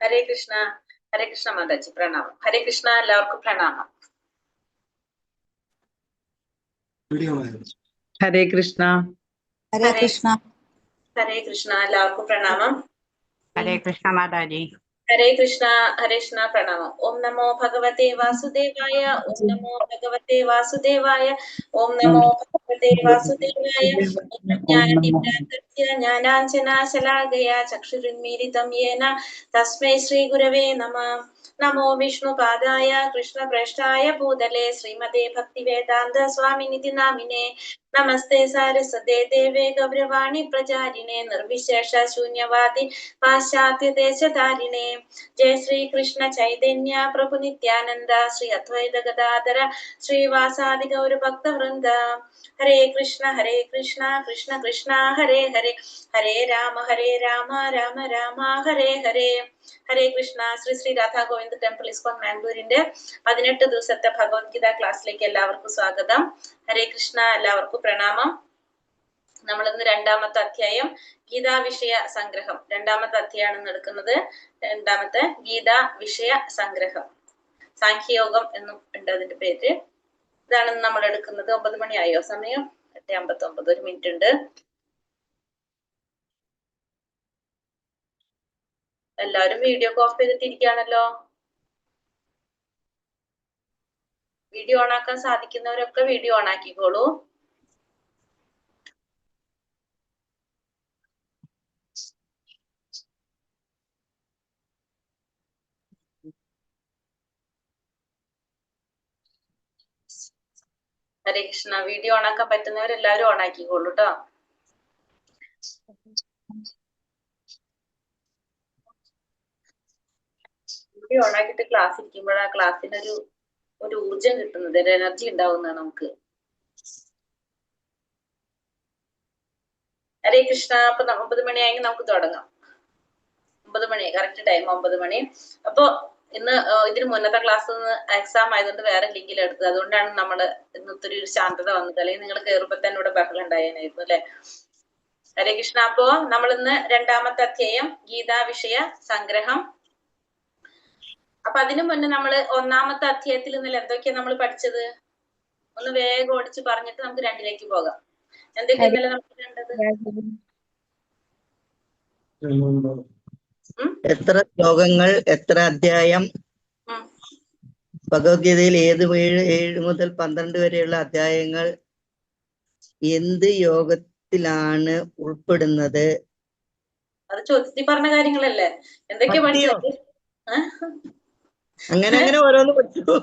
ഹരേ കൃഷ്ണ മാതാജി പ്രണാമം. ഹരേ കൃഷ്ണ, എല്ലാവർക്കും പ്രണാമം. ഹരേ കൃഷ്ണ. ഹരേ കൃഷ്ണ. ഹരേ കൃഷ്ണ, എല്ലാവർക്കും പ്രണാമം. ഹരേ കൃഷ്ണ മാതാജി. ഹരേ കൃഷ്ണ പ്രണാമം. ഓം നമോ ഭഗവതേ വാസുദേവായ. ഓം നമോ ഭഗവതേ വാസുദേവായ. ഓം നമോ ഭഗവതേ വാസുദേവായ. ജ്ഞാനാഞ്ജനാശലാകയാ ചക്ഷുരുന്മീലിതം യേന തസ്മൈ ശ്രീ ഗുരവേ നമഃ. നമോ വിഷ്ണുപാദായ കൃഷ്ണപ്രേഷ്ഠായ ഭൂതലേ ശ്രീമതേ ഭക്തിവേദാന്ത സ്വാമിനിധി നാമിനെ. നമസ്തേ സാരസ്വതേ ദേവേ ഗൗരവാണി പ്രചാരിണേ നിർവിശേഷ ശൂന്യവാദി പാശ്ചാത്യദേശധാരിണേ. ജയ ശ്രീ കൃഷ്ണ ചൈതന്യ പ്രഭു നിത്യാനന്ദ ശ്രീ അദ്വൈത ഗദാധര ശ്രീവാസാദി ഗൗരഭക്തവൃന്ദ. ഹരേ കൃഷ്ണ കൃഷ്ണ കൃഷ്ണ ഹരേ ഹരേ. ഹരേ രാമ രാമ രാമ ഹരേ ഹരേ. ഹരേ കൃഷ്ണ. ശ്രീ രാധാ ഗോവിന്ദ് ടെമ്പിൾ ഇസ്കോൺ മാംഗ്ലൂരിന്റെ 18 ദിവസത്തെ ഭഗവത്ഗീത ക്ലാസ്സിലേക്ക് എല്ലാവർക്കും സ്വാഗതം. ഹരേ കൃഷ്ണ, എല്ലാവർക്കും പ്രണാമം. നമ്മൾ ഇന്ന് 2ാമത്തെ അധ്യായം ഗീതാ വിഷയ സംഗ്രഹം 2ാമത്തെ അധ്യായമാണ് എടുക്കുന്നത്. 2ാമത്തെ ഗീതാ വിഷയ സംഗ്രഹം, സാഖ്യയോഗം എന്നും ഉണ്ട് അതിന്റെ പേര്. ഇതാണ് നമ്മൾ എടുക്കുന്നത്. 9 മണിയായോ സമയം? 8:59, 1 മിനിറ്റ് ഉണ്ട്. എല്ലാവരും വീഡിയോ ഓഫ് ചെയ്തിട്ടിരിക്കുകയാണല്ലോ. വീഡിയോ ഓൺ ആക്കാൻ സാധിക്കുന്നവരൊക്കെ വീഡിയോ ഓൺ ആക്കിക്കോളൂ. ഹരേ കൃഷ്ണ. വീഡിയോ ഓൺ ആക്കാൻ പറ്റുന്നവരെല്ലാവരും ഓൺ ആക്കിക്കോളൂ കേട്ടോ. വീഡിയോ ഓൺ ആക്കിയിട്ട് ക്ലാസ് ഇരിക്കുമ്പോഴാണ് ക്ലാസ്സിനൊരു ഊർജം കിട്ടുന്നത്, ഒരു എനർജി ഉണ്ടാവുന്നതാണ് നമുക്ക്. ഹരേ കൃഷ്ണ. അപ്പൊ 9 മണിയായെങ്കിൽ നമുക്ക് തുടങ്ങാം. 9 മണി കറക്റ്റ് ടൈം, 9 മണി. അപ്പൊ ഇന്ന് ഇതിന് മുന്നത്തെ ക്ലാസ് എക്സാം ആയതുകൊണ്ട് വേറെ ലിങ്കിൽ എടുത്തത്. അതുകൊണ്ടാണ് നമ്മുടെ ഇന്നത്തെ ഒരു ശാന്തത വന്നത്. അല്ലെങ്കിൽ നിങ്ങൾ കയറുമ്പോ തന്നെ ഇവിടെ ബഹളം ഉണ്ടായേനായിരുന്നു അല്ലെ. ഹരേ കൃഷ്ണ. അപ്പോ നമ്മൾ ഇന്ന് 2ാമത്തെ അധ്യായം ഗീതാ വിഷയ സംഗ്രഹം. അപ്പൊ അതിനു മുന്നേ നമ്മള് 1ാമത്തെ അധ്യായത്തിൽ ഇന്നലെ എന്തൊക്കെയാ നമ്മൾ പഠിച്ചത്? ഒന്ന് വേഗം ഓടിച്ച് പറഞ്ഞിട്ട് നമുക്ക് 2ലേക്ക് പോകാം. എന്തൊക്കെയാ ഇന്നലെ നമുക്ക് കണ്ടത്? എത്ര ശ്ലോകങ്ങൾ, എത്ര അധ്യായം, ഭഗവത്ഗീതയിൽ ഏത് 7 മുതൽ 12 വരെയുള്ള അധ്യായങ്ങൾ എന്ത് യോഗത്തിലാണ് ഉൾപ്പെടുന്നത്? അത് ചോദ്യത്തിൽ പറഞ്ഞ കാര്യങ്ങളല്ലേ. എന്തൊക്കെയാ പഠിച്ചത്? അങ്ങനെ ഓരോന്ന് പഠിച്ചു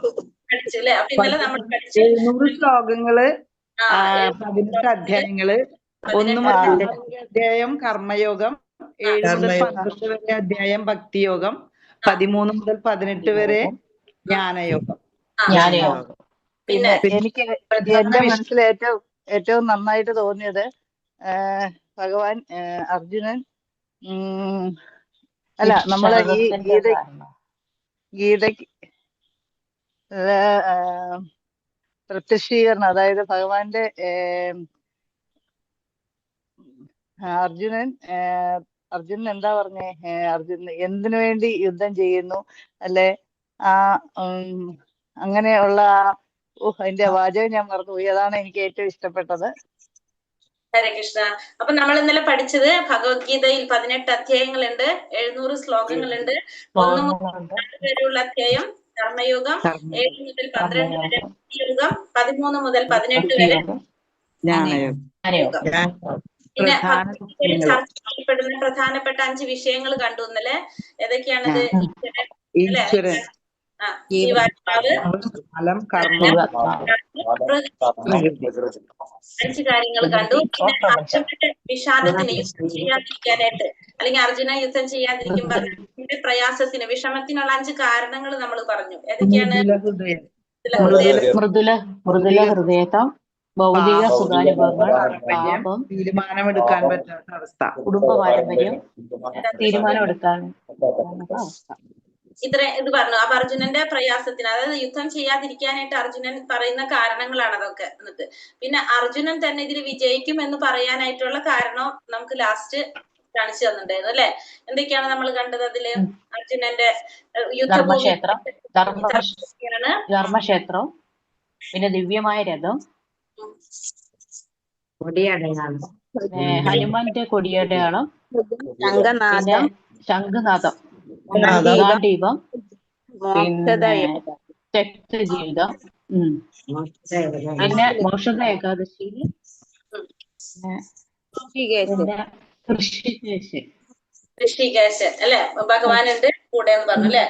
അല്ലേ. അപ്പൊ ഇന്നലെ നമ്മൾ പഠിച്ചു 700 ശ്ലോകങ്ങള്, 18 അധ്യായങ്ങള്, 1 മുതൽ 6 അധ്യായം കർമ്മയോഗം, 7 മുതൽ 12 വരെ അധ്യായം ഭക്തിയോഗം, 13 മുതൽ 18 വരെ ജ്ഞാനയോഗം. പിന്നെ എനിക്ക് എന്റെ മനസ്സിൽ ഏറ്റവും നന്നായിട്ട് തോന്നിയത് ഭഗവാൻ അർജുനൻ അല്ല നമ്മളെ ഈ ഗീതയ്ക്ക് പ്രത്യക്ഷീകരണം, അതായത് ഭഗവാന്റെ അർജുനൻ എന്താ പറഞ്ഞേ? അർജുനൻ എന്തിനു വേണ്ടി യുദ്ധം ചെയ്യുന്നു അല്ലെ? അങ്ങനെയുള്ള അതിന്റെ വാചകം ഞാൻ മറന്നുപോയി. അതാണ് എനിക്ക് ഏറ്റവും ഇഷ്ടപ്പെട്ടത്. ഹരേ കൃഷ്ണ. അപ്പൊ നമ്മൾ ഇന്നലെ പഠിച്ചത് ഭഗവത്ഗീതയിൽ 18 അധ്യായങ്ങളുണ്ട്, 700 ശ്ലോകങ്ങളുണ്ട്. 1 മുതൽ 2 വരെയുള്ള അധ്യായം കർമ്മയോഗം, 7 മുതൽ 12 വരെ ഭക്തിയോഗം, 13 മുതൽ 18 വരെ ജ്ഞാനയോഗം. പിന്നെ ചർച്ച ചെയ്യപ്പെടുന്ന പ്രധാനപ്പെട്ട 5 വിഷയങ്ങൾ കണ്ടു ഇന്നലെ. ഏതൊക്കെയാണത്? ഈശ്വരൻ, ജീവാത്മാവ്, ഫലം, കർമ്മം, 5 കാര്യങ്ങൾ കണ്ടു. പിന്നെ അർജുനന്റെ വിഷാദത്തിന് യുദ്ധം ചെയ്യാതിരിക്കാനായിട്ട്, അല്ലെങ്കിൽ അർജുന യുദ്ധം ചെയ്യാതിരിക്കുമ്പോൾ പ്രയാസത്തിന്, വിഷമത്തിനുള്ള 5 കാരണങ്ങൾ നമ്മൾ പറഞ്ഞു. ഏതൊക്കെയാണ്? മൃദുല ഹൃദയത്വം, ഭൗതിക സുഖാനുഭവങ്ങൾ, പാപം, തീരുമാനമെടുക്കാൻ പറ്റാത്ത അവസ്ഥ, കുടുംബ പാരമ്പര്യം, തീരുമാനമെടുക്കാൻ അവസ്ഥ. ഇത് പറഞ്ഞു. അപ്പൊ അർജുനന്റെ പ്രയാസത്തിന്, അതായത് യുദ്ധം ചെയ്യാതിരിക്കാനായിട്ട് അർജുനൻ പറയുന്ന കാരണങ്ങളാണ് അതൊക്കെ. എന്നിട്ട് പിന്നെ അർജുനൻ തന്നെ ഇതിൽ വിജയിക്കും എന്ന് പറയാനായിട്ടുള്ള കാരണം നമുക്ക് ലാസ്റ്റ് കാണിച്ചു തന്നിട്ടുണ്ടായിരുന്നു അല്ലെ? എന്തൊക്കെയാണ് നമ്മൾ കണ്ടത് അതില്? അർജുനന്റെ ധർമ്മക്ഷേത്രം, യുദ്ധഭൂമിയാണ് ധർമ്മക്ഷേത്രം, പിന്നെ ദിവ്യമായ രഥം, ഹനുമാന്റെ കൊടിയടയാളം, പിന്നെ ശംഖനാഥം, ഗാന്ധീപം, പിന്നെ രക്തജീവിതം, പിന്നെ മോക്ഷദ ഏകാദശി, പിന്നെ ഋഷികേശൻ അല്ലെ? ഭഗവാനുണ്ട് കൂടെ എന്ന് പറഞ്ഞു അല്ലെ?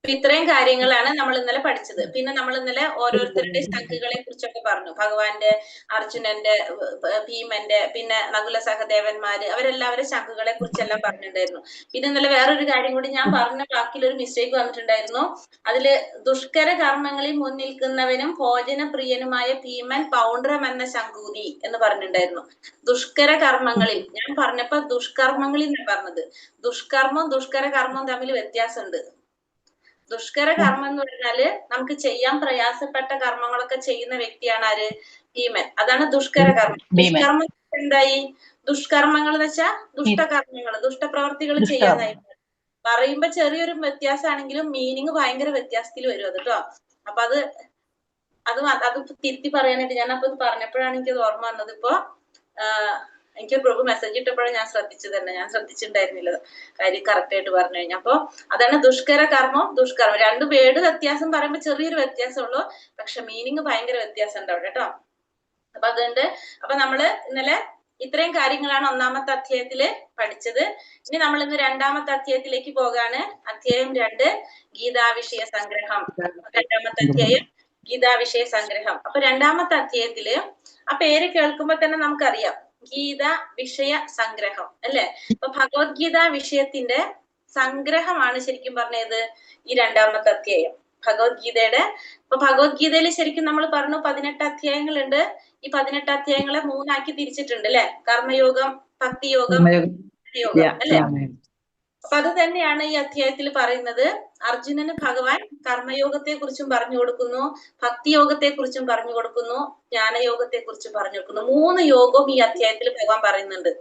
ഇത്രയും കാര്യങ്ങളാണ് നമ്മൾ ഇന്നലെ പഠിച്ചത്. പിന്നെ നമ്മൾ ഇന്നലെ ഓരോരുത്തരുടെ ശംഖുകളെ കുറിച്ചൊക്കെ പറഞ്ഞു. ഭഗവാന്റെ, അർജുനന്റെ, ഭീമന്റെ, പിന്നെ നകുല സഹദേവന്മാര്, അവരെല്ലാവരും ശംഖുകളെ കുറിച്ചെല്ലാം പറഞ്ഞിട്ടുണ്ടായിരുന്നു. പിന്നെ ഇന്നലെ വേറൊരു കാര്യം കൂടി ഞാൻ പറഞ്ഞ വാക്കിൽ ഒരു മിസ്റ്റേക്ക് വന്നിട്ടുണ്ടായിരുന്നു. അതില് ദുഷ്കര കർമ്മങ്ങളിൽ മുൻനിൽക്കുന്നവനും ഭോജനപ്രിയനുമായ ഭീമൻ പൗണ്ഡ്രം എന്ന ശംഖൂതി എന്ന് പറഞ്ഞിട്ടുണ്ടായിരുന്നു. ദുഷ്കര കർമ്മങ്ങളിൽ ഞാൻ പറഞ്ഞപ്പോ ദുഷ്കർമ്മങ്ങളിൽ ഞാൻ പറഞ്ഞത്. ദുഷ്കർമ്മവും ദുഷ്കര കർമ്മവും തമ്മിൽ വ്യത്യാസമുണ്ട്. ദുഷ്കര കർമ്മം എന്ന് പറഞ്ഞാല് നമുക്ക് ചെയ്യാൻ പ്രയാസപ്പെട്ട കർമ്മങ്ങളൊക്കെ ചെയ്യുന്ന വ്യക്തിയാണ് ആര്? ഭീമൻ. അതാണ് ദുഷ്കര കർമ്മം. ദുഷ്കർമ്മം എന്തായി? ദുഷ്കർമ്മങ്ങൾ എന്ന് വെച്ചാൽ ദുഷ്ടകർമ്മങ്ങൾ, ദുഷ്ടപ്രവർത്തികൾ ചെയ്യാനായി പറയുമ്പോ ചെറിയൊരു വ്യത്യാസമാണെങ്കിലും മീനിങ് ഭയങ്കര വ്യത്യാസത്തിൽ വരും അത് കേട്ടോ. അപ്പൊ അത് തിരുത്തി പറയാനായിട്ട് ഞാൻ അപ്പൊ പറഞ്ഞപ്പോഴാണ് എനിക്കത് ഓർമ്മ വന്നത്. ഇപ്പൊ എനിക്ക് പ്രഭു മെസ്സേജ് ഇട്ടപ്പോഴാണ് ഞാൻ ശ്രദ്ധിച്ചത് തന്നെ. ഞാൻ ശ്രദ്ധിച്ചിട്ടുണ്ടായിരുന്നില്ല കാര്യം കറക്റ്റ് ആയിട്ട് പറഞ്ഞു കഴിഞ്ഞാൽ. അപ്പൊ അതാണ് ദുഷ്കര കർമ്മം, ദുഷ്കർമ്മം. രണ്ട് വേർഡ് വ്യത്യാസം പറയുമ്പോൾ ചെറിയൊരു വ്യത്യാസമുള്ളൂ, പക്ഷെ മീനിങ് ഭയങ്കര വ്യത്യാസം ഉണ്ട് അവിടെ കേട്ടോ. അപ്പൊ അതുകൊണ്ട് അപ്പൊ നമ്മള് ഇന്നലെ ഇത്രയും കാര്യങ്ങളാണ് ഒന്നാമത്തെ അധ്യായത്തില് പഠിച്ചത്. ഇനി നമ്മൾ ഇന്ന് രണ്ടാമത്തെ അധ്യായത്തിലേക്ക് പോകാണ്. അധ്യായം 2 ഗീതാവിഷയ സംഗ്രഹം. രണ്ടാമത്തെ അധ്യായം ഗീതാവിഷയ സംഗ്രഹം. അപ്പൊ രണ്ടാമത്തെ അധ്യായത്തില് ആ പേര് കേൾക്കുമ്പോ തന്നെ നമുക്കറിയാം ഗീത വിഷയ സംഗ്രഹം അല്ലെ? അപ്പൊ ഭഗവത്ഗീത വിഷയത്തിന്റെ സംഗ്രഹമാണ് ശരിക്കും പറഞ്ഞത് ഈ രണ്ടാമത്തെ അധ്യായം ഭഗവത്ഗീതയുടെ. ഇപ്പൊ ഭഗവത്ഗീതയിൽ ശരിക്കും നമ്മൾ പറഞ്ഞു 18 അധ്യായങ്ങളുണ്ട്. ഈ 18 അധ്യായങ്ങളെ 3 ആക്കി തിരിച്ചിട്ടുണ്ട് അല്ലെ? കർമ്മയോഗം, ഭക്തിയോഗം, യോഗം അല്ലെ? അപ്പൊ അത് തന്നെയാണ് ഈ അധ്യായത്തിൽ പറയുന്നത്. അർജുനന് ഭഗവാൻ കർമ്മയോഗത്തെ കുറിച്ചും പറഞ്ഞു കൊടുക്കുന്നു, ഭക്തിയോഗത്തെ കുറിച്ചും പറഞ്ഞു കൊടുക്കുന്നു, ജ്ഞാനയോഗത്തെ കുറിച്ചും പറഞ്ഞു കൊടുക്കുന്നു. 3 യോഗവും ഈ അധ്യായത്തിൽ ഭഗവാൻ പറയുന്നുണ്ട്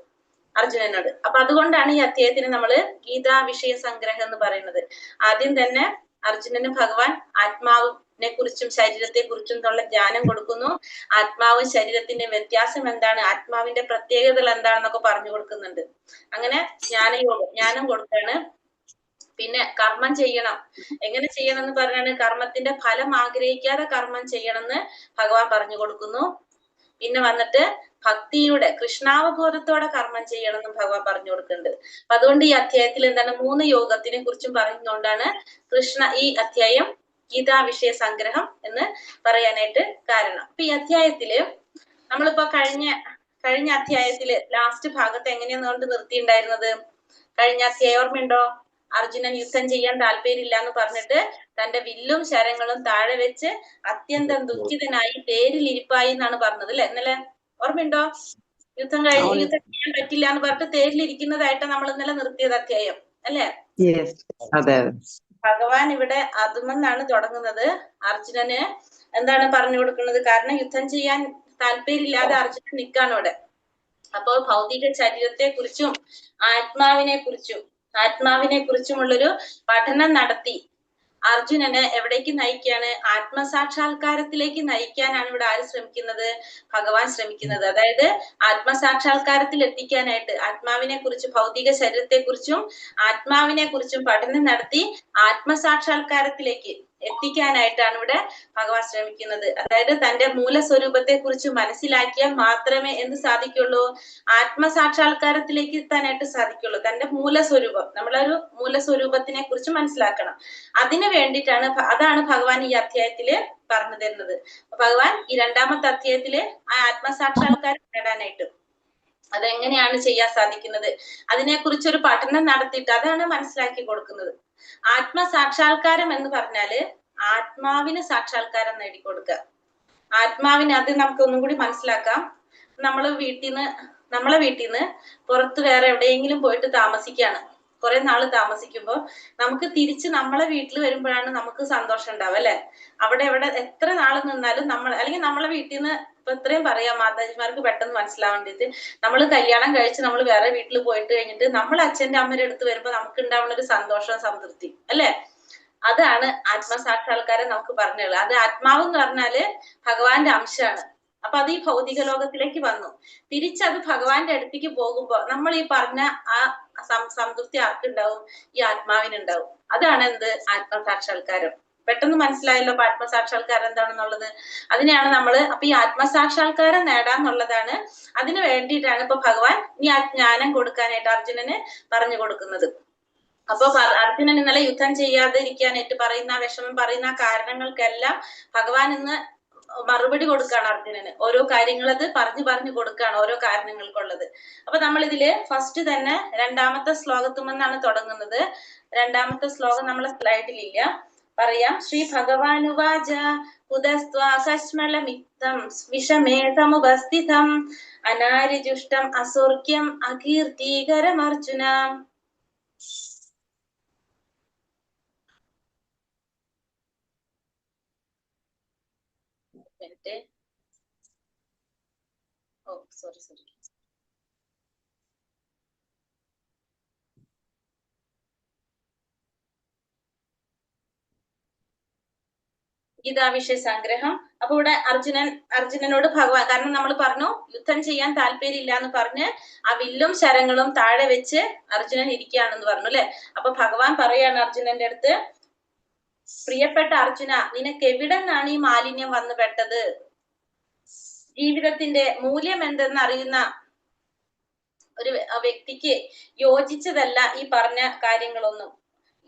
അർജുനനോട്. അപ്പൊ അതുകൊണ്ടാണ് ഈ അധ്യായത്തിന് നമ്മള് ഗീതാ വിഷയ സംഗ്രഹം എന്ന് പറയുന്നത്. ആദ്യം തന്നെ അർജുനന് ഭഗവാൻ ആത്മാവിനെ കുറിച്ചും ശരീരത്തെ കുറിച്ചും ഉള്ള ജ്ഞാനം കൊടുക്കുന്നു. ആത്മാവും ശരീരത്തിന്റെ വ്യത്യാസം എന്താണ്, ആത്മാവിന്റെ പ്രത്യേകതകൾ എന്താണെന്നൊക്കെ പറഞ്ഞു കൊടുക്കുന്നുണ്ട്. അങ്ങനെ ജ്ഞാനം കൊടുക്കാണ്. പിന്നെ കർമ്മം ചെയ്യണം, എങ്ങനെ ചെയ്യണം എന്ന് പറഞ്ഞാണ് കർമ്മത്തിന്റെ ഫലം ആഗ്രഹിക്കാതെ കർമ്മം ചെയ്യണം എന്ന് ഭഗവാൻ പറഞ്ഞു കൊടുക്കുന്നു. പിന്നെ വന്നിട്ട് ഭക്തിയുടെ കൃഷ്ണാവബോധത്തോടെ കർമ്മം ചെയ്യണം എന്ന് ഭഗവാൻ പറഞ്ഞു കൊടുക്കുന്നുണ്ട്. അപ്പൊ അതുകൊണ്ട് ഈ അധ്യായത്തിൽ എന്താണ് 3 യോഗത്തിനെ കുറിച്ചും പറയുന്നതുകൊണ്ടാണ് ഈ അധ്യായം ഗീതാ വിഷയ സംഗ്രഹം എന്ന് പറയാനായിട്ട് കാരണം. അപ്പൊ ഈ അധ്യായത്തില് നമ്മളിപ്പോ കഴിഞ്ഞ അധ്യായത്തില് ലാസ്റ്റ് ഭാഗത്ത് എങ്ങനെയാന്ന് കൊണ്ട് നിർത്തിയിട്ടുണ്ടായിരുന്നത്? കഴിഞ്ഞ അധ്യായം ഓർമ്മയുണ്ടോ? അർജുനൻ യുദ്ധം ചെയ്യാൻ താല്പര്യമില്ല എന്ന് പറഞ്ഞിട്ട് തന്റെ വില്ലും ശരങ്ങളും താഴെ വെച്ച് അത്യന്തം ദുഃഖിതനായി തേരിലിരിപ്പായി എന്നാണ് പറഞ്ഞത് അല്ലെ? ഇന്നലെ ഓർമ്മയുണ്ടോ? യുദ്ധം ചെയ്യാൻ പറ്റില്ല എന്ന് പറഞ്ഞിട്ട് തേരിലിരിക്കുന്നതായിട്ടാണ് നമ്മൾ ഇന്നലെ നിർത്തിയത് അധ്യായം അല്ലെ? ഭഗവാൻ ഇവിടെ അതുമെന്നാണ് തുടങ്ങുന്നത്. അർജുനന് എന്താണ് പറഞ്ഞു കൊടുക്കുന്നത്? കാരണം യുദ്ധം ചെയ്യാൻ താല്പര്യമില്ലാതെ അർജുനൻ നിൽക്കാണ് ഇവിടെ. അപ്പോ ഭൗതിക ശരീരത്തെ കുറിച്ചും ആത്മാവിനെ കുറിച്ചുമുള്ളൊരു പഠനം നടത്തി അർജുനന് എവിടേക്ക് നയിക്കാണ്? ആത്മസാക്ഷാത്കാരത്തിലേക്ക് നയിക്കാനാണ് ഇവിടെ ആര് ശ്രമിക്കുന്നത്? ഭഗവാൻ ശ്രമിക്കുന്നത്. അതായത് ആത്മസാക്ഷാത്കാരത്തിൽ എത്തിക്കാനായിട്ട് ആത്മാവിനെ കുറിച്ച്, ഭൗതിക ശരീരത്തെ കുറിച്ചും ആത്മാവിനെ കുറിച്ചും പഠനം നടത്തി ആത്മസാക്ഷാത്കാരത്തിലേക്ക് എത്തിക്കാനായിട്ടാണ് ഇവിടെ ഭഗവാൻ ശ്രമിക്കുന്നത്. അതായത് തന്റെ മൂലസ്വരൂപത്തെ കുറിച്ച് മനസ്സിലാക്കിയാൽ മാത്രമേ എന്ത് സാധിക്കുള്ളൂ? ആത്മസാക്ഷാത്കാരത്തിലേക്ക് എത്താനായിട്ട് സാധിക്കുള്ളൂ. തന്റെ മൂലസ്വരൂപം, നമ്മളൊരു മൂലസ്വരൂപത്തിനെ കുറിച്ച് മനസ്സിലാക്കണം. അതിന് വേണ്ടിയിട്ടാണ്, അതാണ് ഭഗവാൻ ഈ അധ്യായത്തില് പറഞ്ഞു തരുന്നത്. ഭഗവാൻ ഈ രണ്ടാമത്തെ അധ്യായത്തില് ആ ആത്മസാക്ഷാത്കാരം നേടാനായിട്ട് അതെങ്ങനെയാണ് ചെയ്യാൻ സാധിക്കുന്നത് അതിനെക്കുറിച്ചൊരു പഠനം നടത്തിയിട്ട് അതാണ് മനസ്സിലാക്കി കൊടുക്കുന്നത്. ആത്മസാക്ഷാത്കാരം എന്ന് പറഞ്ഞാല് ആത്മാവിന് സാക്ഷാത്കാരം നേടിക്കൊടുക്കുക. ആത്മാവിന് അത് നമുക്ക് ഒന്നും കൂടി മനസ്സിലാക്കാം. നമ്മളെ വീട്ടിൽ നിന്ന് പുറത്ത് വേറെ എവിടെയെങ്കിലും പോയിട്ട് താമസിക്കുകയാണ്. കുറെ നാള് താമസിക്കുമ്പോൾ നമുക്ക് തിരിച്ച് നമ്മളെ വീട്ടിൽ വരുമ്പോഴാണ് നമുക്ക് സന്തോഷം ഉണ്ടാവുക അല്ലെ? അവിടെ എത്ര നാള് നിന്നാലും അല്ലെങ്കിൽ നമ്മളെ വീട്ടിൽ നിന്ന് ഇപ്പൊ ഇത്രയും പറയാം മാതാജിമാർക്ക് പെട്ടെന്ന് മനസ്സിലാവാൻ വേണ്ടിയിട്ട്. നമ്മൾ കല്യാണം കഴിച്ച് നമ്മൾ വേറെ വീട്ടിൽ പോയിട്ട് കഴിഞ്ഞിട്ട് നമ്മൾ അച്ഛന്റെ അമ്മയുടെ അടുത്ത് വരുമ്പോ നമുക്ക് ഉണ്ടാവുന്ന ഒരു സന്തോഷവും സംതൃപ്തി അല്ലെ, അതാണ് ആത്മസാക്ഷാത്കാരം നമുക്ക് പറഞ്ഞുള്ളത്. അത് ആത്മാവ് എന്ന് പറഞ്ഞാല് ഭഗവാന്റെ അംശമാണ്. അപ്പൊ അത് ഈ ഭൗതിക ലോകത്തിലേക്ക് വന്നു. തിരിച്ചത് ഭഗവാന്റെ അടുത്തേക്ക് പോകുമ്പോ നമ്മൾ ഈ പറഞ്ഞ ആ സംതൃപ്തി ആർക്കുണ്ടാവും? ഈ ആത്മാവിനുണ്ടാവും. അതാണ് എന്ത്? ആത്മസാക്ഷാത്കാരം. പെട്ടെന്ന് മനസ്സിലായല്ലോ അപ്പൊ ആത്മസാക്ഷാത്കാരം എന്താണെന്നുള്ളത്. അതിനെയാണ് നമ്മള് അപ്പൊ ഈ ആത്മസാക്ഷാത്കാരം നേടാന്നുള്ളതാണ്. അതിന് വേണ്ടിയിട്ടാണ് ഇപ്പൊ ഭഗവാൻ ഈ ആ ജ്ഞാനം കൊടുക്കാനായിട്ട് അർജുനന് പറഞ്ഞു കൊടുക്കുന്നത്. അപ്പൊ അർജുനൻ ഇന്നലെ യുദ്ധം ചെയ്യാതിരിക്കാനായിട്ട് പറയുന്ന വിഷമം പറയുന്ന കാരണങ്ങൾക്കെല്ലാം ഭഗവാൻ ഇന്ന് മറുപടി കൊടുക്കുകയാണ് അർജുനന്. ഓരോ കാര്യങ്ങളത് പറഞ്ഞു കൊടുക്കുകയാണ് ഓരോ കാരണങ്ങൾക്കുള്ളത്. അപ്പൊ നമ്മൾ ഇതില് ഫസ്റ്റ് തന്നെ രണ്ടാമത്തെ ശ്ലോകത്തുമെന്നാണ് തുടങ്ങുന്നത്. രണ്ടാമത്തെ ശ്ലോകം നമ്മളെ സ്ലൈഡിലില്ല, പറയാം. ശ്രീ ഭഗവാനുവാച കുതസ്ത്വാകശ്മലമിത്തം വിഷമേതമുപസ്ഥിതം അനാരിജുഷ്ടം അസൗഖ്യം അകീർത്തികരമർജുന. സോറി ഗീതാവിഷയ സംഗ്രഹം. അപ്പൊ ഇവിടെ അർജുനനോട് ഭഗവാൻ, കാരണം നമ്മൾ പറഞ്ഞു യുദ്ധം ചെയ്യാൻ താല്പര്യമില്ല എന്ന് പറഞ്ഞ് ആ വില്ലും ശരങ്ങളും താഴെ വെച്ച് അർജുനൻ ഇരിക്കുകയാണെന്ന് പറഞ്ഞു അല്ലെ. അപ്പൊ ഭഗവാൻ പറയാണ് അർജുനന്റെ അടുത്ത്, പ്രിയപ്പെട്ട അർജുന, നിനക്ക് എവിടെ നിന്നാണ് ഈ മാലിന്യം വന്നു പെട്ടത്? ജീവിതത്തിന്റെ മൂല്യം എന്തെന്ന് അറിയുന്ന ഒരു വ്യക്തിക്ക് യോജിച്ചതല്ല ഈ പറഞ്ഞ കാര്യങ്ങളൊന്നും.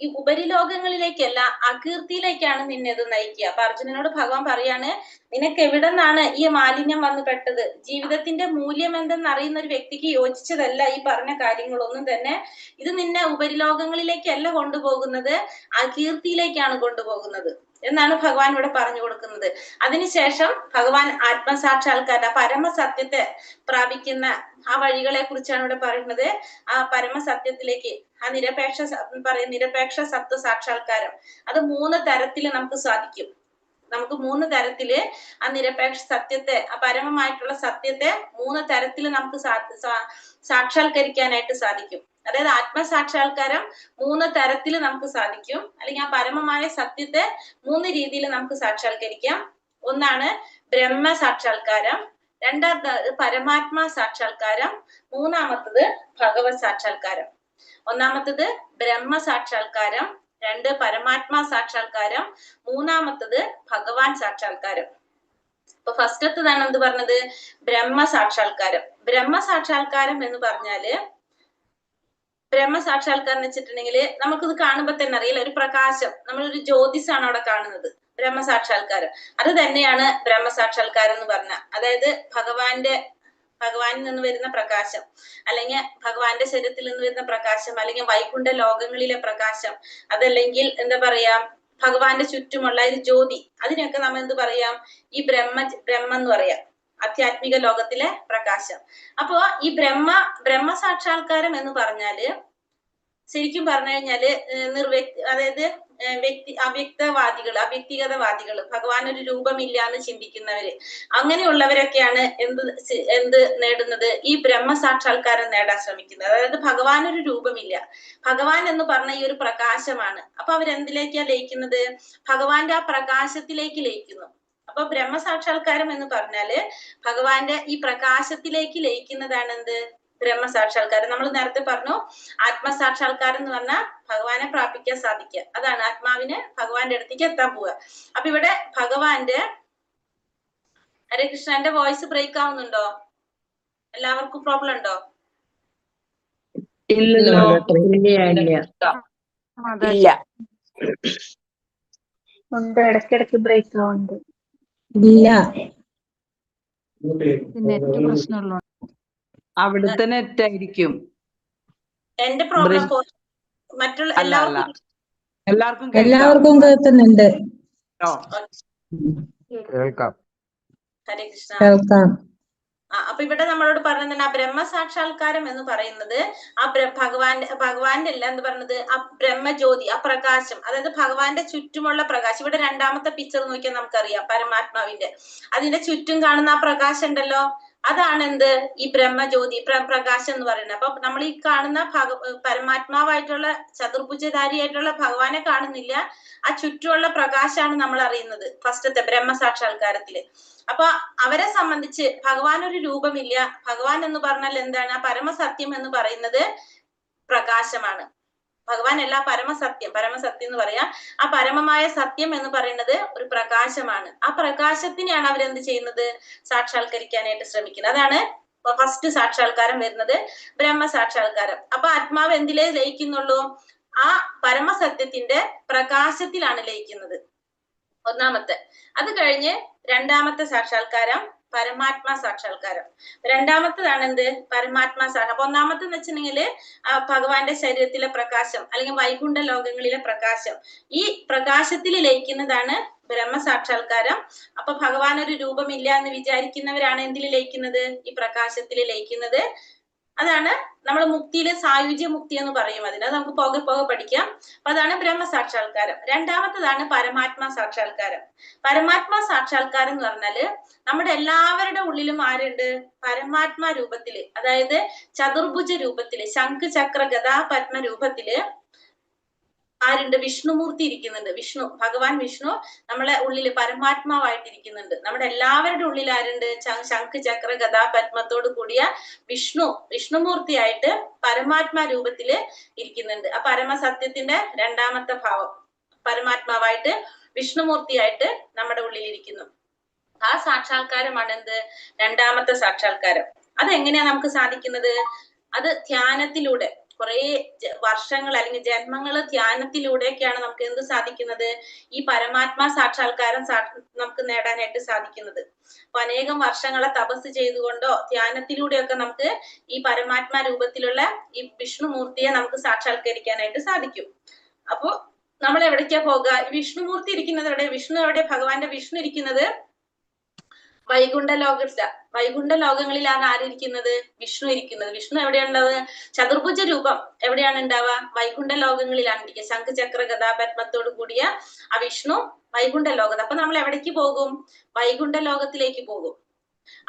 ഈ ഉപരിലോകങ്ങളിലേക്കല്ല, അകീർത്തിയിലേക്കാണ് നിന്നെ ഇത് നയിക്കുക. അപ്പൊ അർജുനനോട് ഭഗവാൻ പറയാണ്, നിനക്ക് എവിടെ നിന്നാണ് ഈ മാലിന്യം വന്നു പെട്ടത്? ജീവിതത്തിന്റെ മൂല്യം എന്തെന്ന് അറിയുന്ന ഒരു വ്യക്തിക്ക് യോജിച്ചതല്ല ഈ പറഞ്ഞ കാര്യങ്ങളൊന്നും തന്നെ. ഇത് നിന്നെ ഉപരിലോകങ്ങളിലേക്കല്ല കൊണ്ടുപോകുന്നത്, അകീർത്തിയിലേക്കാണ് കൊണ്ടുപോകുന്നത് എന്നാണ് ഭഗവാൻ ഇവിടെ പറഞ്ഞു കൊടുക്കുന്നത്. അതിനുശേഷം ഭഗവാൻ ആത്മസാക്ഷാത്കാര പരമസത്യത്തെ പ്രാപിക്കുന്ന ആ വഴികളെ കുറിച്ചാണ് ഇവിടെ പറയുന്നത്. ആ പരമസത്യത്തിലേക്ക്, ആ നിരപേക്ഷ സത്വ സാക്ഷാത്കാരം, അത് 3 തരത്തിൽ നമുക്ക് സാധിക്കും. നമുക്ക് 3 തരത്തില് ആ നിരപേക്ഷ സത്യത്തെ, ആ പരമമായിട്ടുള്ള സത്യത്തെ 3 തരത്തിൽ നമുക്ക് സാക്ഷാത്കരിക്കാനായിട്ട് സാധിക്കും. അതായത് ആത്മസാക്ഷാത്കാരം 3 തരത്തിൽ നമുക്ക് സാധിക്കും. അല്ലെങ്കിൽ ആ പരമമായ സത്യത്തെ 3 രീതിയിൽ നമുക്ക് സാക്ഷാത്കരിക്കാം. ഒന്നാണ് ബ്രഹ്മ സാക്ഷാത്കാരം, രണ്ടാമത് പരമാത്മാ സാക്ഷാത്കാരം, മൂന്നാമത്തത് ഭഗവത് സാക്ഷാത്കാരം. ഒന്നാമത്തത് ബ്രഹ്മ സാക്ഷാത്കാരം, 2 പരമാത്മാ സാക്ഷാത്കാരം, മൂന്നാമത്തത് ഭഗവാൻ സാക്ഷാത്കാരം. അപ്പൊ ഫസ്റ്റത്തതാണ് എന്ത് പറഞ്ഞത്? ബ്രഹ്മ സാക്ഷാത്കാരം. ബ്രഹ്മ സാക്ഷാത്കാരം എന്ന് പറഞ്ഞാല്, ബ്രഹ്മ സാക്ഷാത്കാരം എന്ന് വെച്ചിട്ടുണ്ടെങ്കിൽ നമുക്കിത് കാണുമ്പോ തന്നെ അറിയില്ല, ഒരു പ്രകാശം, നമ്മളൊരു ജ്യോതിസാണ് അവിടെ കാണുന്നത്. ബ്രഹ്മ സാക്ഷാത്കാരം അത് തന്നെയാണ് ബ്രഹ്മ സാക്ഷാത്കാരം എന്ന് പറഞ്ഞ. അതായത് ഭഗവാനിൽ നിന്ന് വരുന്ന പ്രകാശം, അല്ലെങ്കിൽ ഭഗവാന്റെ ശരീരത്തിൽ നിന്ന് വരുന്ന പ്രകാശം, അല്ലെങ്കിൽ വൈകുണ്ഠ ലോകങ്ങളിലെ പ്രകാശം, അതല്ലെങ്കിൽ എന്താ പറയാ ഭഗവാന്റെ ചുറ്റുമുള്ള ഒരു ജ്യോതി, അതിനൊക്കെ നമ്മൾ എന്ത് പറയാം? ഈ ബ്രഹ്മം എന്ന് പറയാം, ആധ്യാത്മിക ലോകത്തിലെ പ്രകാശം. അപ്പോ ഈ ബ്രഹ്മ സാക്ഷാത്കാരം എന്ന് പറഞ്ഞാല് ശരിക്കും പറഞ്ഞു കഴിഞ്ഞാല് അതായത് അവ്യക്തിഗതവാദികള്, ഭഗവാൻ ഒരു രൂപമില്ല എന്ന് ചിന്തിക്കുന്നവര്, അങ്ങനെയുള്ളവരൊക്കെയാണ് എന്ത് നേടുന്നത്? ഈ ബ്രഹ്മ സാക്ഷാത്കാരം നേടാൻ ശ്രമിക്കുന്നത്. അതായത് ഭഗവാൻ ഒരു രൂപമില്ല, ഭഗവാൻ എന്ന് പറഞ്ഞ ഈ ഒരു പ്രകാശമാണ്. അപ്പൊ അവരെന്തിലേക്കാ ലയിക്കുന്നത്? ഭഗവാന്റെ ആ പ്രകാശത്തിലേക്ക് ലയിക്കുന്നു. അപ്പൊ ബ്രഹ്മ സാക്ഷാത്കാരം എന്ന് പറഞ്ഞാല് ഭഗവാന്റെ ഈ പ്രകാശത്തിലേക്ക് ലയിക്കുന്നതാണ് എന്ത്? ബ്രഹ്മ സാക്ഷാത്കാരം. നമ്മൾ നേരത്തെ പറഞ്ഞു ആത്മസാക്ഷാത്കാരം എന്ന് പറഞ്ഞാൽ ഭഗവാനെ പ്രാപിക്കാൻ സാധിക്കുക, അതാണ് ആത്മാവിന് ഭഗവാന്റെ അടുത്തേക്ക് എത്താൻ പോവുക. അപ്പൊ ഇവിടെ ഭഗവാന്റെ, ഹരേ കൃഷ്ണ, എന്റെ വോയിസ് ബ്രേക്ക് ആവുന്നുണ്ടോ? എല്ലാവർക്കും പ്രോബ്ലം ഉണ്ടോ? ഇല്ലല്ലോ, ഇല്ല, ഉണ്ട്, ഇടയ്ക്കിടയ്ക്ക് ബ്രേക്ക് ആവുന്നുണ്ട്. ഇല്ല, നെറ്റ് പ്രശ്നമുള്ള അവിടുത്തെ നെറ്റ് ആയിരിക്കും. എന്റെ പ്രോബ്ലം മറ്റുള്ള എല്ലാവർക്കും കേൾക്കുന്നുണ്ട്. കേൾക്കാം. ഹരേ കൃഷ്ണ. കേൾക്കാം. അപ്പൊ ഇവിടെ നമ്മളോട് പറഞ്ഞത് ആ ബ്രഹ്മസാക്ഷാത്കാരം എന്ന് പറയുന്നത് ആ ഭഗവാന്റെ അല്ല എന്ന് പറയുന്നത് ആ ബ്രഹ്മജ്യോതി, ആ പ്രകാശം, അതായത് ഭഗവാന്റെ ചുറ്റുമുള്ള പ്രകാശം. ഇവിടെ രണ്ടാമത്തെ പിക്ചർ നോക്കിയാൽ നമുക്കറിയാം പരമാത്മാവിന്റെ, അതിന്റെ ചുറ്റും കാണുന്ന ആ പ്രകാശം ഉണ്ടല്ലോ, അതാണ് എന്ത് ഈ ബ്രഹ്മജ്യോതി പ്രകാശം എന്ന് പറയുന്നത്. അപ്പൊ നമ്മൾ ഈ കാണുന്ന പരമാത്മാവായിട്ടുള്ള ചതുർഭുജധാരിയായിട്ടുള്ള ഭഗവാനെ കാണുന്നില്ല, ആ ചുറ്റുമുള്ള പ്രകാശമാണ് നമ്മൾ അറിയുന്നത് ഫസ്റ്റത്തെ ബ്രഹ്മസാക്ഷാത്കാരത്തില്. അപ്പൊ അവരെ സംബന്ധിച്ച് ഭഗവാൻ ഒരു രൂപമില്ല. ഭഗവാൻ എന്ന് പറഞ്ഞാൽ എന്താണ്? ആ പരമസത്യം എന്ന് പറയുന്നത് പ്രകാശമാണ്. ഭഗവാൻ അല്ല പരമസത്യം, പരമസത്യം എന്ന് പറയാ. ആ പരമമായ സത്യം എന്ന് പറയുന്നത് ഒരു പ്രകാശമാണ്. ആ പ്രകാശത്തിനെയാണ് അവരെന്ത് ചെയ്യുന്നത്? സാക്ഷാത്കരിക്കാനായിട്ട് ശ്രമിക്കുന്നത്. അതാണ് ഫസ്റ്റ് സാക്ഷാത്കാരം വരുന്നത്, ബ്രഹ്മസാക്ഷാത്കാരം. അപ്പൊ ആത്മാവ് എന്തിലേ ലയിക്കുന്നുള്ളൂ? ആ പരമസത്യത്തിന്റെ പ്രകാശത്തിലാണ് ലയിക്കുന്നത്, ഒന്നാമത്തെ. അത് കഴിഞ്ഞ് രണ്ടാമത്തെ സാക്ഷാത്കാരം പരമാത്മാ സാക്ഷാത്കാരം. രണ്ടാമത്തേതാണ് എന്ത്? പരമാത്മാ സാക്ഷാത്കാരം. അപ്പൊ ഒന്നാമത്തെന്ന് വെച്ചിട്ടുണ്ടെങ്കില് ഭഗവാന്റെ ശരീരത്തിലെ പ്രകാശം അല്ലെങ്കിൽ വൈകുണ്ഠ ലോകങ്ങളിലെ പ്രകാശം, ഈ പ്രകാശത്തിൽ ലയിക്കുന്നതാണ് ബ്രഹ്മസാക്ഷാത്കാരം. അപ്പൊ ഭഗവാൻ ഒരു രൂപമില്ല എന്ന് വിചാരിക്കുന്നവരാണ് എന്തിൽ ലയിക്കുന്നത്? ഈ പ്രകാശത്തിൽ ലയിക്കുന്നത്. അതാണ് നമ്മൾ മുക്തിയിലെ സായുജ്യ മുക്തി എന്ന് പറയും. അതിന് നമുക്ക് പോകെ പോകെ പഠിക്കാം. അപ്പൊ അതാണ് ബ്രഹ്മസാക്ഷാത്കാരം. രണ്ടാമത്തതാണ് പരമാത്മാ സാക്ഷാത്കാരം. പരമാത്മാ സാക്ഷാത്കാരം എന്ന് പറഞ്ഞാല് നമ്മുടെ എല്ലാവരുടെ ഉള്ളിലും ആരുണ്ട്? പരമാത്മാ രൂപത്തില്, അതായത് ചതുർഭുജ രൂപത്തില്, ശംഖ് ചക്ര ഗദാ പത്മ രൂപത്തില് ആരുണ്ട്? വിഷ്ണുമൂർത്തി ഇരിക്കുന്നുണ്ട്. വിഷ്ണു, ഭഗവാൻ വിഷ്ണു നമ്മളെ ഉള്ളില് പരമാത്മാവായിട്ടിരിക്കുന്നുണ്ട്. നമ്മുടെ എല്ലാവരുടെ ഉള്ളിൽ ആരുണ്ട്? ശംഖ് ചക്ര ഗദാ പത്മത്തോട് കൂടിയ വിഷ്ണുമൂർത്തിയായിട്ട് പരമാത്മാ രൂപത്തില് ഇരിക്കുന്നുണ്ട്. ആ പരമസത്യത്തിന്റെ രണ്ടാമത്തെ ഭാവം പരമാത്മാവായിട്ട് വിഷ്ണുമൂർത്തിയായിട്ട് നമ്മുടെ ഉള്ളിൽ ഇരിക്കുന്നു. ആ സാക്ഷാത്കാരമാണ് എന്ത്? രണ്ടാമത്തെ സാക്ഷാത്കാരം. അതെങ്ങനെയാ നമുക്ക് സാധിക്കുന്നത്? അത് ധ്യാനത്തിലൂടെ, കുറെ വർഷങ്ങൾ അല്ലെങ്കിൽ ജന്മങ്ങള് ധ്യാനത്തിലൂടെയൊക്കെയാണ് നമുക്ക് എന്ത് സാധിക്കുന്നത്? ഈ പരമാത്മാ സാക്ഷാത്കാരം നമുക്ക് നേടാനായിട്ട് സാധിക്കുന്നത്. അപ്പൊ അനേകം വർഷങ്ങളെ തപസ് ചെയ്തുകൊണ്ടോ ധ്യാനത്തിലൂടെയൊക്കെ നമുക്ക് ഈ പരമാത്മാ രൂപത്തിലുള്ള ഈ വിഷ്ണുമൂർത്തിയെ നമുക്ക് സാക്ഷാത്കരിക്കാനായിട്ട് സാധിക്കും. അപ്പൊ നമ്മൾ എവിടേക്കാ പോകുക? വിഷ്ണുമൂർത്തി ഇരിക്കുന്നത് എവിടെ? വിഷ്ണു എവിടെ? ഭഗവാന്റെ വിഷ്ണു ഇരിക്കുന്നത് വൈകുണ്ഠ വൈകുണ്ഠ ലോകങ്ങളിലാണ് ആരിയ്ക്കുന്നത്? വിഷ്ണു ഇരിക്കുന്നത്. വിഷ്ണു എവിടെയുണ്ടാവുക? ചതുർഭുജ രൂപം എവിടെയാണ് ഉണ്ടാവുക? വൈകുണ്ഠ ലോകങ്ങളിലാണ് ഇരിക്കുക. ശംഖ് ചക്ര ഗദാപത്മത്തോട് കൂടിയ ആ വിഷ്ണു വൈകുണ്ഠ ലോകത്ത്. അപ്പൊ നമ്മൾ എവിടേക്ക് പോകും? വൈകുണ്ഠ ലോകത്തിലേക്ക് പോകും.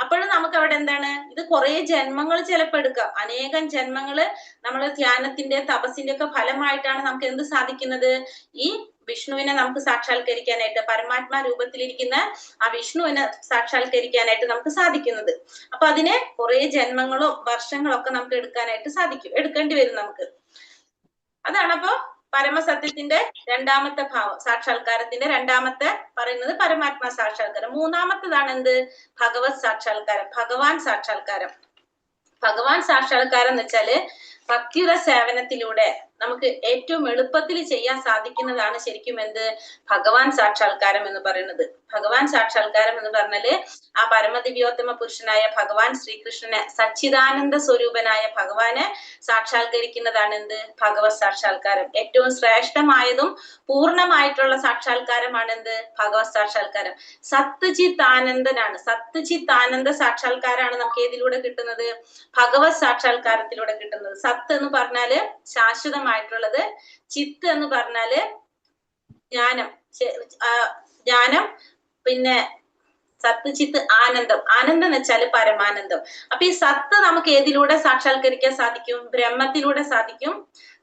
അപ്പോഴും നമുക്ക് അവിടെ എന്താണ്? ഇത് കുറെ ജന്മങ്ങൾ ചിലപ്പോൾ എടുക്കാം. അനേകം ജന്മങ്ങള് നമ്മൾ ധ്യാനത്തിന്റെ തപസ്സിന്റെ ഒക്കെ ഫലമായിട്ടാണ് നമുക്ക് എന്ത് സാധിക്കുന്നത്? ഈ വിഷ്ണുവിനെ നമുക്ക് സാക്ഷാത്കരിക്കാനായിട്ട്, പരമാത്മാ രൂപത്തിലിരിക്കുന്ന ആ വിഷ്ണുവിനെ സാക്ഷാത്കരിക്കാനായിട്ട് നമുക്ക് സാധിക്കുന്നത്. അപ്പൊ അതിന് കുറെ ജന്മങ്ങളും വർഷങ്ങളും ഒക്കെ നമുക്ക് എടുക്കേണ്ടി വരും നമുക്ക്. അതാണ് അപ്പൊ പരമസത്യത്തിന്റെ രണ്ടാമത്തെ ഭാവം, സാക്ഷാത്കാരത്തിന്റെ രണ്ടാമത്തെ പറയുന്നത് പരമാത്മാ സാക്ഷാത്കാരം. മൂന്നാമത്തേതാണ് എന്ത്? ഭഗവത് സാക്ഷാത്കാരം, ഭഗവാൻ സാക്ഷാത്കാരം. ഭഗവാൻ സാക്ഷാത്കാരം എന്ന് വെച്ചാല് ഭക്തിയുടെ സേവനത്തിലൂടെ നമുക്ക് ഏറ്റവും എളുപ്പത്തിൽ ചെയ്യാൻ സാധിക്കുന്നതാണ് ശരിക്കും എന്ത്? ഭഗവാൻ സാക്ഷാത്കാരം എന്ന് പറയുന്നത്. ഭഗവാൻ സാക്ഷാത്കാരം എന്ന് പറഞ്ഞാല് ആ പരമദിവ്യോത്തമ പുരുഷനായ ഭഗവാൻ ശ്രീകൃഷ്ണനെ, സച്ചിദാനന്ദ സ്വരൂപനായ ഭഗവാനെ സാക്ഷാത്കരിക്കുന്നതാണ് എന്ത്? ഭഗവത് സാക്ഷാത്കാരം. ഏറ്റവും ശ്രേഷ്ഠമായതും പൂർണ്ണമായിട്ടുള്ള സാക്ഷാത്കാരമാണ് എന്ത്? ഭഗവത് സാക്ഷാത്കാരം. സത്ചിത് ആനന്ദനാണ്. സത്ചിത് ആനന്ദ സാക്ഷാത്കാരമാണ് നമുക്ക് ഏതിലൂടെ കിട്ടുന്നത്? ഭഗവത് സാക്ഷാത്കാരത്തിലൂടെ കിട്ടുന്നത്. സത്ത് എന്ന് പറഞ്ഞാല് ശാശ്വതമായിട്ടുള്ളത്, ചിത്ത് എന്ന് പറഞ്ഞാല് ജ്ഞാനം, പിന്നെ സത്ത് ചിത്ത് ആനന്ദം. ആനന്ദം എന്ന് വെച്ചാല് പരമാനന്ദം. അപ്പൊ ഈ സത്ത് നമുക്ക് ഏതിലൂടെ സാക്ഷാത്കരിക്കാൻ സാധിക്കും? ബ്രഹ്മത്തിലൂടെ സാധിക്കും.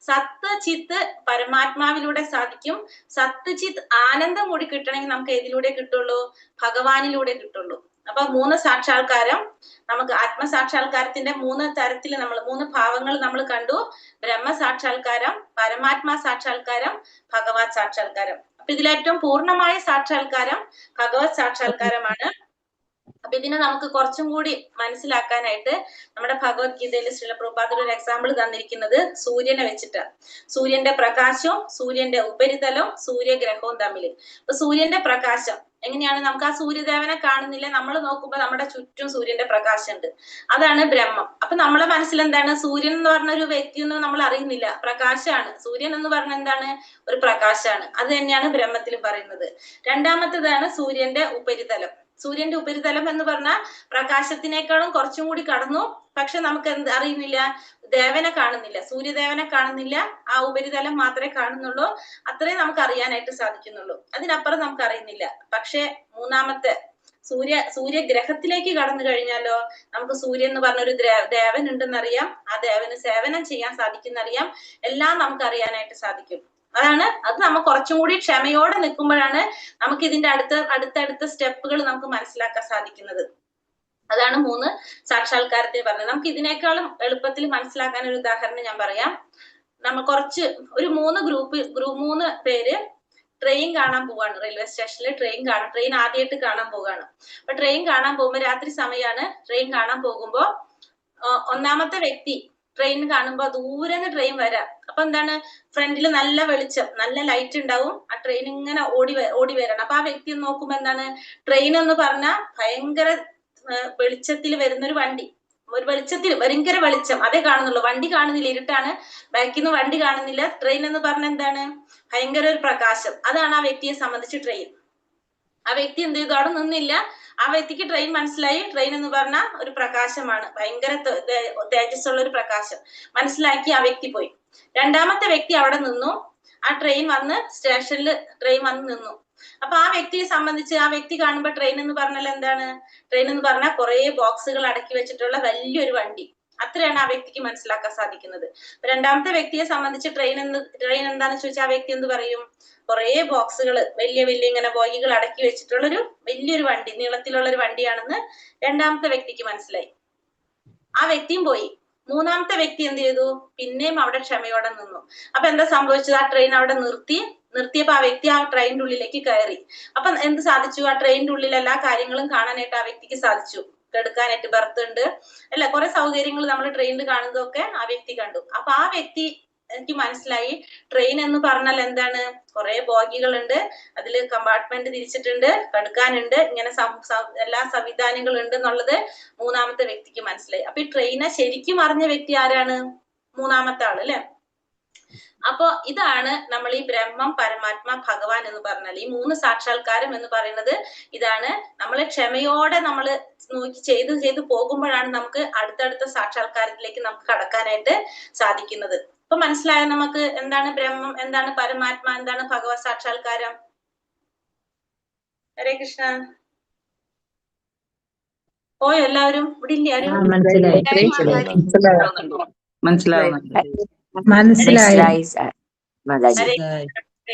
സത്ത് ചിത്ത് പരമാത്മാവിലൂടെ സാധിക്കും. സത്ത് ചിത്ത് ആനന്ദം കൂടി കിട്ടണമെങ്കിൽ നമുക്ക് ഏതിലൂടെ കിട്ടുള്ളൂ? ഭഗവാനിലൂടെ കിട്ടുള്ളൂ. അപ്പൊ മൂന്ന് സാക്ഷാത്കാരം നമുക്ക്, ആത്മസാക്ഷാത്കാരത്തിന്റെ മൂന്ന് തരത്തിൽ മൂന്ന് ഭാവങ്ങൾ നമ്മൾ കണ്ടു. ബ്രഹ്മസാക്ഷാത്കാരം, പരമാത്മാ സാക്ഷാത്കാരം, ഭഗവത് സാക്ഷാത്കാരം. അപ്പൊ ഇതിലേറ്റവും പൂർണ്ണമായ സാക്ഷാത്കാരം ഭഗവത് സാക്ഷാത്കാരമാണ്. അപ്പൊ ഇതിനെ നമുക്ക് കുറച്ചും കൂടി മനസ്സിലാക്കാനായിട്ട് നമ്മുടെ ഭഗവത്ഗീതയിൽ ശ്രീല പ്രഭുപാദർ ഒരു എക്സാമ്പിൾ തന്നിരിക്കുന്നത് സൂര്യനെ വെച്ചിട്ടാണ്. സൂര്യന്റെ പ്രകാശവും സൂര്യന്റെ ഉപരിതലവും സൂര്യഗ്രഹവും തമ്മിൽ. അപ്പൊ സൂര്യന്റെ പ്രകാശം എങ്ങനെയാണ്? നമുക്ക് ആ സൂര്യദേവനെ കാണുന്നില്ല, നമ്മൾ നോക്കുമ്പോൾ നമ്മുടെ ചുറ്റും സൂര്യന്റെ പ്രകാശം ഉണ്ട്. അതാണ് ബ്രഹ്മം. അപ്പൊ നമ്മളെ മനസ്സിൽ എന്താണ്? സൂര്യൻ എന്ന് പറഞ്ഞ ഒരു വ്യക്തി എന്ന് നമ്മൾ അറിയുന്നില്ല, പ്രകാശമാണ്. സൂര്യൻ എന്ന് പറഞ്ഞ എന്താണ്? ഒരു പ്രകാശമാണ്. അത് തന്നെയാണ് ബ്രഹ്മത്തിൽ പറയുന്നത്. രണ്ടാമത്തേതാണ് സൂര്യന്റെ ഉപരിതലം. സൂര്യന്റെ ഉപരിതലം എന്ന് പറഞ്ഞാൽ പ്രകാശത്തിനേക്കാളും കുറച്ചും കൂടി കടന്നു. പക്ഷെ നമുക്ക് എന്ത് അറിയുന്നില്ല, ദേവനെ കാണുന്നില്ല, സൂര്യദേവനെ കാണുന്നില്ല. ആ ഉപരിതലം മാത്രമേ കാണുന്നുള്ളൂ. അത്രേ നമുക്ക് അറിയാനായിട്ട് സാധിക്കുന്നുള്ളൂ. അതിനപ്പുറം നമുക്ക് അറിയുന്നില്ല. പക്ഷെ മൂന്നാമത്തെ സൂര്യഗ്രഹത്തിലേക്ക് കടന്നു കഴിഞ്ഞാലോ നമുക്ക് സൂര്യൻ എന്ന് പറഞ്ഞൊരു ദേവൻ ഉണ്ടെന്നറിയാം. ആ ദേവന് സേവനം ചെയ്യാൻ സാധിക്കുന്നറിയാം. എല്ലാം നമുക്ക് അറിയാനായിട്ട് സാധിക്കും. അത് നമുക്ക് കുറച്ചും കൂടി ക്ഷമയോടെ നിൽക്കുമ്പോഴാണ് നമുക്ക് ഇതിന്റെ അടുത്തടുത്ത സ്റ്റെപ്പുകൾ നമുക്ക് മനസ്സിലാക്കാൻ സാധിക്കുന്നത്. അതാണ് 3 സാക്ഷാത്കാരത്തെ പറഞ്ഞത്. നമുക്ക് ഇതിനേക്കാളും എളുപ്പത്തിൽ മനസ്സിലാക്കാൻ ഒരു ഉദാഹരണം ഞാൻ പറയാം. നമ്മൾ ഒരു 3 പേര് ട്രെയിൻ കാണാൻ പോവാണ്. റെയിൽവേ സ്റ്റേഷനിൽ ട്രെയിൻ ആദ്യമായിട്ട് കാണാൻ പോവാണ്. അപ്പൊ ട്രെയിൻ കാണാൻ പോകുമ്പോ രാത്രി സമയമാണ്. ട്രെയിൻ കാണാൻ പോകുമ്പോ ഒന്നാമത്തെ വ്യക്തി ട്രെയിൻ കാണുമ്പോ ദൂരെ നിന്ന് ട്രെയിൻ വരാം. അപ്പൊ എന്താണ്, ഫ്രണ്ടിൽ നല്ല വെളിച്ചം, നല്ല ലൈറ്റ് ഉണ്ടാവും. ആ ട്രെയിൻ ഇങ്ങനെ ഓടി വരണം. അപ്പൊ ആ വ്യക്തി നോക്കുമ്പോ എന്താണ്, ട്രെയിൻ എന്ന് പറഞ്ഞാൽ ഭയങ്കര വെളിച്ചത്തിൽ വരുന്നൊരു വണ്ടി, ഒരു വെളിച്ചത്തിൽ ഭയങ്കര വെളിച്ചം അതേ കാണുന്നുള്ളൂ. വണ്ടി കാണുന്നില്ല, ഇരുട്ടാണ്. ബാക്കിൽ നിന്ന് വണ്ടി കാണുന്നില്ല. ട്രെയിൻ എന്ന് പറഞ്ഞ എന്താണ്, ഭയങ്കര ഒരു പ്രകാശം. അതാണ് ആ വ്യക്തിയെ സംബന്ധിച്ച് ട്രെയിൻ. ആ വ്യക്തി എന്ത് ചെയ്തു, അവിടെ നിന്നില്ല. ആ വ്യക്തിക്ക് ട്രെയിൻ മനസ്സിലായി. ട്രെയിൻ എന്ന് പറഞ്ഞാൽ ഒരു പ്രകാശമാണ്, ഭയങ്കര തേജസ്സുള്ള ഒരു പ്രകാശം മനസ്സിലാക്കി ആ വ്യക്തി പോയി. രണ്ടാമത്തെ വ്യക്തി അവിടെ നിന്നു. ആ ട്രെയിൻ വന്ന് സ്റ്റേഷനിൽ ട്രെയിൻ വന്ന് നിന്നു. അപ്പൊ ആ വ്യക്തിയെ സംബന്ധിച്ച് ആ വ്യക്തി കാണുമ്പോ ട്രെയിൻ എന്ന് പറഞ്ഞാൽ എന്താണ്, ട്രെയിൻ എന്ന് പറഞ്ഞാൽ കുറെ ബോക്സുകൾ അടക്കി വെച്ചിട്ടുള്ള വലിയൊരു വണ്ടി. അത്രയാണ് ആ വ്യക്തിക്ക് മനസ്സിലാക്കാൻ സാധിക്കുന്നത്. രണ്ടാമത്തെ വ്യക്തിയെ സംബന്ധിച്ച് ട്രെയിൻ എന്താന്ന് ചോദിച്ചാൽ ആ വ്യക്തി എന്ത് പറയും, കുറെ ബോക്സുകൾ, വലിയ ഇങ്ങനെ ബോഗികൾ അടക്കി വെച്ചിട്ടുള്ളൊരു വലിയൊരു വണ്ടി, നീളത്തിലുള്ള ഒരു വണ്ടിയാണെന്ന് രണ്ടാമത്തെ വ്യക്തിക്ക് മനസ്സിലായി. ആ വ്യക്തിയും പോയി. മൂന്നാമത്തെ വ്യക്തി എന്ത് ചെയ്തു, പിന്നെയും അവിടെ ക്ഷമയോടെ നിന്നു. അപ്പൊ എന്താ സംഭവിച്ചത്, ആ ട്രെയിൻ അവിടെ നിർത്തിയപ്പോ ആ വ്യക്തി ആ ട്രെയിനിന്റെ ഉള്ളിലേക്ക് കയറി. അപ്പൊ എന്ത് സാധിച്ചു, ആ ട്രെയിനിന്റെ ഉള്ളിൽ എല്ലാ കാര്യങ്ങളും കാണാനായിട്ട് ആ വ്യക്തിക്ക് സാധിച്ചു. കിടക്കാനായിട്ട് ബർത്ത് ഉണ്ട്, അല്ല കുറെ സൗകര്യങ്ങൾ നമ്മൾ ട്രെയിനിൽ കാണുന്നതൊക്കെ ആ വ്യക്തി കണ്ടു. അപ്പൊ ആ വ്യക്തി എനിക്ക് മനസ്സിലായി, ട്രെയിൻ എന്ന് പറഞ്ഞാൽ എന്താണ്, കുറെ ബോഗികളുണ്ട്, അതില് കമ്പാർട്ട്മെന്റ് തിരിച്ചിട്ടുണ്ട്, കിടക്കാനുണ്ട്, ഇങ്ങനെ എല്ലാ സംവിധാനങ്ങളും ഉണ്ട് എന്നുള്ളത് മൂന്നാമത്തെ വ്യക്തിക്ക് മനസ്സിലായി. അപ്പൊ ഈ ട്രെയിനെ ശരിക്കും അറിഞ്ഞ വ്യക്തി ആരാണ്, മൂന്നാമത്തെ ആള് അല്ലെ. അപ്പൊ ഇതാണ് നമ്മൾ ഈ ബ്രഹ്മം, പരമാത്മ, ഭഗവാൻ എന്ന് പറഞ്ഞാൽ ഈ 3 സാക്ഷാത്കാരം എന്ന് പറയുന്നത് ഇതാണ്. നമ്മൾ ക്ഷമയോടെ നമ്മൾ നോക്കി ചെയ്ത് പോകുമ്പോഴാണ് നമുക്ക് അടുത്തടുത്ത സാക്ഷാത്കാരത്തിലേക്ക് നമുക്ക് കടക്കാനായിട്ട് സാധിക്കുന്നത്. ഇപ്പൊ മനസ്സിലായോ നമുക്ക് എന്താണ് ബ്രഹ്മം, എന്താണ് പരമാത്മ, എന്താണ് ഭഗവത് സാക്ഷാത്കാരം? ഹരേ കൃഷ്ണ. പോയോ എല്ലാവരും? ഇവിടെ ഇല്ല ആരും? മനസ്സിലായി. ഹരേ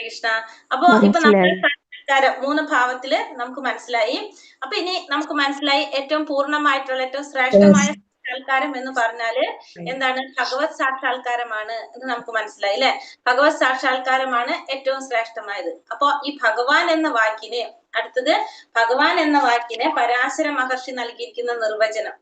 കൃഷ്ണ. അപ്പൊ ഇപ്പൊ നമ്മുടെ സാക്ഷാത്കാരം 3 ഭാവത്തില് നമുക്ക് മനസ്സിലായി. അപ്പൊ ഇനി നമുക്ക് മനസ്സിലായി ഏറ്റവും പൂർണ്ണമായിട്ടുള്ള ഏറ്റവും ശ്രേഷ്ഠമായ സാക്ഷാത്കാരം എന്ന് പറഞ്ഞാല് എന്താണ്, ഭഗവത് സാക്ഷാത്കാരമാണ് എന്ന് നമുക്ക് മനസ്സിലായി അല്ലെ. ഭഗവത് സാക്ഷാത്കാരമാണ് ഏറ്റവും ശ്രേഷ്ഠമായത്. അപ്പൊ ഈ ഭഗവാൻ എന്ന വാക്കിന് ഭഗവാൻ എന്ന വാക്കിന് പരാശര മഹർഷി നൽകിയിരിക്കുന്ന നിർവചനം,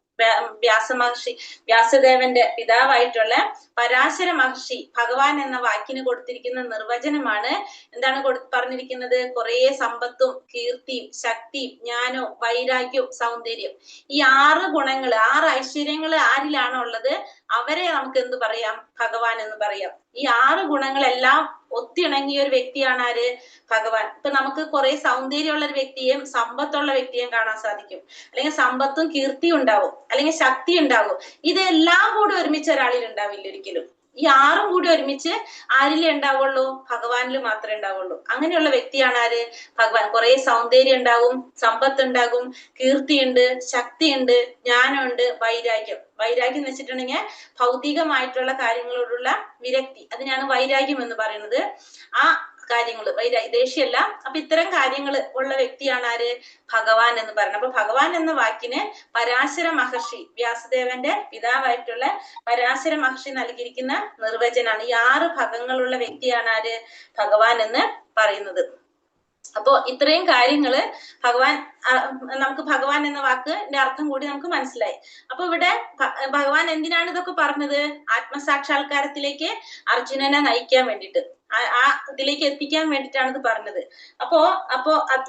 വ്യാസദേവന്റെ പിതാവായിട്ടുള്ള പരാശര മഹർഷി ഭഗവാൻ എന്ന വാക്കിന് കൊടുത്തിരിക്കുന്ന നിർവചനമാണ് എന്താണ് പറഞ്ഞിരിക്കുന്നത്, കുറെ സമ്പത്തും കീർത്തിയും ശക്തിയും ജ്ഞാനവും വൈരാഗ്യവും സൗന്ദര്യം, ഈ 6 ഗുണങ്ങൾ 6 ഐശ്വര്യങ്ങൾ ആരിലാണോ ഉള്ളത് അവരെ നമുക്ക് എന്ത് പറയാം, ഭഗവാൻ എന്ന് പറയാം. ഈ 6 ഗുണങ്ങളെല്ലാം ഒത്തിണങ്ങിയ ഒരു വ്യക്തിയാണ് ആര്, ഭഗവാൻ. ഇപ്പൊ നമുക്ക് കുറെ സൗന്ദര്യമുള്ള ഒരു വ്യക്തിയെയും സമ്പത്തുള്ള വ്യക്തിയെയും കാണാൻ സാധിക്കും, അല്ലെങ്കിൽ സമ്പത്തും കീർത്തിയും ഉണ്ടാവും, അല്ലെങ്കിൽ ശക്തി ഉണ്ടാവും. ഇതെല്ലാം കൂടി ഒരുമിച്ച് ഒരാളിൽ ഉണ്ടാവില്ല ഒരിക്കലും. ഈ 6ഉം കൂടി ഒരുമിച്ച് ആരിലേ ഉണ്ടാവുള്ളൂ, ഭഗവാനിൽ മാത്രമേ ഉണ്ടാവുള്ളൂ. അങ്ങനെയുള്ള വ്യക്തിയാണ് ആര്, ഭഗവാൻ. കുറെ സൗന്ദര്യം ഉണ്ടാവും, സമ്പത്ത് ഉണ്ടാകും, കീർത്തിയുണ്ട്, ശക്തിയുണ്ട്, ജ്ഞാനമുണ്ട്, വൈരാഗ്യം എന്ന് വെച്ചിട്ടുണ്ടെങ്കിൽ ഭൗതികമായിട്ടുള്ള കാര്യങ്ങളോടുള്ള വിരക്തി, അതിനാണ് വൈരാഗ്യം എന്ന് പറയുന്നത്. ആ കാര്യങ്ങൾ ദേഷ്യമല്ല. അപ്പൊ ഇത്തരം കാര്യങ്ങൾ ഉള്ള വ്യക്തിയാണ് ആര്, ഭഗവാൻ എന്ന് പറയുന്നത്. അപ്പൊ ഭഗവാൻ എന്ന വാക്കിന് പരാശര മഹർഷി, വ്യാസദേവന്റെ പിതാവായിട്ടുള്ള പരാശര മഹർഷി നൽകിയിരിക്കുന്ന നിർവചനാണ്. ഈ 6 ഭഗങ്ങളുള്ള വ്യക്തിയാണ് ആര്, ഭഗവാൻ എന്ന് പറയുന്നത്. അപ്പോ ഇത്രയും കാര്യങ്ങള് നമുക്ക് ഭഗവാൻ എന്ന വാക്കിന്റെ അർത്ഥം കൂടി നമുക്ക് മനസ്സിലായി. അപ്പൊ ഇവിടെ ഭഗവാൻ എന്തിനാണ് ഇതൊക്കെ പറഞ്ഞത്, ആത്മസാക്ഷാത്കാരത്തിലേക്ക് അർജുനനെ നയിക്കാൻ വേണ്ടിയിട്ട്, ആ ഇതിലേക്ക് എത്തിക്കാൻ വേണ്ടിയിട്ടാണ് ഇത് പറഞ്ഞത്. അപ്പോ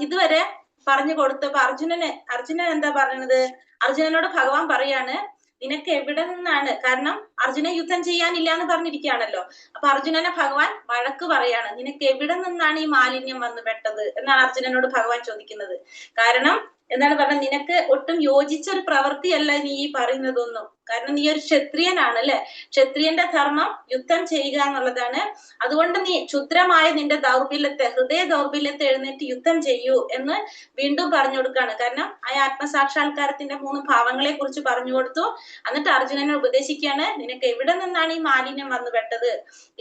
ഇതുവരെ പറഞ്ഞു കൊടുത്തപ്പോ അർജുനൻ എന്താ പറയുന്നത്, അർജുനനോട് ഭഗവാൻ പറയാണ്, നിനക്ക് എവിടെ നിന്നാണ്, കാരണം അർജുന യുദ്ധം ചെയ്യാനില്ല എന്ന് പറഞ്ഞിരിക്കുകയാണല്ലോ. അപ്പൊ അർജുനനെ ഭഗവാൻ വഴക്ക് പറയാണ്, നിനക്ക് എവിടെ നിന്നാണ് ഈ മാലിന്യം വന്നു പെട്ടത് എന്നാണ് അർജുനനോട് ഭഗവാൻ ചോദിക്കുന്നത്. കാരണം എന്താണ് പറഞ്ഞത്, നിനക്ക് ഒട്ടും യോജിച്ച ഒരു പ്രവൃത്തിയല്ല നീ ഈ പറയുന്നതൊന്നും. കാരണം നീ ഒരു ക്ഷത്രിയനാണ് അല്ലെ. ക്ഷത്രിയന്റെ ധർമ്മം യുദ്ധം ചെയ്യുക എന്നുള്ളതാണ്. അതുകൊണ്ട് നീ ക്ഷുദ്രമായ നിന്റെ ദൗർബല്യത്തെ, ഹൃദയ ദൗർബല്യത്തെ എഴുന്നേറ്റ് യുദ്ധം ചെയ്യൂ എന്ന് വീണ്ടും പറഞ്ഞു കൊടുക്കുകയാണ്. കാരണം ആ ആത്മസാക്ഷാത്കാരത്തിന്റെ 3 ഭാവങ്ങളെ കുറിച്ച് പറഞ്ഞു കൊടുത്തു. എന്നിട്ട് അർജുനനെ ഉപദേശിക്കുകയാണ്, നിനക്ക് എവിടെ നിന്നാണ് ഈ മാലിന്യം വന്നു പെട്ടത്?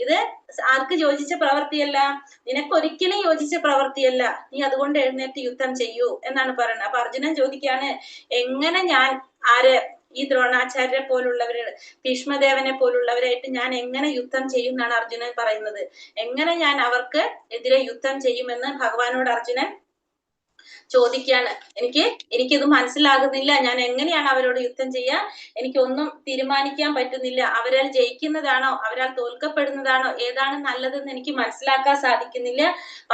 ഇത് ആർക്ക് യോജിച്ച പ്രവൃത്തിയല്ല, നിനക്ക് ഒരിക്കലും യോജിച്ച പ്രവൃത്തിയല്ല. നീ അതുകൊണ്ട് എഴുന്നേറ്റ് യുദ്ധം ചെയ്യൂ എന്നാണ് പറയുന്നത്. അപ്പൊ അർജുനൻ ചോദിക്കുകയാണ്, എങ്ങനെ ഞാൻ ഈ ദ്രോണാചാര്യരെ പോലുള്ളവര്, ഭീഷ്മദേവനെ പോലുള്ളവരായിട്ട് ഞാൻ എങ്ങനെ യുദ്ധം ചെയ്യും എന്നാണ് അർജുനൻ പറയുന്നത്. എങ്ങനെ ഞാൻ അവർക്ക് എതിരെ യുദ്ധം ചെയ്യുമെന്ന് ഭഗവാനോട് അർജുനൻ ചോദിക്കുകയാണ്. എനിക്കിത് മനസ്സിലാകുന്നില്ല, ഞാൻ എങ്ങനെയാണ് അവരോട് യുദ്ധം ചെയ്യാൻ, എനിക്കൊന്നും തീരുമാനിക്കാൻ പറ്റുന്നില്ല. അവരാൽ ജയിക്കുന്നതാണോ അവരാൽ തോൽക്കപ്പെടുന്നതാണോ ഏതാണ് നല്ലതെന്ന് എനിക്ക് മനസ്സിലാക്കാൻ സാധിക്കുന്നില്ല.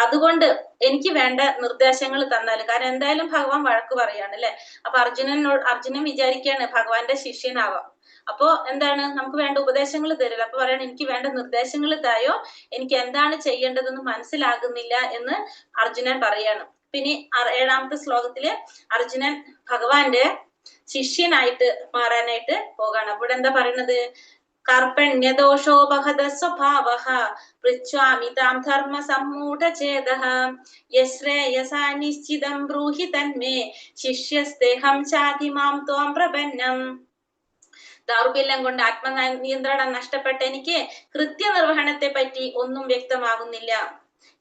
അതുകൊണ്ട് എനിക്ക് വേണ്ട നിർദ്ദേശങ്ങൾ തന്നാലും, കാരണം എന്തായാലും ഭഗവാൻ വഴക്ക് പറയാണ് അല്ലെ. അപ്പൊ അർജുനൻ വിചാരിക്കുകയാണ് ഭഗവാന്റെ ശിഷ്യനാവാം. അപ്പോ എന്താണ്, നമുക്ക് വേണ്ട ഉപദേശങ്ങൾ തരില്ല. അപ്പൊ പറയണം, എനിക്ക് വേണ്ട നിർദ്ദേശങ്ങൾ തായോ, എനിക്ക് എന്താണ് ചെയ്യേണ്ടതെന്ന് മനസ്സിലാകുന്നില്ല എന്ന് അർജുനൻ പറയാണ്. പിന്നെ 7ാമത്തെ ശ്ലോകത്തില് അർജുനൻ ഭഗവാന്റെ ശിഷ്യനായിട്ട് മാറാനായിട്ട് പോകാണ്. അപ്പോൾ എന്താ പറയുന്നത്, കർപ്പണ്യദോഷോപഹത സ്വഭാവഃ പൃച്ഛാമിതാം ധർമ്മ സമ്മൂഢചേതഃ യശ്രേയസാ നിശ്ചിതം ബ്രൂഹി തന്മേ ശിഷ്യസ്തേഹം ചാതിമാം ത്വാം പ്രപന്നം. ദൗർബല്യം കൊണ്ട് ആത്മനിയന്ത്രണം നഷ്ടപ്പെട്ട എനിക്ക് കൃത്യനിർവഹണത്തെ പറ്റി ഒന്നും വ്യക്തമാകുന്നില്ല.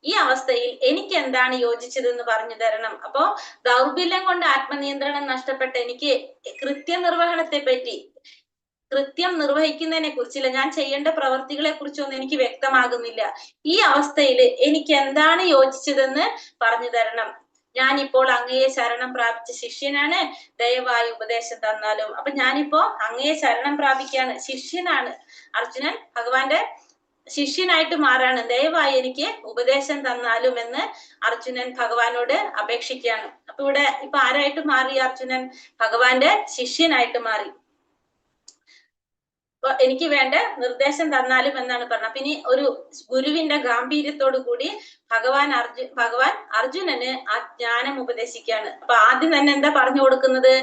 ഈ അവസ്ഥയിൽ എനിക്ക് എന്താണ് യോജിച്ചതെന്ന് പറഞ്ഞു തരണം. അപ്പോ ദൗർബല്യം കൊണ്ട് ആത്മനിയന്ത്രണം നഷ്ടപ്പെട്ട എനിക്ക് കൃത്യനിർവഹണത്തെ പറ്റി, കൃത്യം നിർവഹിക്കുന്നതിനെ കുറിച്ചില്ല, ഞാൻ ചെയ്യേണ്ട പ്രവർത്തികളെ കുറിച്ചൊന്നും എനിക്ക് വ്യക്തമാകുന്നില്ല. ഈ അവസ്ഥയിൽ എനിക്ക് എന്താണ് യോജിച്ചതെന്ന് പറഞ്ഞു തരണം. ഞാനിപ്പോൾ അങ്ങയെ ശരണം പ്രാപിച്ച ശിഷ്യനാണ്, ദയവായി ഉപദേശം തന്നാലും. അപ്പൊ ഞാനിപ്പോ അങ്ങയെ ശരണം പ്രാപിക്കാണ്, ശിഷ്യനാണ്. അർജുനൻ ഭഗവാന്റെ ശിഷ്യനായിട്ട് മാറാണ്, ദയവായി എനിക്ക് ഉപദേശം തന്നാലും എന്ന് അർജുനൻ ഭഗവാനോട് അപേക്ഷിക്കുകയാണ്. അപ്പൊ ഇവിടെ ഇപ്പൊ ആരായിട്ട് മാറി അർജുനൻ? ഭഗവാന്റെ ശിഷ്യനായിട്ട് മാറി. അപ്പൊ എനിക്ക് വേണ്ട നിർദ്ദേശം തന്നാലും എന്നാണ് പറഞ്ഞത്. പിന്നെ ഒരു ഗുരുവിന്റെ ഗാംഭീര്യത്തോടു കൂടി ഭഗവാൻ അർജുനന് ആ ജ്ഞാനം ഉപദേശിക്കുകയാണ്. അപ്പൊ ആദ്യം തന്നെ എന്താ പറഞ്ഞു കൊടുക്കുന്നത്,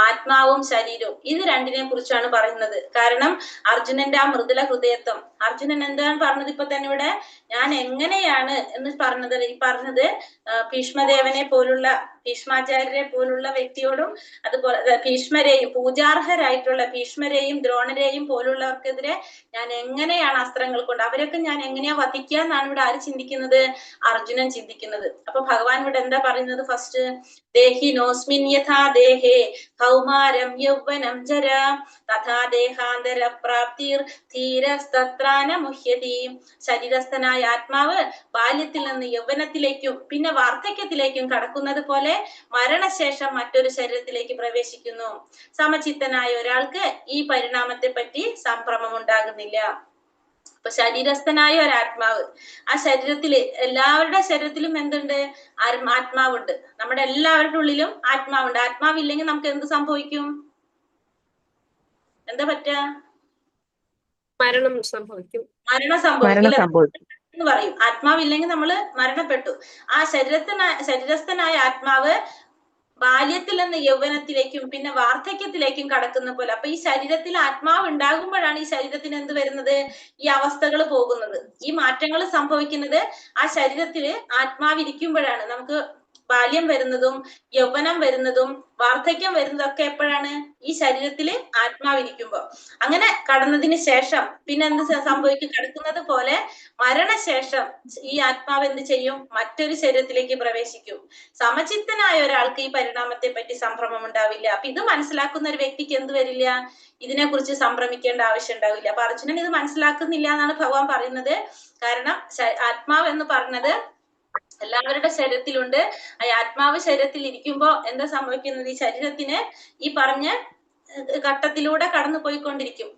ആത്മാവും ശരീരവും ഇത് രണ്ടിനെ കുറിച്ചാണ് പറയുന്നത്. കാരണം അർജുനന്റെ ആ മൃദുല ഹൃദയത്വം, അർജുനൻ എന്താണ് പറഞ്ഞത് ഇപ്പൊ തന്നെ ഇവിടെ, ഞാൻ എങ്ങനെയാണ് എന്ന് പറഞ്ഞത് ഭീഷ്മദേവനെ പോലുള്ള, ഭീഷ്മാചാര്യരെ പോലുള്ള വ്യക്തിയോടും, അതുപോലെ ഭീഷ്മരെയും പൂജാർഹരായിട്ടുള്ള ഭീഷ്മരെയും ദ്രോണരെയും പോലുള്ളവർക്കെതിരെ ഞാൻ എങ്ങനെയാണ് അസ്ത്രങ്ങൾ കൊണ്ട് അവരൊക്കെ ഞാൻ എങ്ങനെയാ വധിക്കുക എന്നാണ് ഇവിടെ ആര് ചിന്തിക്കുന്നത്? അർജുനൻ ചിന്തിക്കുന്നത്. അപ്പൊ ഭഗവാൻ ഇവിടെ എന്താ പറയുന്നത്? ഫസ്റ്റ്, ദേഹിനോസ്മിൻ യഥാ ദേഹേ കൗമാരം യൗവനം ജര തഥാ ദേഹാന്തര പ്രാപ്തിർ ധീരസ്തത്രാന മുഹ്യതി. ശരീരസ്ഥനായ ആത്മാവ് ബാല്യത്തിൽ നിന്ന് യൗവനത്തിലേക്കും പിന്നെ വാർദ്ധക്യത്തിലേക്കും കടക്കുന്നത് പോലെ മരണശേഷം മറ്റൊരു ശരീരത്തിലേക്ക് പ്രവേശിക്കുന്നു. സമചിത്തനായ ഒരാൾക്ക് ഈ പരിണാമത്തെ പറ്റി സംഭ്രമം ഉണ്ടാകുന്നില്ല. അപ്പൊ ശരീരസ്ഥനായ ഒരാത്മാവ്, ആ ശരീരത്തില്, എല്ലാവരുടെ ശരീരത്തിലും എന്തുണ്ട്? ആത്മാവുണ്ട്. നമ്മുടെ എല്ലാവരുടെ ഉള്ളിലും ആത്മാവുണ്ട്. ആത്മാവില്ലെങ്കിൽ നമുക്ക് എന്ത് സംഭവിക്കും? എന്താ പറ്റുക? മരണം സംഭവിക്കും. മരണം സംഭവിക്കും എന്ന് പറയും. ആത്മാവില്ലെങ്കിൽ നമ്മള് മരണപ്പെട്ടു. ആ ശരീരസ്ഥനായ ആത്മാവ് ബാല്യത്തിൽ നിന്ന് യൗവനത്തിലേക്കും പിന്നെ വാർദ്ധക്യത്തിലേക്കും കടക്കുന്ന പോലെ. അപ്പൊ ഈ ശരീരത്തിൽ ആത്മാവ് ഉണ്ടാകുമ്പോഴാണ് ഈ ശരീരത്തിന് എന്ത് വരുന്നത്? ഈ അവസ്ഥകൾ പോകുന്നത്, ഈ മാറ്റങ്ങൾ സംഭവിക്കുന്നത്. ആ ശരീരത്തില് ആത്മാവിരിക്കുമ്പോഴാണ് നമുക്ക് ബാല്യം വരുന്നതും യൗവനം വരുന്നതും വാർദ്ധക്യം വരുന്നതും ഒക്കെ എപ്പോഴാണ്? ഈ ശരീരത്തില് ആത്മാവിരിക്കുമ്പോ. അങ്ങനെ കടന്നതിന് ശേഷം പിന്നെ എന്ത് സംഭവിക്കും? കിടക്കുന്നത് പോലെ മരണശേഷം ഈ ആത്മാവ് എന്ത് ചെയ്യും? മറ്റൊരു ശരീരത്തിലേക്ക് പ്രവേശിക്കും. സമചിത്തനായ ഒരാൾക്ക് ഈ പരിണാമത്തെ പറ്റി സംഭ്രമം ഉണ്ടാവില്ല. അപ്പൊ ഇത് മനസ്സിലാക്കുന്ന ഒരു വ്യക്തിക്ക് എന്ത് വരില്ല? ഇതിനെക്കുറിച്ച് സംഭ്രമിക്കേണ്ട ആവശ്യം ഉണ്ടാവില്ല. അപ്പൊ അർജുനൻ ഇത് മനസ്സിലാക്കുന്നില്ല എന്നാണ് ഭഗവാൻ പറയുന്നത്. കാരണം ആത്മാവ് എന്ന് പറഞ്ഞത് എല്ലാവരുടെ ശരീരത്തിലുണ്ട്. ആ ആത്മാവ് ശരീരത്തിൽ ഇരിക്കുമ്പോ എന്താ സംഭവിക്കുന്നത്? ഈ ശരീരത്തിന് ഈ പറഞ്ഞ ഘട്ടത്തിലൂടെ കടന്നു പോയിക്കൊണ്ടിരിക്കും.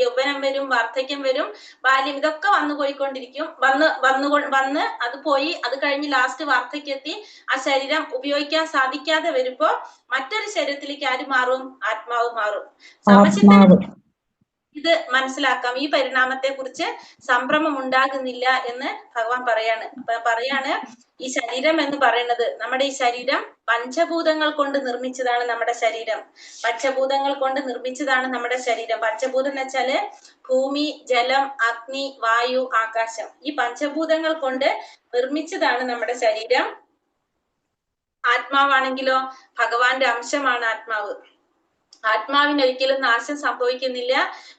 യൗവനം വരും, വാർദ്ധക്യം വരും, ബാല്യം, ഇതൊക്കെ വന്നു പോയിക്കൊണ്ടിരിക്കും. വന്ന് അത് പോയി, അത് കഴിഞ്ഞ് ലാസ്റ്റ് വാർദ്ധക്യത്തി ആ ശരീരം ഉപയോഗിക്കാൻ സാധിക്കാതെ വരുമ്പോ മറ്റൊരു ശരീരത്തിലേക്ക് ആര് മാറും? ആത്മാവ് മാറും. ഇത് മനസ്സിലാക്കാം. ഈ പരിണാമത്തെ കുറിച്ച് സംഭ്രമം ഉണ്ടാകുന്നില്ല എന്ന് ഭഗവാൻ പറയാണ് ഈ ശരീരം എന്ന് പറയുന്നത്, നമ്മുടെ ഈ ശരീരം പഞ്ചഭൂതങ്ങൾ കൊണ്ട് നിർമ്മിച്ചതാണ്. നമ്മുടെ ശരീരം പഞ്ചഭൂതങ്ങൾ കൊണ്ട് നിർമ്മിച്ചതാണ് നമ്മുടെ ശരീരം. പഞ്ചഭൂതം എന്ന് വെച്ചാല് ഭൂമി, ജലം, അഗ്നി, വായു, ആകാശം. ഈ പഞ്ചഭൂതങ്ങൾ കൊണ്ട് നിർമ്മിച്ചതാണ് നമ്മുടെ ശരീരം. ആത്മാവാണെങ്കിലോ ഭഗവാന്റെ അംശമാണ് ആത്മാവ്. ആത്മാവിന് ഒരിക്കലും നാശം സംഭവിക്കുന്നില്ല.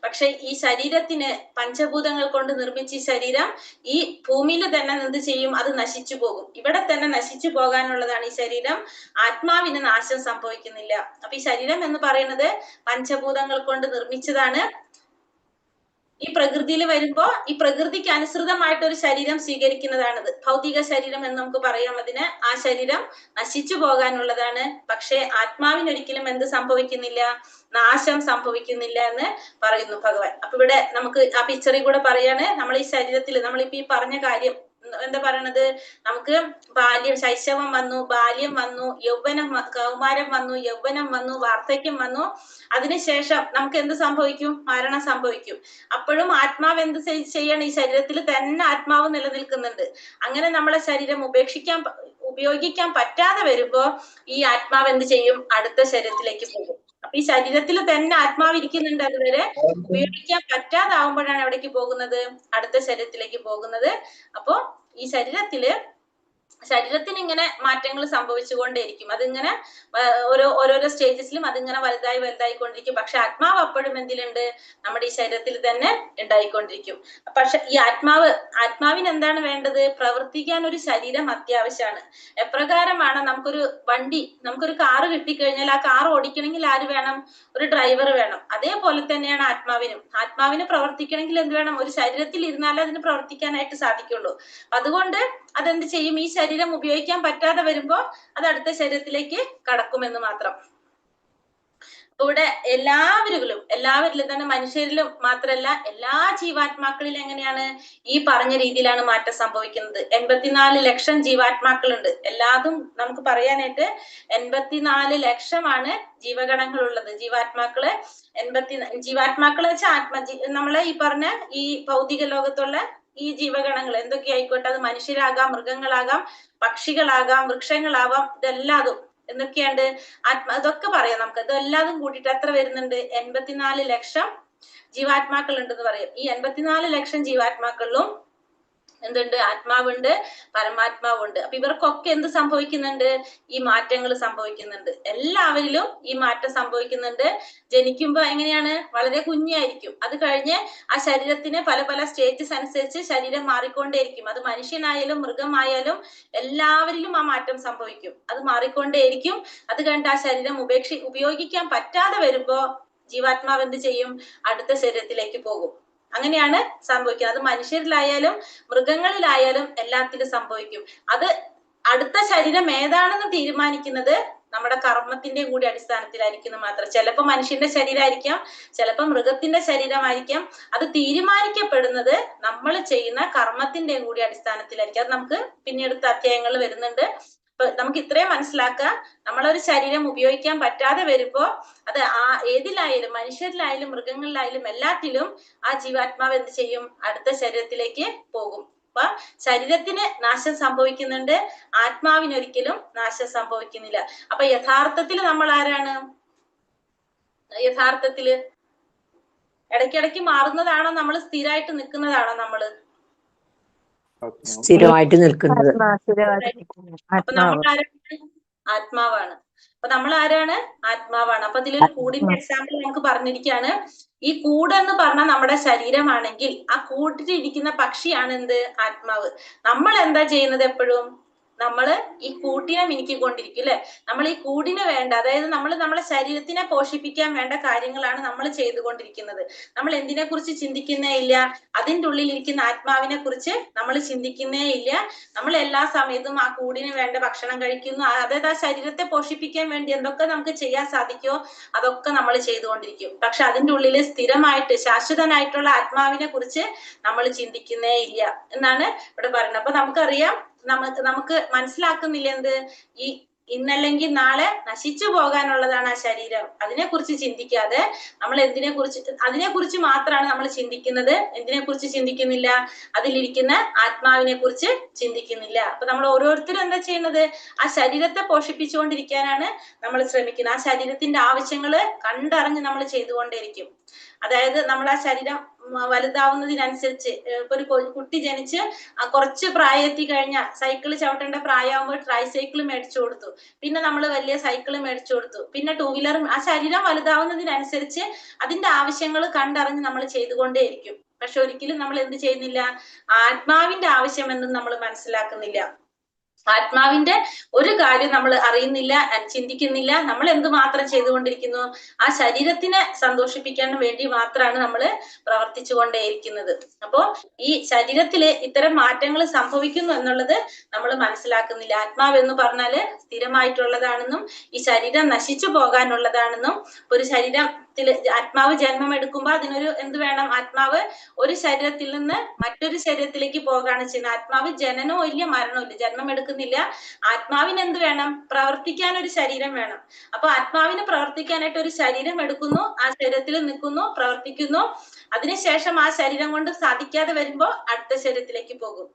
പക്ഷെ ഈ ശരീരത്തിന് പഞ്ചഭൂതങ്ങൾ കൊണ്ട് നിർമ്മിച്ച ഈ ശരീരം ഈ ഭൂമിയിൽ തന്നെ എന്ത് ചെയ്യും? അത് നശിച്ചു പോകും. ഇവിടെ തന്നെ നശിച്ചു പോകാനുള്ളതാണ് ഈ ശരീരം. ആത്മാവിന് നാശം സംഭവിക്കുന്നില്ല. അപ്പൊ ഈ ശരീരം എന്ന് പറയുന്നത് പഞ്ചഭൂതങ്ങൾ കൊണ്ട് നിർമ്മിച്ചതാണ്. ഈ പ്രകൃതിയിൽ വരുമ്പോ ഈ പ്രകൃതിക്ക് അനുസൃതമായിട്ട് ഒരു ശരീരം സ്വീകരിക്കുന്നതാണിത്. ഭൗതിക ശരീരം എന്ന് നമുക്ക് പറയാം അതിന്. ആ ശരീരം നശിച്ചു പോകാനുള്ളതാണ്. പക്ഷെ ആത്മാവിനൊരിക്കലും എന്ത് സംഭവിക്കുന്നില്ല? നാശം സംഭവിക്കുന്നില്ല എന്ന് പറയുന്നു ഭഗവാൻ. അപ്പൊ ഇവിടെ നമുക്ക് ആ പിക്ചറിൽ കൂടെ പറയാണ്, നമ്മൾ ഈ ശരീരത്തിൽ നമ്മളിപ്പോ ഈ പറഞ്ഞ കാര്യം എന്താ പറയണത്? നമുക്ക് ബാല്യം, ശൈശവം വന്നു, ബാല്യം വന്നു, യൗവനം, കൗമാരം വന്നു, യൗവനം വന്നു, വാർദ്ധക്യം വന്നു. അതിനുശേഷം നമുക്ക് എന്ത് സംഭവിക്കും? മരണം സംഭവിക്കും. അപ്പോഴും ആത്മാവ് എന്ത് ചെയ്യണം? ഈ ശരീരത്തിൽ തന്നെ ആത്മാവ് നിലനിൽക്കുന്നുണ്ട്. അങ്ങനെ നമ്മളെ ശരീരം ഉപയോഗിക്കാൻ പറ്റാതെ വരുമ്പോ ഈ ആത്മാവ് എന്ത് ചെയ്യും? അടുത്ത ശരീരത്തിലേക്ക് പോകും. അപ്പൊ ഈ ശരീരത്തിൽ തന്നെ ആത്മാവ് ഇരിക്കുന്നുണ്ട്. അതുവരെ ഉപയോഗിക്കാൻ പറ്റാതാവുമ്പോഴാണ് എവിടേക്ക് പോകുന്നത്? അടുത്ത ശരീരത്തിലേക്ക് പോകുന്നത്. അപ്പോ ഈ ശരീരത്തിന് ഇങ്ങനെ മാറ്റങ്ങൾ സംഭവിച്ചുകൊണ്ടേയിരിക്കും. അതിങ്ങനെ ഓരോരോ സ്റ്റേജസിലും അതിങ്ങനെ വലുതായിക്കൊണ്ടിരിക്കും. പക്ഷെ ആത്മാവ് അപ്പോഴും എന്തിലുണ്ട്? നമ്മുടെ ഈ ശരീരത്തിൽ തന്നെ ഉണ്ടായിക്കൊണ്ടിരിക്കും. പക്ഷെ ഈ ആത്മാവിന് എന്താണ് വേണ്ടത്? പ്രവർത്തിക്കാൻ ഒരു ശരീരം അത്യാവശ്യമാണ്. എപ്രകാരമാണ് നമുക്കൊരു കാറ് കിട്ടിക്കഴിഞ്ഞാൽ ആ കാർ ഓടിക്കണമെങ്കിൽ ആര് വേണം? ഒരു ഡ്രൈവർ വേണം. അതേപോലെ തന്നെയാണ് ആത്മാവിന് പ്രവർത്തിക്കണമെങ്കിൽ എന്ത് വേണം? ഒരു ശരീരത്തിൽ ഇരുന്നാലേ അതിന് പ്രവർത്തിക്കാനായിട്ട് സാധിക്കുള്ളൂ. അതുകൊണ്ട് അതെന്ത് ചെയ്യും? ഈ ശരീരം ഉപയോഗിക്കാൻ പറ്റാതെ വരുമ്പോ അത് അടുത്ത ശരീരത്തിലേക്ക് കടക്കുമെന്ന് മാത്രം. ഇവിടെ എല്ലാവരിലും തന്നെ, മനുഷ്യരിലും മാത്രല്ല എല്ലാ ജീവാത്മാക്കളിലും എങ്ങനെയാണ്? ഈ പറഞ്ഞ രീതിയിലാണ് മാറ്റം സംഭവിക്കുന്നത്. 84 ലക്ഷം ജീവാത്മാക്കളുണ്ട്. എല്ലാതും നമുക്ക് പറയാനായിട്ട് 84 ലക്ഷമാണ് ജീവഗണങ്ങൾ ഉള്ളത്. ജീവാത്മാക്കള് എന്ന് വെച്ചാൽ നമ്മളെ ഈ പറഞ്ഞ ഈ ഭൗതിക ലോകത്തുള്ള ഈ ജീവഗണങ്ങൾ എന്തൊക്കെ ആയിക്കോട്ടെ, അത് മനുഷ്യരാകാം, മൃഗങ്ങളാകാം, പക്ഷികളാകാം, വൃക്ഷങ്ങളാവാം, ഇതെല്ലാതും എന്തൊക്കെയുണ്ട്? അതൊക്കെ പറയാം നമുക്ക്. ഇതെല്ലാതും കൂട്ടിയിട്ട് എത്ര വരുന്നുണ്ട്? 84 ലക്ഷം ജീവാത്മാക്കൾ ഉണ്ടെന്ന് പറയും. ഈ 84 ലക്ഷം ജീവാത്മാക്കളിലും എന്തുണ്ട്? ആത്മാവുണ്ട്, പരമാത്മാവുണ്ട്. അപ്പൊ ഇവർക്കൊക്കെ എന്ത് സംഭവിക്കുന്നുണ്ട്? ഈ മാറ്റങ്ങൾ സംഭവിക്കുന്നുണ്ട്. എല്ലാവരിലും ഈ മാറ്റം സംഭവിക്കുന്നുണ്ട്. ജനിക്കുമ്പോ എങ്ങനെയാണ്? വളരെ കുഞ്ഞായിരിക്കും. അത് കഴിഞ്ഞ് ആ ശരീരത്തിന് പല പല സ്റ്റേജസ് അനുസരിച്ച് ശരീരം മാറിക്കൊണ്ടേയിരിക്കും. അത് മനുഷ്യനായാലും മൃഗമായാലും എല്ലാവരിലും ആ മാറ്റം സംഭവിക്കും. അത് മാറിക്കൊണ്ടേയിരിക്കും. അത് കഴിഞ്ഞിട്ട് ആ ശരീരം ഉപയോഗിക്കാൻ പറ്റാതെ വരുമ്പോ ജീവാത്മാവ് എന്ത് ചെയ്യും? അടുത്ത ശരീരത്തിലേക്ക് പോകും. അങ്ങനെയാണ് സംഭവിക്കുന്നത്. അത് മനുഷ്യരിലായാലും മൃഗങ്ങളിലായാലും എല്ലാത്തിലും സംഭവിക്കും. അത് അടുത്ത ശരീരം ഏതാണെന്ന് തീരുമാനിക്കുന്നത് നമ്മുടെ കർമ്മത്തിന്റെ കൂടി അടിസ്ഥാനത്തിലായിരിക്കും മാത്രം. ചിലപ്പോ മനുഷ്യന്റെ ശരീരമായിരിക്കാം, ചിലപ്പോ മൃഗത്തിന്റെ ശരീരമായിരിക്കാം. അത് തീരുമാനിക്കപ്പെടുന്നത് നമ്മൾ ചെയ്യുന്ന കർമ്മത്തിന്റെ കൂടി അടിസ്ഥാനത്തിലായിരിക്കും. അത് നമുക്ക് പിന്നീട് അധ്യായങ്ങളിൽ വരുന്നുണ്ട്. നമുക്ക് ഇത്രയും മനസ്സിലാക്കാം. നമ്മളൊരു ശരീരം ഉപയോഗിക്കാൻ പറ്റാതെ വരുമ്പോ അത് ഏതിലായാലും, മനുഷ്യരിലായാലും മൃഗങ്ങളിലായാലും എല്ലാത്തിലും ആ ജീവാത്മാവ് എന്ത് ചെയ്യും? അടുത്ത ശരീരത്തിലേക്ക് പോകും. അപ്പൊ ശരീരത്തിന് നാശം സംഭവിക്കുന്നുണ്ട്, ആത്മാവിനൊരിക്കലും നാശം സംഭവിക്കുന്നില്ല. അപ്പൊ യഥാർത്ഥത്തിൽ നമ്മൾ ആരാണ്? യഥാർത്ഥത്തില് ഇടയ്ക്കിടയ്ക്ക് മാറുന്നതാണോ? നമ്മൾ സ്ഥിരമായിട്ട് നിൽക്കുന്നതാണോ? നമ്മള് സ്ഥിരമായിട്ട് നിൽക്കുന്നത്. അപ്പൊ നമ്മൾ ആരാണ്? ആത്മാവാണ്. അപ്പൊ നമ്മൾ ആരാണ്? ആത്മാവാണ്. അപ്പൊ ഇതിലൊരു കൂടിന്റെ എക്സാമ്പിൾ നമുക്ക് പറഞ്ഞിരിക്കുകയാണ്. ഈ കൂട് എന്ന് പറഞ്ഞാൽ നമ്മുടെ ശരീരമാണെങ്കിൽ ആ കൂട്ടിലിരിക്കുന്ന പക്ഷിയാണ് എന്ത്? ആത്മാവ്. നമ്മൾ എന്താ ചെയ്യുന്നത്? എപ്പോഴും നമ്മള് ഈ കൂട്ടിനെ മിനുക്കിക്കൊണ്ടിരിക്കും അല്ലെ? നമ്മൾ ഈ കൂടിന് വേണ്ട, അതായത് നമ്മളെ ശരീരത്തിനെ പോഷിപ്പിക്കാൻ വേണ്ട കാര്യങ്ങളാണ് നമ്മൾ ചെയ്തുകൊണ്ടിരിക്കുന്നത്. നമ്മൾ എന്തിനെ കുറിച്ച് ചിന്തിക്കുന്നേ ഇല്ല? അതിൻ്റെ ഉള്ളിൽ ഇരിക്കുന്ന ആത്മാവിനെ കുറിച്ച് നമ്മൾ ചിന്തിക്കുന്നേ ഇല്ല. നമ്മൾ എല്ലാ സമയത്തും ആ കൂടിന് വേണ്ട ഭക്ഷണം കഴിക്കുന്നു. അതായത് ആ ശരീരത്തെ പോഷിപ്പിക്കാൻ വേണ്ടി എന്തൊക്കെ നമുക്ക് ചെയ്യാൻ സാധിക്കുമോ അതൊക്കെ നമ്മൾ ചെയ്തുകൊണ്ടിരിക്കും. പക്ഷെ അതിൻ്റെ ഉള്ളിൽ സ്ഥിരമായിട്ട് ശാശ്വതനായിട്ടുള്ള ആത്മാവിനെ കുറിച്ച് നമ്മൾ ചിന്തിക്കുന്നേ ഇല്ല എന്നാണ് ഇവിടെ പറയുന്നത്. അപ്പൊ നമുക്കറിയാം, നമുക്ക് മനസ്സിലാക്കുന്നില്ല എന്ത്? ഈ ഇന്നല്ലെങ്കിൽ നാളെ നശിച്ചു പോകാനുള്ളതാണ് ആ ശരീരം. അതിനെക്കുറിച്ച് ചിന്തിക്കാതെ നമ്മൾ അതിനെക്കുറിച്ച് മാത്രമാണ് നമ്മൾ ചിന്തിക്കുന്നത്. എന്തിനെക്കുറിച്ച് ചിന്തിക്കുന്നില്ല? അതിലിരിക്കുന്ന ആത്മാവിനെ കുറിച്ച് ചിന്തിക്കുന്നില്ല. അപ്പൊ നമ്മൾ ഓരോരുത്തരും എന്താ ചെയ്യുന്നത്? ആ ശരീരത്തെ പോഷിപ്പിച്ചുകൊണ്ടിരിക്കാനാണ് നമ്മൾ ശ്രമിക്കുന്നത്. ആ ശരീരത്തിന്റെ ആവശ്യങ്ങള് കണ്ടറിഞ്ഞ് നമ്മൾ ചെയ്തുകൊണ്ടേയിരിക്കും. അതായത് നമ്മൾ ആ ശരീരം വലുതാവുന്നതിനനുസരിച്ച് ഇപ്പൊ ഒരു കുട്ടി ജനിച്ച് കുറച്ച് പ്രായമെത്തി കഴിഞ്ഞാൽ സൈക്കിൾ ചവിട്ടേണ്ട പ്രായമാകുമ്പോൾ ട്രൈസൈക്കിൾ മേടിച്ചു കൊടുത്തു, പിന്നെ നമ്മൾ വലിയ സൈക്കിൾ മേടിച്ചു കൊടുത്തു, പിന്നെ ടൂ വീലർ. ആ ശരീരം വലുതാവുന്നതിനനുസരിച്ച് അതിന്റെ ആവശ്യങ്ങൾ കണ്ടറിഞ്ഞ് നമ്മൾ ചെയ്തുകൊണ്ടേയിരിക്കും. പക്ഷെ ഒരിക്കലും നമ്മൾ എന്ത് ചെയ്യുന്നില്ല? ആത്മാവിന്റെ ആവശ്യമെന്നും നമ്മൾ മനസ്സിലാക്കുന്നില്ല. ആത്മാവിന്റെ ഒരു കാര്യം നമ്മൾ അറിയുന്നില്ല, ചിന്തിക്കുന്നില്ല. നമ്മൾ എന്തുമാത്രം ചെയ്തുകൊണ്ടിരിക്കുന്നു? ആ ശരീരത്തിനെ സന്തോഷിപ്പിക്കാൻ വേണ്ടി മാത്രമാണ് നമ്മൾ പ്രവർത്തിച്ചു കൊണ്ടേയിരിക്കുന്നത്. അപ്പോ ഈ ശരീരത്തില് ഇത്തരം മാറ്റങ്ങൾ സംഭവിക്കുന്നു എന്നുള്ളത് നമ്മൾ മനസ്സിലാക്കുന്നില്ല. ആത്മാവ് എന്ന് പറഞ്ഞാല് സ്ഥിരമായിട്ടുള്ളതാണെന്നും ഈ ശരീരം നശിച്ചു പോകാനുള്ളതാണെന്നും, ഒരു ശരീരത്തില് ആത്മാവ് ജന്മം എടുക്കുമ്പോൾ അതിനൊരു എന്ത് വേണം? ആത്മാവ് ഒരു ശരീരത്തിൽ നിന്ന് മറ്റൊരു ശരീരത്തിലേക്ക് പോകാണ് ചെയ്യുന്നത്. ആത്മാവ് ജനനവും ഇല്ല മരണവും ഇല്ല, ജന്മം എടുക്കുന്നില്ല. ആത്മാവിന് എന്ത് വേണം? പ്രവർത്തിക്കാൻ ഒരു ശരീരം വേണം. അപ്പൊ ആത്മാവിന് പ്രവർത്തിക്കാനായിട്ട് ഒരു ശരീരം എടുക്കുന്നു, ആ ശരീരത്തിൽ നിൽക്കുന്നു, പ്രവർത്തിക്കുന്നു. അതിനുശേഷം ആ ശരീരം കൊണ്ട് സാധിക്കാതെ വരുമ്പോ അടുത്ത ശരീരത്തിലേക്ക് പോകും.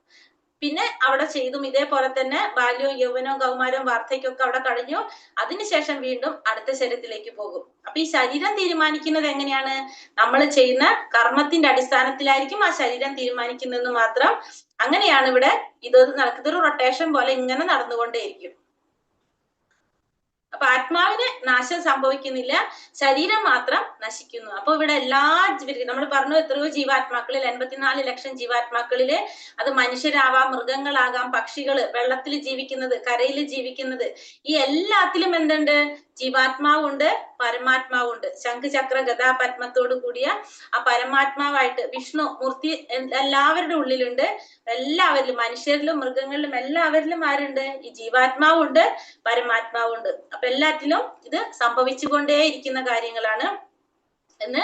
പിന്നെ അവിടെ ചെയ്തും ഇതേപോലെ തന്നെ ബാല്യവും യൗവനവും കൗമാരവും വാർദ്ധക്യമൊക്കെ അവിടെ കഴിഞ്ഞു. അതിനുശേഷം വീണ്ടും അടുത്ത ശരീരത്തിലേക്ക് പോകും. അപ്പൊ ഈ ശരീരം തീരുമാനിക്കുന്നത് എങ്ങനെയാണ്? നമ്മൾ ചെയ്യുന്ന കർമ്മത്തിന്റെ അടിസ്ഥാനത്തിലായിരിക്കും ആ ശരീരം തീരുമാനിക്കുന്നതെന്ന് മാത്രം. അങ്ങനെയാണ് ഇവിടെ ഇതൊരു റൊട്ടേഷൻ പോലെ ഇങ്ങനെ നടന്നുകൊണ്ടേയിരിക്കും. അപ്പൊ ആത്മാവിന് നാശം സംഭവിക്കുന്നില്ല, ശരീരം മാത്രം നശിക്കുന്നു. അപ്പൊ ഇവിടെ എല്ലാ നമ്മൾ പറഞ്ഞു എത്രയോ ജീവാത്മാക്കളിൽ 84 ലക്ഷം ജീവാത്മാക്കളില് അത് മനുഷ്യരാവാം, മൃഗങ്ങളാകാം, പക്ഷികള്, വെള്ളത്തിൽ ജീവിക്കുന്നത്, കരയിൽ ജീവിക്കുന്നത്, ഈ എല്ലാത്തിലും എന്തുണ്ട്? ജീവാത്മാവുണ്ട്, പരമാത്മാവുണ്ട്. ശംഖ് ചക്ര ഗദാ പത്മത്തോട് കൂടിയ ആ പരമാത്മാവായിട്ട് വിഷ്ണു മൂർത്തി എല്ലാവരുടെ ഉള്ളിലുണ്ട്. എല്ലാവരിലും, മനുഷ്യരിലും മൃഗങ്ങളിലും എല്ലാവരിലും ആരുണ്ട്? ഈ ജീവാത്മാവുണ്ട്, പരമാത്മാവുണ്ട്. അപ്പൊ എല്ലാറ്റിലും ഇത് സംഭവിച്ചുകൊണ്ടേയിരിക്കുന്ന കാര്യങ്ങളാണ് എന്ന്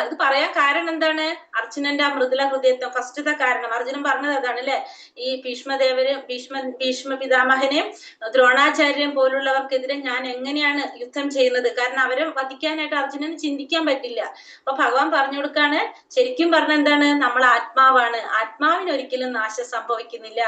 ഇത് പറയാൻ കാരണം എന്താണ്? അർജുനന്റെ ആ മൃദുല ഹൃദയത്വം ഫസ്റ്റത്തെ കാരണം. അർജുനൻ പറഞ്ഞത് അതാണ് അല്ലെ, ഈ ഭീഷ്മ പിതാമഹനെയും ദ്രോണാചാര്യൻ പോലുള്ളവർക്കെതിരെ ഞാൻ എങ്ങനെയാണ് യുദ്ധം ചെയ്യുന്നത്? കാരണം അവരെ വധിക്കാനായിട്ട് അർജുനന് ചിന്തിക്കാൻ പറ്റില്ല. അപ്പൊ ഭഗവാൻ പറഞ്ഞു കൊടുക്കാണ്, ശരിക്കും പറഞ്ഞ എന്താണ്? നമ്മൾ ആത്മാവാണ്, ആത്മാവിന് ഒരിക്കലും നാശം സംഭവിക്കുന്നില്ല,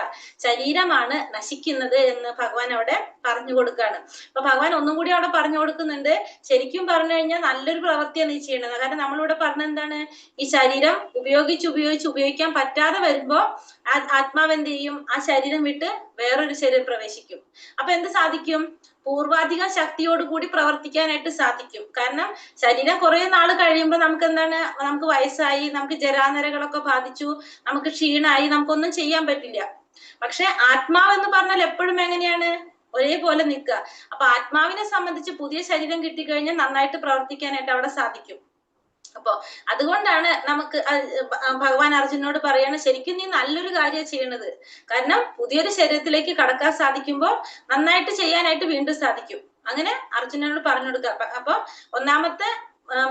ശരീരമാണ് നശിക്കുന്നത് എന്ന് ഭഗവാൻ അവിടെ പറഞ്ഞു കൊടുക്കാണ്. അപ്പൊ ഭഗവാൻ ഒന്നും കൂടി അവിടെ പറഞ്ഞു കൊടുക്കുന്നുണ്ട്, ശരിക്കും പറഞ്ഞു കഴിഞ്ഞാൽ നല്ലൊരു പ്രവൃത്തിയാണ് നീ ചെയ്യണത്. കാരണം നമ്മളിവിടെ പറഞ്ഞ എന്താണ്? ഈ ശരീരം ഉപയോഗിക്കാൻ പറ്റാതെ വരുമ്പോ ആത്മാവ് എന്ത് ചെയ്യും? ആ ശരീരം വിട്ട് വേറൊരു ശരീരം പ്രവേശിക്കും. അപ്പൊ എന്ത് സാധിക്കും? പൂർവാധിക ശക്തിയോടുകൂടി പ്രവർത്തിക്കാനായിട്ട് സാധിക്കും. കാരണം ശരീരം കുറെ നാൾ കഴിയുമ്പോൾ നമുക്ക് എന്താണ്? നമുക്ക് വയസ്സായി, നമുക്ക് ജരാനരകളൊക്കെ ബാധിച്ചു, നമുക്ക് ക്ഷീണായി, നമുക്കൊന്നും ചെയ്യാൻ പറ്റില്ല. പക്ഷെ ആത്മാവ് എന്ന് പറഞ്ഞാൽ എപ്പോഴും എങ്ങനെയാണ്? ഒരേപോലെ നിൽക്കുക. അപ്പൊ ആത്മാവിനെ സംബന്ധിച്ച് പുതിയ ശരീരം കിട്ടിക്കഴിഞ്ഞാൽ നന്നായിട്ട് പ്രവർത്തിക്കാനായിട്ട് അവിടെ സാധിക്കും. അപ്പൊ അതുകൊണ്ടാണ് നമുക്ക് ഭഗവാൻ അർജുനോട് പറയാണ്, ശരിക്കും നീ നല്ലൊരു കാര്യം ചെയ്യണത്. കാരണം പുതിയൊരു ശരീരത്തിലേക്ക് കടക്കാൻ സാധിക്കുമ്പോൾ നന്നായിട്ട് ചെയ്യാനായിട്ട് വീണ്ടും സാധിക്കും. അങ്ങനെ അർജുനനോട് പറഞ്ഞു കൊടുക്കുക. അപ്പൊ ഒന്നാമത്തെ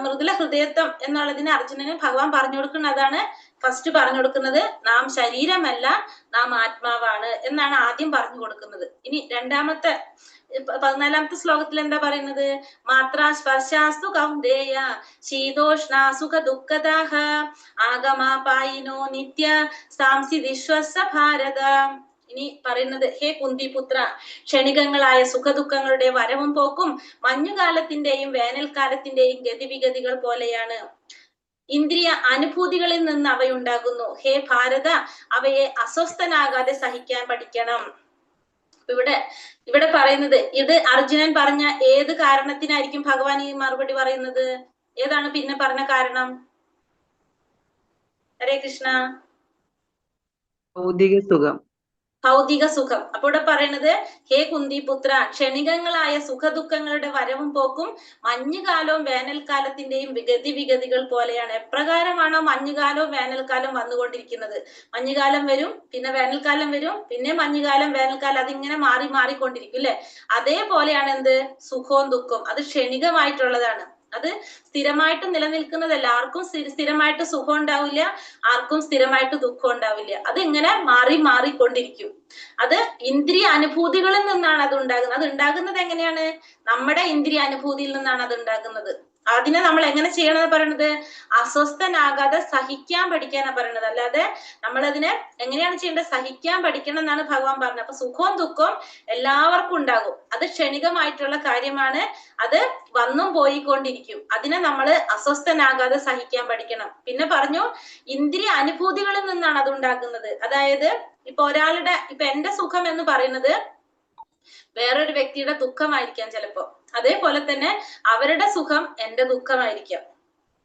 മൃദുല ഹൃദയത്വം എന്നുള്ളതിന് അർജുനന് ഭഗവാൻ പറഞ്ഞു കൊടുക്കുന്നതാണ്. ഫസ്റ്റ് പറഞ്ഞു കൊടുക്കുന്നത് നാം ശരീരമല്ല, നാം ആത്മാവാണ് എന്നാണ് ആദ്യം പറഞ്ഞു കൊടുക്കുന്നത്. ഇനി രണ്ടാമത്തെ 14ാമത്തെ ശ്ലോകത്തിൽ എന്താ പറയുന്നത്? മാത്രാ സ്പർശാസ്തു കൗന്ദേയ ശീതോഷ്ണ സുഖ ദുഃഖദാഹ ആഗമാപായിനോ നിത്യ സാംസി വിശ്വസ ഭാരത. ഇനി പറയുന്നത്, ഹേ കുന്തിപുത്ര, ക്ഷണികങ്ങളായ സുഖദുഃഖങ്ങളുടെ വരവും പോക്കും മഞ്ഞുകാലത്തിന്റെയും വേനൽക്കാലത്തിന്റെയും ഗതിവിഗതികൾ പോലെയാണ്. ഇന്ദ്രിയ അനുഭൂതികളിൽ നിന്ന് അവയുണ്ടാകുന്നു. ഹേ ഭാരത, അവയെ അസ്വസ്ഥനാകാതെ സഹിക്കാൻ പഠിക്കണം. ഇവിടെ പറയുന്നത്, ഇത് അർജുനൻ പറഞ്ഞ ഏത് കാരണത്തിനായിരിക്കും ഭഗവാൻ ഈ മറുപടി പറയുന്നത്? ഏതാണ് പിന്നെ പറഞ്ഞ കാരണം? ഹരേ കൃഷ്ണ. ഭൗതിക സുഖം. അപ്പൊ ഇവിടെ പറയുന്നത്, ഹേ കുന്തിപുത്ര, ക്ഷണികങ്ങളായ സുഖദുഃഖങ്ങളുടെ വരവും പോക്കും മഞ്ഞുകാലവും വേനൽക്കാലത്തിന്റെയും ഗതിവിഗതികൾ പോലെയാണ്. എപ്രകാരമാണോ മഞ്ഞുകാലവും വേനൽക്കാലവും വന്നുകൊണ്ടിരിക്കുന്നത്? മഞ്ഞുകാലം വരും, പിന്നെ വേനൽക്കാലം വരും, പിന്നെ മഞ്ഞുകാലം, വേനൽക്കാലം, അതിങ്ങനെ മാറിക്കൊണ്ടിരിക്കും അല്ലെ? അതേപോലെയാണ് എന്ത്? സുഖവും ദുഃഖവും. അത് ക്ഷണികമായിട്ടുള്ളതാണ്. അത് സ്ഥിരമായിട്ട് നിലനിൽക്കുന്നതല്ല. ആർക്കും സ്ഥിരമായിട്ട് സുഖം ഉണ്ടാവില്ല, ആർക്കും സ്ഥിരമായിട്ട് ദുഃഖം ഉണ്ടാവില്ല. അത് ഇങ്ങനെ മാറി മാറിക്കൊണ്ടിരിക്കും. അത് ഇന്ദ്രിയ അനുഭൂതികളിൽ നിന്നാണ് അത് ഉണ്ടാകുന്നത്. അത് ഉണ്ടാകുന്നത് എങ്ങനെയാണ്? നമ്മുടെ ഇന്ദ്രിയ അനുഭൂതിയിൽ നിന്നാണ് അത് ഉണ്ടാകുന്നത്. അതിനെ നമ്മൾ എങ്ങനെ ചെയ്യണമെന്ന് പറയണത്? അസ്വസ്ഥനാകാതെ സഹിക്കാൻ പഠിക്കാനാ പറയണത്. അല്ലാതെ നമ്മളതിനെ എങ്ങനെയാണ് ചെയ്യേണ്ടത്? സഹിക്കാൻ പഠിക്കണം എന്നാണ് ഭഗവാൻ പറഞ്ഞത്. അപ്പൊ സുഖവും ദുഃഖവും എല്ലാവർക്കും ഉണ്ടാകും. അത് ക്ഷണികമായിട്ടുള്ള കാര്യമാണ്. അത് വന്നും പോയിക്കൊണ്ടിരിക്കും. അതിനെ നമ്മൾ അസ്വസ്ഥനാകാതെ സഹിക്കാൻ പഠിക്കണം. പിന്നെ പറഞ്ഞു ഇന്ദ്രിയ അനുഭൂതികളിൽ നിന്നാണ് അത് ഉണ്ടാകുന്നത്. അതായത് ഇപ്പൊ ഒരാളുടെ, ഇപ്പൊ എന്റെ സുഖം എന്ന് പറയുന്നത് വേറൊരു വ്യക്തിയുടെ ദുഃഖമായിരിക്കാം ചിലപ്പോ. അതേപോലെ തന്നെ അവരുടെ സുഖം എന്റെ ദുഃഖമായിരിക്കാം.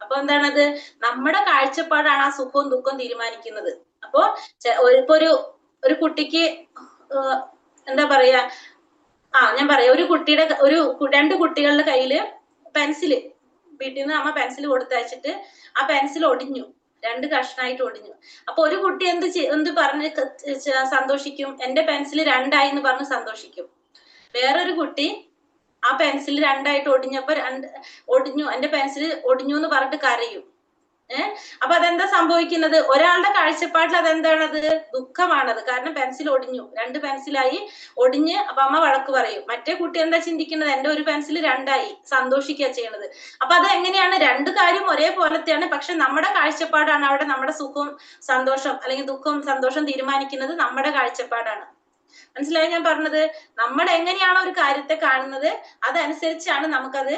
അപ്പൊ എന്താണത്? നമ്മുടെ കാഴ്ചപ്പാടാണ് ആ സുഖവും ദുഃഖവും തീരുമാനിക്കുന്നത്. അപ്പോ ഇപ്പൊ ഒരു കുട്ടിക്ക് എന്താ പറയാ, ഞാൻ പറയാം, ഒരു കുട്ടിയുടെ രണ്ട് കുട്ടികളുടെ കയ്യില് പെൻസില്, വീട്ടിൽ നിന്ന് അമ്മ പെൻസിൽ കൊടുത്തയച്ചിട്ട് ആ പെൻസിൽ ഒടിഞ്ഞു, 2 കഷ്ണായിട്ട് ഒടിഞ്ഞു. അപ്പൊ ഒരു കുട്ടി എന്ത് പറഞ്ഞ് സന്തോഷിക്കും? എന്റെ പെൻസിൽ 2 ആയി എന്ന് പറഞ്ഞ് സന്തോഷിക്കും. വേറൊരു കുട്ടി ആ പെൻസിൽ 2 ആയിട്ട് ഒടിഞ്ഞപ്പോ ഒടിഞ്ഞു, എന്റെ പെൻസിൽ ഒടിഞ്ഞു എന്ന് പറഞ്ഞിട്ട് കരയും. അപ്പൊ അതെന്താ സംഭവിക്കുന്നത്? ഒരാളുടെ കാഴ്ചപ്പാടിൽ അതെന്താണത്? ദുഃഖമാണത്. കാരണം പെൻസിൽ ഒടിഞ്ഞു, 2 പെൻസിലായി ഒടിഞ്ഞ്. അപ്പൊ അമ്മ വഴക്ക് പറയും. മറ്റേ കുട്ടി എന്താ ചിന്തിക്കുന്നത്? എന്റെ ഒരു പെൻസിൽ 2 ആയി, സന്തോഷിക്കുക ചെയ്യണത്. അപ്പൊ അത് എങ്ങനെയാണ്? 2 കാര്യം ഒരേപോലത്തെയാണ്. പക്ഷെ നമ്മുടെ കാഴ്ചപ്പാടാണ് അവിടെ നമ്മുടെ സുഖവും സന്തോഷം അല്ലെങ്കിൽ ദുഃഖവും സന്തോഷം തീരുമാനിക്കുന്നത് നമ്മുടെ കാഴ്ചപ്പാടാണ്. മനസ്സിലായോ ഞാൻ പറഞ്ഞത്? നമ്മൾ എങ്ങനെയാണോ ഒരു കാര്യത്തെ കാണുന്നത് അതനുസരിച്ചാണ് നമുക്കത്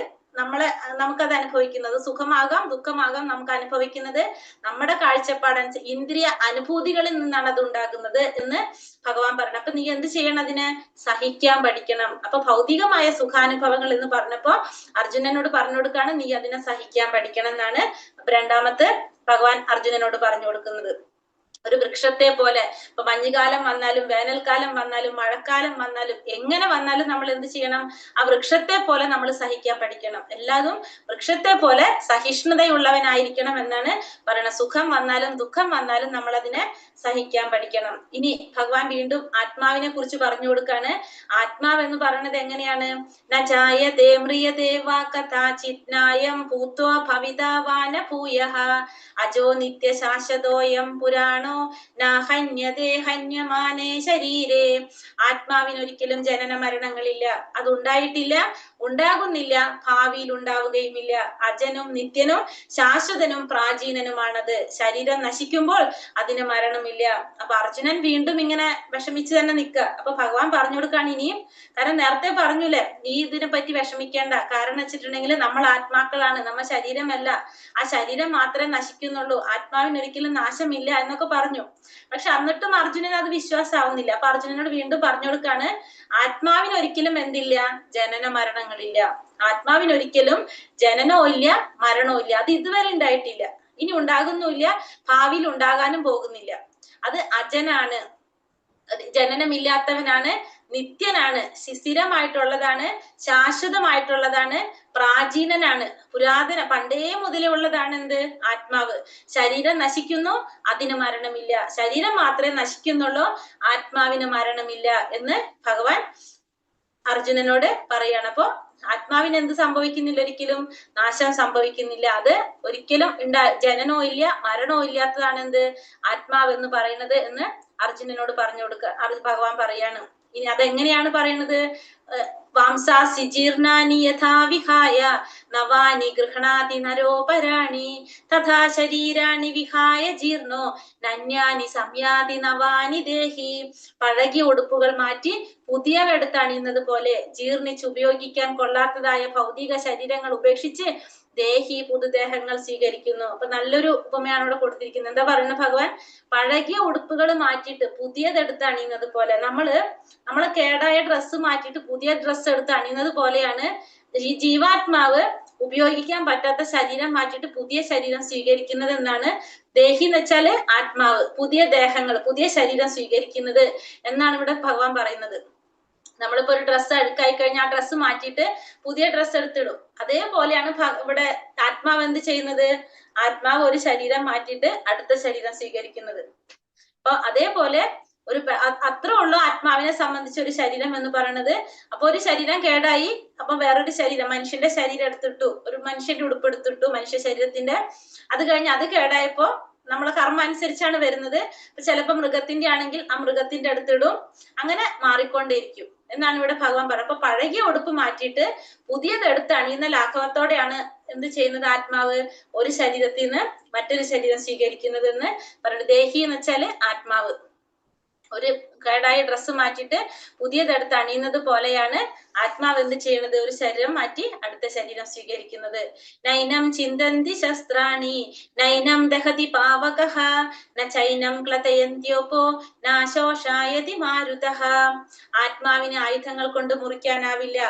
അനുഭവിക്കുന്നത്. സുഖമാകാം ദുഃഖമാകാം നമുക്ക് അനുഭവിക്കുന്നത് നമ്മുടെ കാഴ്ചപ്പാടനുസരിച്ച് ഇന്ദ്രിയ അനുഭൂതികളിൽ നിന്നാണ് അത് ഉണ്ടാകുന്നത് എന്ന് ഭഗവാൻ പറഞ്ഞു. അപ്പൊ നീ എന്ത് ചെയ്യണം? അതിനെ സഹിക്കാൻ പഠിക്കണം. അപ്പൊ ഭൗതികമായ സുഖാനുഭവങ്ങൾ എന്ന് പറഞ്ഞപ്പോ അർജുനനോട് പറഞ്ഞു കൊടുക്കാണ്, നീ അതിനെ സഹിക്കാൻ പഠിക്കണം എന്നാണ് രണ്ടാമത്തെ ഭഗവാൻ അർജുനനോട് പറഞ്ഞു കൊടുക്കുന്നത്. ഒരു വൃക്ഷത്തെ പോലെ ഇപ്പൊ മഞ്ഞുകാലം വന്നാലും വേനൽക്കാലം വന്നാലും മഴക്കാലം വന്നാലും എങ്ങനെ വന്നാലും നമ്മൾ എന്ത് ചെയ്യണം? ആ വൃക്ഷത്തെ പോലെ നമ്മൾ സഹിക്കാൻ പഠിക്കണം. എല്ലാതും വൃക്ഷത്തെ പോലെ സഹിഷ്ണുതയുള്ളവനായിരിക്കണം എന്നാണ് പറയുന്നത്. സുഖം വന്നാലും ദുഃഖം വന്നാലും നമ്മൾ അതിനെ സഹിക്കാൻ പഠിക്കണം. ഇനി ഭഗവാൻ വീണ്ടും ആത്മാവിനെ കുറിച്ച് പറഞ്ഞു കൊടുക്കാണ്. ആത്മാവ് എന്ന് പറയുന്നത് എങ്ങനെയാണ്? നജായതേ മ്രിയതേ വാ കഥാചിത്നായം ഭൂത്വാ ഭവിതാവാന ഭൂയഃ അജോ നിത്യ ശാശ്വതോയം പുരാണോ ഹന്യതേ ഹന്യമാനേ ശരീരേ. ആത്മാവിനൊരിക്കലും ജനന മരണങ്ങളില്ല. അത് ഉണ്ടായിട്ടില്ല, ഉണ്ടാകുന്നില്ല, ഭാവിയിൽ ഉണ്ടാവുകയുമില്ല. അജനും നിത്യനും ശാശ്വതനും പ്രാചീനനുമാണത്. ശരീരം നശിക്കുമ്പോൾ അതിന് മരണമില്ല. അപ്പൊ അർജുനൻ വീണ്ടും ഇങ്ങനെ വിഷമിച്ച് തന്നെ നിൽക്കുക. അപ്പൊ ഭഗവാൻ പറഞ്ഞു കൊടുക്കാണ് ഇനിയും. കാരണം നേരത്തെ പറഞ്ഞൂലേ, നീ ഇതിനെ പറ്റി വിഷമിക്കേണ്ട. കാരണം വെച്ചിട്ടുണ്ടെങ്കിൽ നമ്മൾ ആത്മാക്കളാണ്, നമ്മ ശരീരമല്ല. ആ ശരീരം മാത്രമേ നശിക്കുന്നുള്ളൂ, ആത്മാവിനൊരിക്കലും നാശമില്ല എന്നൊക്കെ പറഞ്ഞു. പക്ഷെ എന്നിട്ടും അർജുനൻ അത് വിശ്വാസമാവുന്നില്ല. അപ്പൊ അർജുനനോട് വീണ്ടും പറഞ്ഞു കൊടുക്കാണ്, ആത്മാവിനൊരിക്കലും എന്തില്ല? ജനന മരണങ്ങളില്ല. ആത്മാവിനൊരിക്കലും ജനനവും ഇല്ല മരണവും ഇല്ല. അത് ഇതുവരെ ഉണ്ടായിട്ടില്ല, ഇനി ഉണ്ടാകുന്നുമില്ല, ഭാവിയിൽ ഉണ്ടാകാനും പോകുന്നില്ല. അത് അജനാണ്, ജനനമില്ലാത്തവനാണ്, നിത്യനാണ്, സ്ഥിരമായിട്ടുള്ളതാണ്, ശാശ്വതമായിട്ടുള്ളതാണ്, പ്രാചീനനാണ്, പുരാതന പണ്ടേ മുതലേ ഉള്ളതാണ് എന്ത്? ആത്മാവ്. ശരീരം നശിക്കുന്നു, അതിന് മരണമില്ല. ശരീരം മാത്രമേ നശിക്കുന്നുള്ളൂ, ആത്മാവിന് മരണമില്ല എന്ന് ഭഗവാൻ അർജുനനോട് പറയാണ്. അപ്പൊ ആത്മാവിന് എന്ത് സംഭവിക്കുന്നില്ല? ഒരിക്കലും നാശം സംഭവിക്കുന്നില്ല. അത് ഒരിക്കലും ജനനവും ഇല്ല മരണവും ഇല്ലാത്തതാണ് എന്ത്? ആത്മാവ് എന്ന് പറയുന്നത് എന്ന് അർജുനനോട് പറഞ്ഞു കൊടുക്കുക. ഭഗവാൻ പറയാണ്. ഇനി അതെങ്ങനെയാണ് പറയുന്നത്? വാംസാസി ജീർണാനി യഥാ വിഹായ നവാനി ഗൃഹണാതി നരോപരാണി തഥാ ശരീരാണി വിഹായ ജീർണോ നന്യാനി സംയാതി നവാനി ദേഹി. പഴകിയ ഉടുപ്പുകൾ മാറ്റി പുതിയവെടുത്ത് അണിയുന്നത് പോലെ ജീർണിച്ച് ഉപയോഗിക്കാൻ കൊള്ളാത്തതായ ഭൗതിക ശരീരങ്ങൾ ഉപേക്ഷിച്ച് ദേഹി പുതുദേഹങ്ങൾ സ്വീകരിക്കുന്നു. അപ്പൊ നല്ലൊരു ഉപമയാണ് ഇവിടെ കൊടുത്തിരിക്കുന്നത്. എന്താ പറയുന്നത് ഭഗവാൻ? പഴകിയ ഉടുപ്പുകൾ മാറ്റിയിട്ട് പുതിയതെടുത്ത് അണിയുന്നത് പോലെ, നമ്മളെ കേടായ ഡ്രസ്സ് മാറ്റിയിട്ട് പുതിയ ഡ്രസ്സ് എടുത്ത് അണിയുന്നത് പോലെയാണ് ഈ ജീവാത്മാവ് ഉപയോഗിക്കാൻ പറ്റാത്ത ശരീരം മാറ്റിയിട്ട് പുതിയ ശരീരം സ്വീകരിക്കുന്നത് എന്നാണ്. ദേഹി എന്ന് വെച്ചാല് ആത്മാവ്, പുതിയ ദേഹങ്ങൾ, പുതിയ ശരീരം സ്വീകരിക്കുന്നത് എന്നാണ് ഇവിടെ ഭഗവാൻ പറയുന്നത്. നമ്മളിപ്പോ ഒരു ഡ്രസ്സ് അഴുക്കായി കഴിഞ്ഞാൽ ആ ഡ്രസ്സ് മാറ്റിയിട്ട് പുതിയ ഡ്രസ്സ് എടുത്തിടും. അതേപോലെയാണ് ഇവിടെ ആത്മാവ് എന്ത് ചെയ്യുന്നത്? ആത്മാവ് ഒരു ശരീരം മാറ്റിയിട്ട് അടുത്ത ശരീരം സ്വീകരിക്കുന്നത്. അപ്പൊ അതേപോലെ അത്രേ ഉള്ളൂ ആത്മാവിനെ സംബന്ധിച്ച് ഒരു ശരീരം എന്ന് പറയുന്നത്. അപ്പൊ ഒരു ശരീരം കേടായി, അപ്പൊ വേറൊരു ശരീരം, മനുഷ്യന്റെ ശരീരം എടുത്തിട്ടു, ഒരു മനുഷ്യന്റെ ഉടുപ്പ് എടുത്തിട്ടു മനുഷ്യ ശരീരത്തിന്റെ. അത് കഴിഞ്ഞ് അത് കേടായപ്പോ നമ്മളെ കർമ്മം അനുസരിച്ചാണ് വരുന്നത്. ചിലപ്പോ മൃഗത്തിന്റെ ആണെങ്കിൽ ആ മൃഗത്തിന്റെ അടുത്തിടും. അങ്ങനെ മാറിക്കൊണ്ടേയിരിക്കും എന്നാണ് ഇവിടെ ഭഗവാൻ പറയുന്നത്. അപ്പൊ പഴകിയ ഉടുപ്പ് മാറ്റിയിട്ട് പുതിയത് എടുത്ത് അണിയുന്ന ലാഘവത്തോടെയാണ് എന്ത് ചെയ്യുന്നത് ആത്മാവ് ഒരു ശരീരത്തിൽ നിന്ന് മറ്റൊരു ശരീരം സ്വീകരിക്കുന്നത് എന്ന് പറയുന്നത്. ദേഹി എന്ന് വെച്ചാല് ആത്മാവ്. ഒരു കേടായ ഡ്രസ്സ് മാറ്റിയിട്ട് പുതിയതെടുത്ത് അണിയുന്നത് പോലെയാണ് ആത്മാവ് എന്ത് ചെയ്യുന്നത്, ഒരു ശരീരം മാറ്റി അടുത്ത ശരീരം സ്വീകരിക്കുന്നത്. നൈനം ചിന്തന്തി ശസ്ത്രാണി നൈനം ദഹതി പാവകഃ ന ചൈനം ക്ലതയന്ത്യോപോ നാശോഷായതി മാരുതഃ. ആത്മാവിന് ആയുധങ്ങൾ കൊണ്ട് മുറിക്കാനാവില്ല,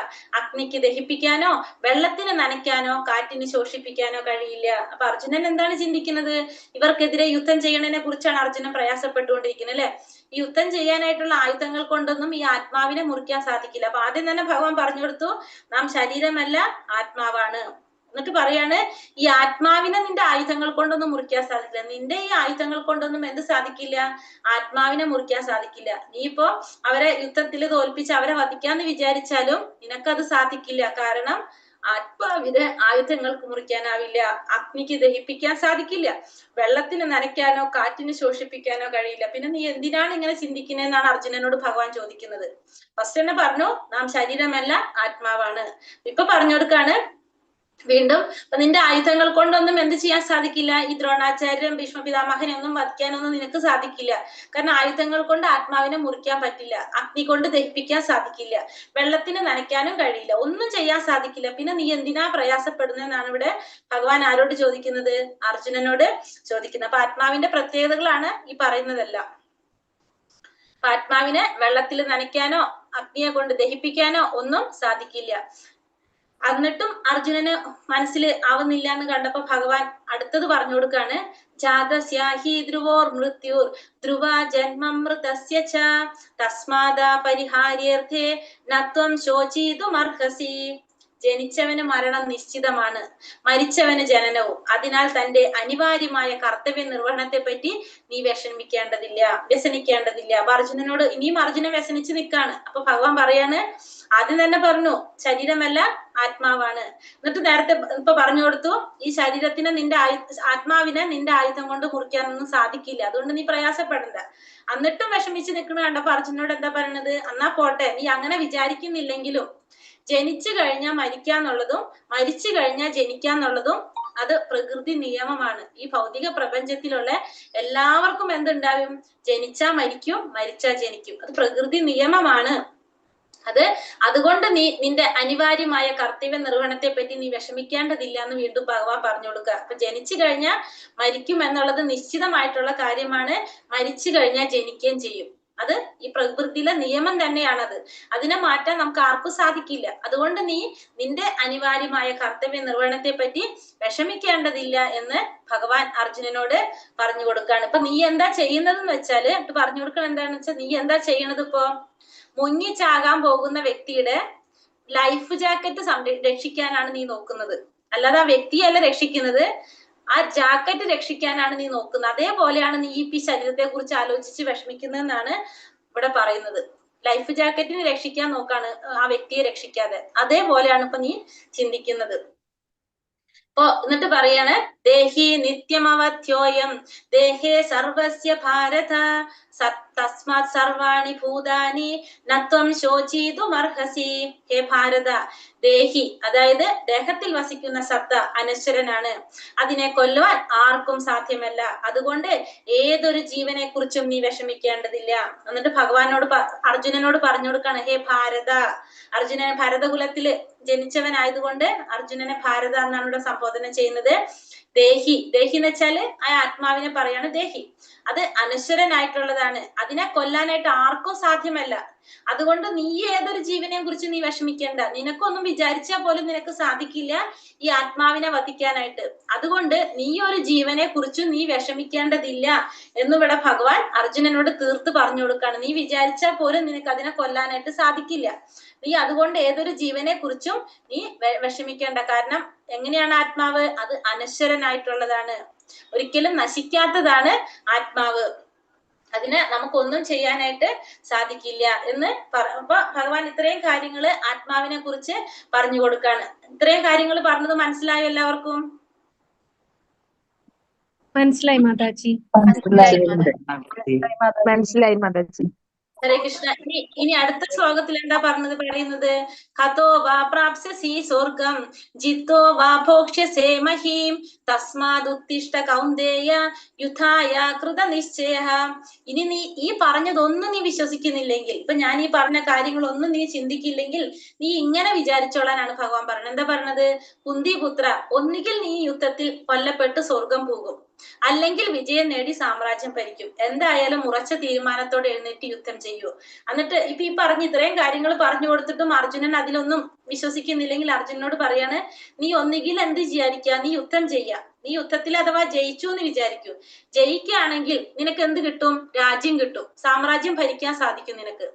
അഗ്നിക്ക് ദഹിപ്പിക്കാനോ വെള്ളത്തിന് നനയ്ക്കാനോ കാറ്റിന് ശോഷിപ്പിക്കാനോ കഴിയില്ല. അപ്പൊ അർജുനൻ എന്താണ് ചിന്തിക്കുന്നത്? ഇവർക്കെതിരെ യുദ്ധം ചെയ്യണതിനെ കുറിച്ചാണ് അർജുനൻ പ്രയാസപ്പെട്ടുകൊണ്ടിരിക്കുന്നത് അല്ലെ. ഈ യുദ്ധം ചെയ്യാനായിട്ടുള്ള ആയുധങ്ങൾ കൊണ്ടൊന്നും ഈ ആത്മാവിനെ മുറിക്കാൻ സാധിക്കില്ല. അപ്പൊ ആദ്യം തന്നെ ഭഗവാൻ പറഞ്ഞു കൊടുത്തു, നാം ശരീരമല്ല ആത്മാവാണ്. എന്നിട്ട് പറയാണ്, ഈ ആത്മാവിനെ നിന്റെ ആയുധങ്ങൾ കൊണ്ടൊന്നും മുറിക്കാൻ സാധിക്കില്ല. നിന്റെ ഈ ആയുധങ്ങൾ കൊണ്ടൊന്നും എന്ത് സാധിക്കില്ല? ആത്മാവിനെ മുറിക്കാൻ സാധിക്കില്ല. നീ ഇപ്പോ അവരെ യുദ്ധത്തിൽ തോൽപ്പിച്ച് അവരെ വധിക്കാന്ന് വിചാരിച്ചാലും നിനക്കത് സാധിക്കില്ല. കാരണം ആത്മാവിനെ ആയുധങ്ങൾക്ക് മുറിക്കാനാവില്ല, അഗ്നിക്ക് ദഹിപ്പിക്കാൻ സാധിക്കില്ല, വെള്ളത്തിന് നനയ്ക്കാനോ കാറ്റിന് ശോഷിപ്പിക്കാനോ കഴിയില്ല. പിന്നെ നീ എന്തിനാണ് ഇങ്ങനെ ചിന്തിക്കുന്നതെന്നാണ് അർജുനനോട് ഭഗവാൻ ചോദിക്കുന്നത്. ഫസ്റ്റ് തന്നെ പറഞ്ഞു, നാം ശരീരമല്ല ആത്മാവാണ്. ഇപ്പൊ പറഞ്ഞു കൊടുക്കാണ് വീണ്ടും, അപ്പൊ നിന്റെ ആയുധങ്ങൾ കൊണ്ടൊന്നും എന്ത് ചെയ്യാൻ സാധിക്കില്ല? ഈ ദ്രോണാചാര്യരും ഭീഷ്മ പിതാമഹനെ ഒന്നും വധിക്കാനൊന്നും നിനക്ക് സാധിക്കില്ല. കാരണം ആയുധങ്ങൾ കൊണ്ട് ആത്മാവിനെ മുറിക്കാൻ പറ്റില്ല, അഗ്നി കൊണ്ട് ദഹിപ്പിക്കാൻ സാധിക്കില്ല, വെള്ളത്തിന് നനയ്ക്കാനും കഴിയില്ല, ഒന്നും ചെയ്യാൻ സാധിക്കില്ല. പിന്നെ നീ എന്തിനാ പ്രയാസപ്പെടുന്നതെന്നാണ് ഇവിടെ ഭഗവാൻ ആരോട് ചോദിക്കുന്നത്? അർജുനനോട് ചോദിക്കുന്നത്. അപ്പൊ ആത്മാവിന്റെ പ്രത്യേകതകളാണ് ഈ പറയുന്നതെല്ലാം. അപ്പൊ ആത്മാവിനെ വെള്ളത്തിൽ നനയ്ക്കാനോ അഗ്നിയെ കൊണ്ട് ദഹിപ്പിക്കാനോ ഒന്നും സാധിക്കില്ല. എന്നിട്ടും അർജുനന് മനസ്സിൽ ആവുന്നില്ല എന്ന് കണ്ടപ്പോ ഭഗവാൻ അടുത്തത് പറഞ്ഞു കൊടുക്കാണ്, ജാതസ്യാഹി ധ്രുവോർ മൃത്യുർ ധ്രുവ ജന്മമൃതസ്യ ച തസ്മാദാ പരിഹാര്യേർത്ഥേ നത്വം ശോചിതുമർഹസി. ജനിച്ചവന് മരണം നിശ്ചിതമാണ്, മരിച്ചവന് ജനനവും. അതിനാൽ തന്റെ അനിവാര്യമായ കർത്തവ്യ നിർവഹണത്തെ പറ്റി നീ വ്യസനിക്കേണ്ടതില്ല. അപ്പൊ അർജുനനോട് ഇനിയും അർജുനൻ വ്യസനിച്ച് നിൽക്കാണ്. അപ്പൊ ഭഗവാൻ പറയാണ്, ആദ്യം തന്നെ പറഞ്ഞു ശരീരമല്ല ആത്മാവാണ്. എന്നിട്ട് നേരത്തെ ഇപ്പൊ പറഞ്ഞു കൊടുത്തു, ഈ ശരീരത്തിന് ആത്മാവിനെ നിന്റെ ആയുധം കൊണ്ട് മുറിക്കാനൊന്നും സാധിക്കില്ല, അതുകൊണ്ട് നീ പ്രയാസപ്പെടണ്ട. എന്നിട്ടും വിഷമിച്ച് നിൽക്കണ കണ്ടപ്പോ അർജുനോട് എന്താ പറയണത്? എന്നാ പോട്ടെ, നീ അങ്ങനെ വിചാരിക്കുന്നില്ലെങ്കിലും ജനിച്ചു കഴിഞ്ഞാൽ മരിക്കാന്നുള്ളതും മരിച്ചു കഴിഞ്ഞാൽ ജനിക്കാന്നുള്ളതും അത് പ്രകൃതി നിയമമാണ്. ഈ ഭൗതിക പ്രപഞ്ചത്തിലുള്ള എല്ലാവർക്കും എന്തുണ്ടാവും? ജനിച്ചാ മരിക്കും, മരിച്ചാ ജനിക്കും. അത് പ്രകൃതി നിയമമാണ്. അതുകൊണ്ട് നിന്റെ അനിവാര്യമായ കർത്തവ്യ നിർവഹണത്തെ പറ്റി നീ വിഷമിക്കേണ്ടതില്ല എന്ന് വീണ്ടും ഭഗവാൻ പറഞ്ഞു കൊടുക്കുക. അപ്പൊ ജനിച്ചു കഴിഞ്ഞാൽ മരിക്കും എന്നുള്ളത് നിശ്ചിതമായിട്ടുള്ള കാര്യമാണ്. മരിച്ചു കഴിഞ്ഞാൽ ജനിക്കുകയും ചെയ്യും. അത് ഈ പ്രകൃതിയിലെ നിയമം തന്നെയാണത്. അതിനെ മാറ്റാൻ നമുക്ക് ആർക്കും സാധിക്കില്ല. അതുകൊണ്ട് നീ നിന്റെ അനിവാര്യമായ കർത്തവ്യ നിർവഹണത്തെ പറ്റി വിഷമിക്കേണ്ടതില്ല എന്ന് ഭഗവാൻ അർജുനനോട് പറഞ്ഞു കൊടുക്കുകയാണ്. ഇപ്പൊ നീ എന്താ ചെയ്യുന്നതെന്ന് വെച്ചാല് പറഞ്ഞു കൊടുക്കണം. എന്താണെന്ന് വെച്ചാൽ നീ എന്താ ചെയ്യണത്? ഇപ്പോ മുങ്ങിച്ചാകാൻ പോകുന്ന വ്യക്തിയുടെ ലൈഫ് ജാക്കറ്റ് രക്ഷിക്കാനാണ് നീ നോക്കുന്നത്. അല്ലാതെ ആ വ്യക്തിയല്ല രക്ഷിക്കുന്നത്, ആ ജാക്കറ്റ് രക്ഷിക്കാനാണ് നീ നോക്കുന്നത്. അതേപോലെയാണ് നീ ഈ ശരീരത്തെ കുറിച്ച് ആലോചിച്ച് വിഷമിക്കുന്നതെന്നാണ് ഇവിടെ പറയുന്നത്. ലൈഫ് ജാക്കറ്റിന് രക്ഷിക്കാൻ നോക്കാണ്, ആ വ്യക്തിയെ രക്ഷിക്കാതെ. അതേപോലെയാണ് ഇപ്പൊ നീ ചിന്തിക്കുന്നത്. അപ്പൊ എന്നിട്ട് പറയാണ്, ദേഹി നിത്യമവധ്യോയം ദേഹേ സർവസ്യ ഭാരത തസ്മാത് സർവാണി ഭൂതാനി നത്വം ശോചിതുമർഹസി. ഹേ ഭാരത, ദേഹി അതായത് ദേഹത്തിൽ വസിക്കുന്ന സത്ത അനശ്വരനാണ്, അതിനെ കൊല്ലുവാൻ ആർക്കും സാധ്യമല്ല. അതുകൊണ്ട് ഏതൊരു ജീവനെ കുറിച്ചും നീ വിഷമിക്കേണ്ടതില്ല. എന്നിട്ട് ഭഗവാനോട് അർജുനനോട് പറഞ്ഞു കൊടുക്കാണ്, ഹേ ഭാരത. അർജുനനെ ഭരതകുലത്തില് ജനിച്ചവനായതുകൊണ്ട് അർജുനനെ ഭാരത എന്നാണ് ഇവിടെ സംബോധന ചെയ്യുന്നത്. ദേഹി എന്ന് വെച്ചാല് ആ ആത്മാവിനെ പറയാണ് ദേഹി. അത് അനശ്വരനായിട്ടുള്ളതാണ്, അതിനെ കൊല്ലാനായിട്ട് ആർക്കും സാധ്യമല്ല. അതുകൊണ്ട് നീ ഏതൊരു ജീവനെയും കുറിച്ച് നീ വിഷമിക്കേണ്ട. നിനക്കൊന്നും വിചാരിച്ചാൽ പോലും നിനക്ക് സാധിക്കില്ല ഈ ആത്മാവിനെ വധിക്കാനായിട്ട്. അതുകൊണ്ട് നീ ഒരു ജീവനെ കുറിച്ചും നീ വിഷമിക്കേണ്ടതില്ല എന്നിവിടെ ഭഗവാൻ അർജുനനോട് തീർത്ത് പറഞ്ഞു കൊടുക്കാണ്. നീ വിചാരിച്ചാൽ പോലും നിനക്ക് അതിനെ കൊല്ലാനായിട്ട് സാധിക്കില്ല. നീ അതുകൊണ്ട് ഏതൊരു ജീവനെ കുറിച്ചും നീ വിഷമിക്കേണ്ട. കാരണം എങ്ങനെയാണ് ആത്മാവ്? അത് അനശ്വരനായിട്ടുള്ളതാണ്, ഒരിക്കലും നശിക്കാത്തതാണ് ആത്മാവ്. അതിന് നമുക്കൊന്നും ചെയ്യാനായിട്ട് സാധിക്കില്ല എന്ന് അപ്പൊ ഭഗവാൻ ഇത്രയും കാര്യങ്ങള് ആത്മാവിനെ കുറിച്ച് പറഞ്ഞു കൊടുക്കാണ്. ഇത്രയും കാര്യങ്ങൾ പറഞ്ഞത് മനസ്സിലായോ എല്ലാവർക്കും? മനസ്സിലായി മാതാജി. മനസ്സിലായി മാതാജി. ഹരേ കൃഷ്ണ. ഇനി അടുത്ത ശ്ലോകത്തിൽ എന്താ പറയുന്നത്? ഹതോ വാ പ്രാപ്സ്യസി സ്വർഗം ജിത്തോ വാ ഭോക്ഷ്യസേ മഹീം തസ്മാദുത്തിഷ്ഠ കൗന്ദേയ യുദ്ധായ കൃതനിശ്ചയഃ. ഇനി നീ ഈ പറഞ്ഞതൊന്നും നീ വിശ്വസിക്കുന്നില്ലെങ്കിൽ, ഇപ്പൊ ഞാൻ ഈ പറഞ്ഞ കാര്യങ്ങളൊന്നും നീ ചിന്തിക്കില്ലെങ്കിൽ, നീ ഇങ്ങനെ വിചാരിച്ചോളാനാണ് ഭഗവാൻ പറഞ്ഞത്. എന്താ പറഞ്ഞത്? കുന്തിപുത്ര, ഒന്നുകിൽ നീ യുദ്ധത്തിൽ കൊല്ലപ്പെട്ട് സ്വർഗം പോകും, അല്ലെങ്കിൽ വിജയം നേടി സാമ്രാജ്യം ഭരിക്കും. എന്തായാലും ഉറച്ച തീരുമാനത്തോടെ എഴുന്നേറ്റ് യുദ്ധം ചെയ്യൂ. എന്നിട്ട് ഇപ്പൊ ഈ പറഞ്ഞ ഇത്രയും കാര്യങ്ങൾ പറഞ്ഞു കൊടുത്തിട്ടും അർജുനൻ അതിലൊന്നും വിശ്വസിക്കുന്നില്ലെങ്കിൽ അർജുനനോട് പറയാണ്, നീ ഒന്നുകിൽ എന്ത് വിചാരിക്കുക, നീ യുദ്ധം ചെയ്യാ. നീ യുദ്ധത്തിൽ അഥവാ ജയിച്ചു എന്ന് വിചാരിക്കൂ. ജയിക്കുകയാണെങ്കിൽ നിനക്ക് എന്ത് കിട്ടും? രാജ്യം കിട്ടും, സാമ്രാജ്യം ഭരിക്കാൻ സാധിക്കും നിനക്ക്.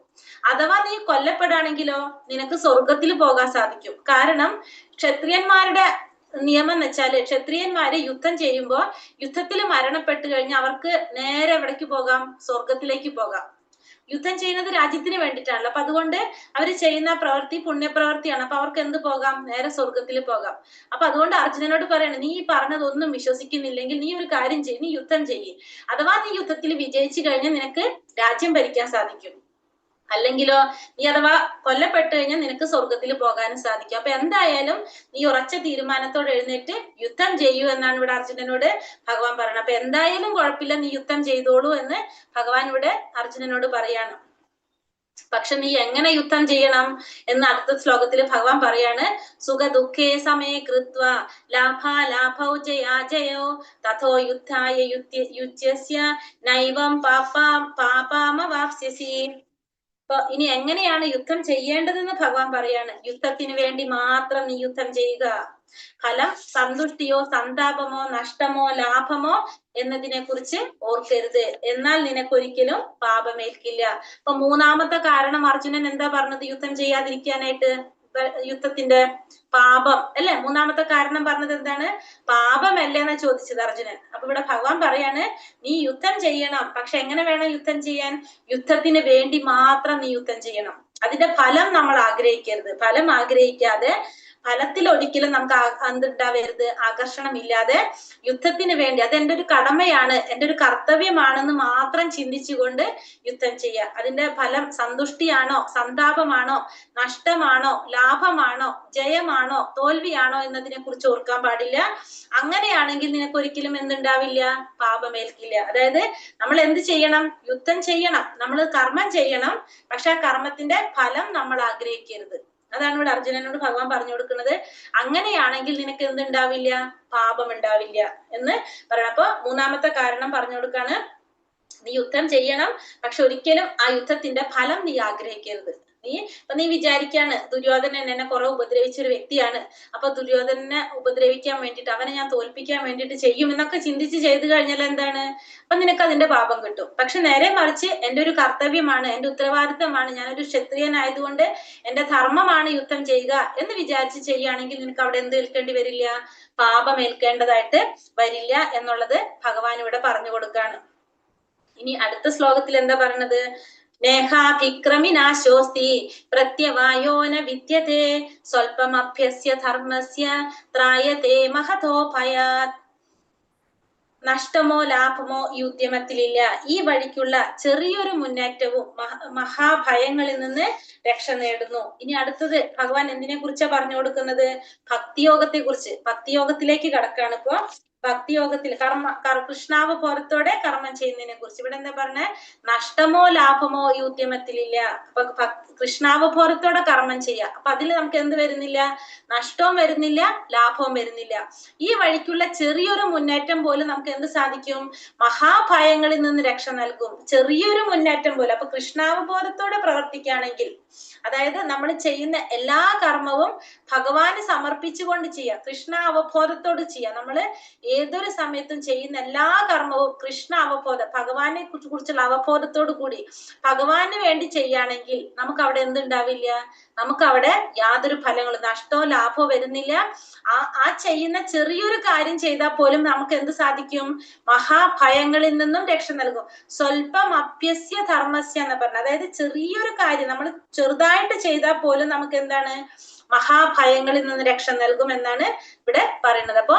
അഥവാ നീ കൊല്ലപ്പെടുകയാണെങ്കിലോ നിനക്ക് സ്വർഗത്തിൽ പോകാൻ സാധിക്കും. കാരണം ക്ഷത്രിയന്മാരുടെ നിയമം എന്ന് വെച്ചാല് ക്ഷത്രിയന്മാര് യുദ്ധം ചെയ്യുമ്പോൾ യുദ്ധത്തിൽ മരണപ്പെട്ടു കഴിഞ്ഞാൽ അവർക്ക് നേരെ എവിടേക്ക് പോകാം? സ്വർഗത്തിലേക്ക് പോകാം. യുദ്ധം ചെയ്യുന്നത് രാജ്യത്തിന് വേണ്ടിയിട്ടാണല്ലോ. അപ്പൊ അതുകൊണ്ട് അവർ ചെയ്യുന്ന പ്രവൃത്തി പുണ്യപ്രവൃത്തിയാണ്. അപ്പൊ അവർക്ക് എന്ത് പോകാം? നേരെ സ്വർഗത്തിൽ പോകാം. അപ്പൊ അതുകൊണ്ട് അർജുനനോട് പറയണം, നീ പറഞ്ഞതൊന്നും വിശ്വസിക്കുന്നില്ലെങ്കിൽ നീ ഒരു കാര്യം ചെയ്യ്, നീ യുദ്ധം ചെയ്യ്. അഥവാ നീ യുദ്ധത്തിൽ വിജയിച്ചു കഴിഞ്ഞാൽ നിനക്ക് രാജ്യം ഭരിക്കാൻ സാധിക്കും, അല്ലെങ്കിലോ നീ അഥവാ കൊല്ലപ്പെട്ടു കഴിഞ്ഞാൽ നിനക്ക് സ്വർഗത്തിൽ പോകാനും സാധിക്കും. അപ്പൊ എന്തായാലും നീ ഉറച്ച തീരുമാനത്തോടെ എഴുന്നേറ്റ് യുദ്ധം ചെയ്യൂ എന്നാണ് ഇവിടെ അർജുനനോട് ഭഗവാൻ പറയുന്നത്. അപ്പൊ എന്തായാലും കുഴപ്പമില്ല, നീ യുദ്ധം ചെയ്തോളൂ എന്ന് ഭഗവാൻ ഇവിടെ അർജുനനോട് പറയാണ്. പക്ഷെ നീ എങ്ങനെ യുദ്ധം ചെയ്യണം എന്ന് അടുത്ത ശ്ലോകത്തിൽ ഭഗവാൻ പറയാണ്. സുഖ ദുഃഖേ സമേ കൃത്വ ലാഭൗ ജയോ തഥോ യുദ്ധായ യുജ്യസ്യ നൈവം പാപാമവാപ്സ്യസി. അപ്പൊ ഇനി എങ്ങനെയാണ് യുദ്ധം ചെയ്യേണ്ടതെന്ന് ഭഗവാൻ പറയാണ്. യുദ്ധത്തിന് വേണ്ടി മാത്രം നീ യുദ്ധം ചെയ്യുക. ഫലം സന്തുഷ്ടിയോ സന്താപമോ നഷ്ടമോ ലാഭമോ എന്നതിനെ കുറിച്ച് ഓർക്കരുത്, എന്നാൽ നിനക്കൊരിക്കലും പാപമേൽക്കില്ല. അപ്പൊ മൂന്നാമത്തെ കാരണം അർജുനൻ എന്താ പറഞ്ഞത്? യുദ്ധം ചെയ്യാതിരിക്കാനായിട്ട് യുദ്ധത്തിന്റെ പാപം അല്ലെ? മൂന്നാമത്തെ കാരണം പറഞ്ഞത് എന്താണ്? പാപമല്ലേ എന്നാ ചോദിച്ചത് അർജുനൻ. അപ്പൊ ഇവിടെ ഭഗവാൻ പറയാണ്, നീ യുദ്ധം ചെയ്യണം, പക്ഷെ എങ്ങനെ വേണം യുദ്ധം ചെയ്യാൻ? യുദ്ധത്തിന് വേണ്ടി മാത്രം നീ യുദ്ധം ചെയ്യണം. അതിന്റെ ഫലം നമ്മൾ ആഗ്രഹിക്കരുത്. ഫലം ആഗ്രഹിക്കാതെ, ഫലത്തിൽ ഒരിക്കലും നമുക്ക് എന്തുണ്ടാവരുത്? ആകർഷണമില്ലാതെ യുദ്ധത്തിന് വേണ്ടി, അത് എൻ്റെ ഒരു കടമയാണ്, എൻ്റെ ഒരു കർത്തവ്യമാണെന്ന് മാത്രം ചിന്തിച്ചുകൊണ്ട് യുദ്ധം ചെയ്യുക. അതിന്റെ ഫലം സന്തുഷ്ടിയാണോ സന്താപമാണോ നഷ്ടമാണോ ലാഭമാണോ ജയമാണോ തോൽവിയാണോ എന്നതിനെ കുറിച്ച് ഓർക്കാൻ പാടില്ല. അങ്ങനെയാണെങ്കിൽ നിനക്ക് ഒരിക്കലും എന്തുണ്ടാവില്ല? പാപമേൽക്കില്ല. അതായത് നമ്മൾ എന്ത് ചെയ്യണം? യുദ്ധം ചെയ്യണം, നമ്മൾ കർമ്മം ചെയ്യണം, പക്ഷെ ആ കർമ്മത്തിന്റെ ഫലം നമ്മൾ ആഗ്രഹിക്കരുത്. അതാണ് ഇവിടെ അർജുനനോട് ഭഗവാൻ പറഞ്ഞു കൊടുക്കുന്നത്. അങ്ങനെയാണെങ്കിൽ നിനക്ക് എന്തുണ്ടാവില്ല? പാപം ഉണ്ടാവില്ല എന്ന് പറയണം. അപ്പൊ മൂന്നാമത്തെ കാരണം പറഞ്ഞു കൊടുക്കാണ്, നീ യുദ്ധം ചെയ്യണം, പക്ഷെ ഒരിക്കലും ആ യുദ്ധത്തിന്റെ ഫലം നീ ആഗ്രഹിക്കരുത്. നീ വിചാരിക്കാണ് ദുര്യോധനൻ എന്നെ കുറെ ഉപദ്രവിച്ച ഒരു വ്യക്തിയാണ്, അപ്പൊ ദുര്യോധനനെ ഉപദ്രവിക്കാൻ വേണ്ടിയിട്ട്, അവനെ ഞാൻ തോൽപ്പിക്കാൻ വേണ്ടിയിട്ട് ചെയ്യും എന്നൊക്കെ ചിന്തിച്ച് ചെയ്തു കഴിഞ്ഞാൽ എന്താണ്? അപ്പൊ നിനക്ക് അതിന്റെ പാപം കിട്ടും. പക്ഷെ നേരെ മറിച്ച് എൻ്റെ ഒരു കർത്തവ്യമാണ്, എൻ്റെ ഉത്തരവാദിത്തമാണ്, ഞാനൊരു ക്ഷത്രിയനായതുകൊണ്ട് എൻ്റെ ധർമ്മമാണ് യുദ്ധം ചെയ്യുക എന്ന് വിചാരിച്ച് ചെയ്യുകയാണെങ്കിൽ നിനക്ക് അവിടെ എന്ത് ഏൽക്കേണ്ടി വരില്ല? പാപം ഏൽക്കേണ്ടതായിട്ട് വരില്ല എന്നുള്ളത് ഭഗവാൻ ഇവിടെ പറഞ്ഞു കൊടുക്കാണ്. ഇനി അടുത്ത ശ്ലോകത്തിൽ എന്താ പറയണത്? നേഹാഭിക്രമിനാശോസ്തി പ്രത്യവായോ ന വിദ്യതേ സ്വൽപമഭ്യസ്യ ധർമ്മസ്യ ത്രായതേ മഹതോ ഭയാത്. നഷ്ടമോ ലാഭമോ ഈ ഉദ്യമത്തിലില്ല. ഈ വഴിക്കുള്ള ചെറിയൊരു മുന്നേറ്റവും മഹാഭയങ്ങളിൽ നിന്ന് രക്ഷ നേടുന്നു. ഇനി അടുത്തത് ഭഗവാൻ എന്തിനെ കുറിച്ചാ പറഞ്ഞു കൊടുക്കുന്നത്? ഭക്തിയോഗത്തെ കുറിച്ച്. ഭക്തിയോഗത്തിലേക്ക് കടക്കാണ് ഇപ്പൊ. ഭക്തിയോഗത്തിൽ കൃഷ്ണാവബോധത്തോടെ കർമ്മം ചെയ്യുന്നതിനെ കുറിച്ച് ഇവിടെ എന്താ പറഞ്ഞ? നഷ്ടമോ ലാഭമോ ഈ ഉദ്യമത്തിലില്ല. അപ്പൊ കൃഷ്ണാവബോധത്തോടെ കർമ്മം ചെയ്യുക. അപ്പൊ അതിൽ നമുക്ക് എന്ത് വരുന്നില്ല? നഷ്ടവും വരുന്നില്ല, ലാഭവും വരുന്നില്ല. ഈ വഴിക്കുള്ള ചെറിയൊരു മുന്നേറ്റം പോലും നമുക്ക് എന്ത് സാധിക്കും? മഹാഭയങ്ങളിൽ നിന്ന് രക്ഷ നൽകും. ചെറിയൊരു മുന്നേറ്റം പോലും. അപ്പൊ കൃഷ്ണാവബോധത്തോടെ പ്രവർത്തിക്കുകയാണെങ്കിൽ, അതായത് നമ്മൾ ചെയ്യുന്ന എല്ലാ കർമ്മവും ഭഗവാന് സമർപ്പിച്ചുകൊണ്ട് ചെയ്യാം, കൃഷ്ണ അവബോധത്തോട് ചെയ്യാം. നമ്മള് ഏതൊരു സമയത്തും ചെയ്യുന്ന എല്ലാ കർമ്മവും കൃഷ്ണ അവബോധം, ഭഗവാനെ കുറിച്ചുള്ള അവബോധത്തോടു കൂടി ഭഗവാന് വേണ്ടി ചെയ്യുകയാണെങ്കിൽ നമുക്ക് അവിടെ എന്തുണ്ടാവില്ല, നമുക്ക് അവിടെ യാതൊരു ഫലങ്ങളും നഷ്ടമോ ലാഭമോ വരുന്നില്ല. ആ ചെയ്യുന്ന ചെറിയൊരു കാര്യം ചെയ്താൽ പോലും നമുക്ക് എന്ത് സാധിക്കും, മഹാഭയങ്ങളിൽ നിന്നും രക്ഷ നൽകും. സ്വൽപ്പം അഭ്യസ്യ ധർമ്മസ്യ എന്ന് പറഞ്ഞ, അതായത് ചെറിയൊരു കാര്യം നമ്മൾ ചെറുതായിട്ട് ചെയ്താൽ പോലും നമുക്ക് എന്താണ്, മഹാഭയങ്ങളിൽ നിന്ന് രക്ഷ നൽകും എന്നാണ് ഇവിടെ പറയുന്നത്. അപ്പൊ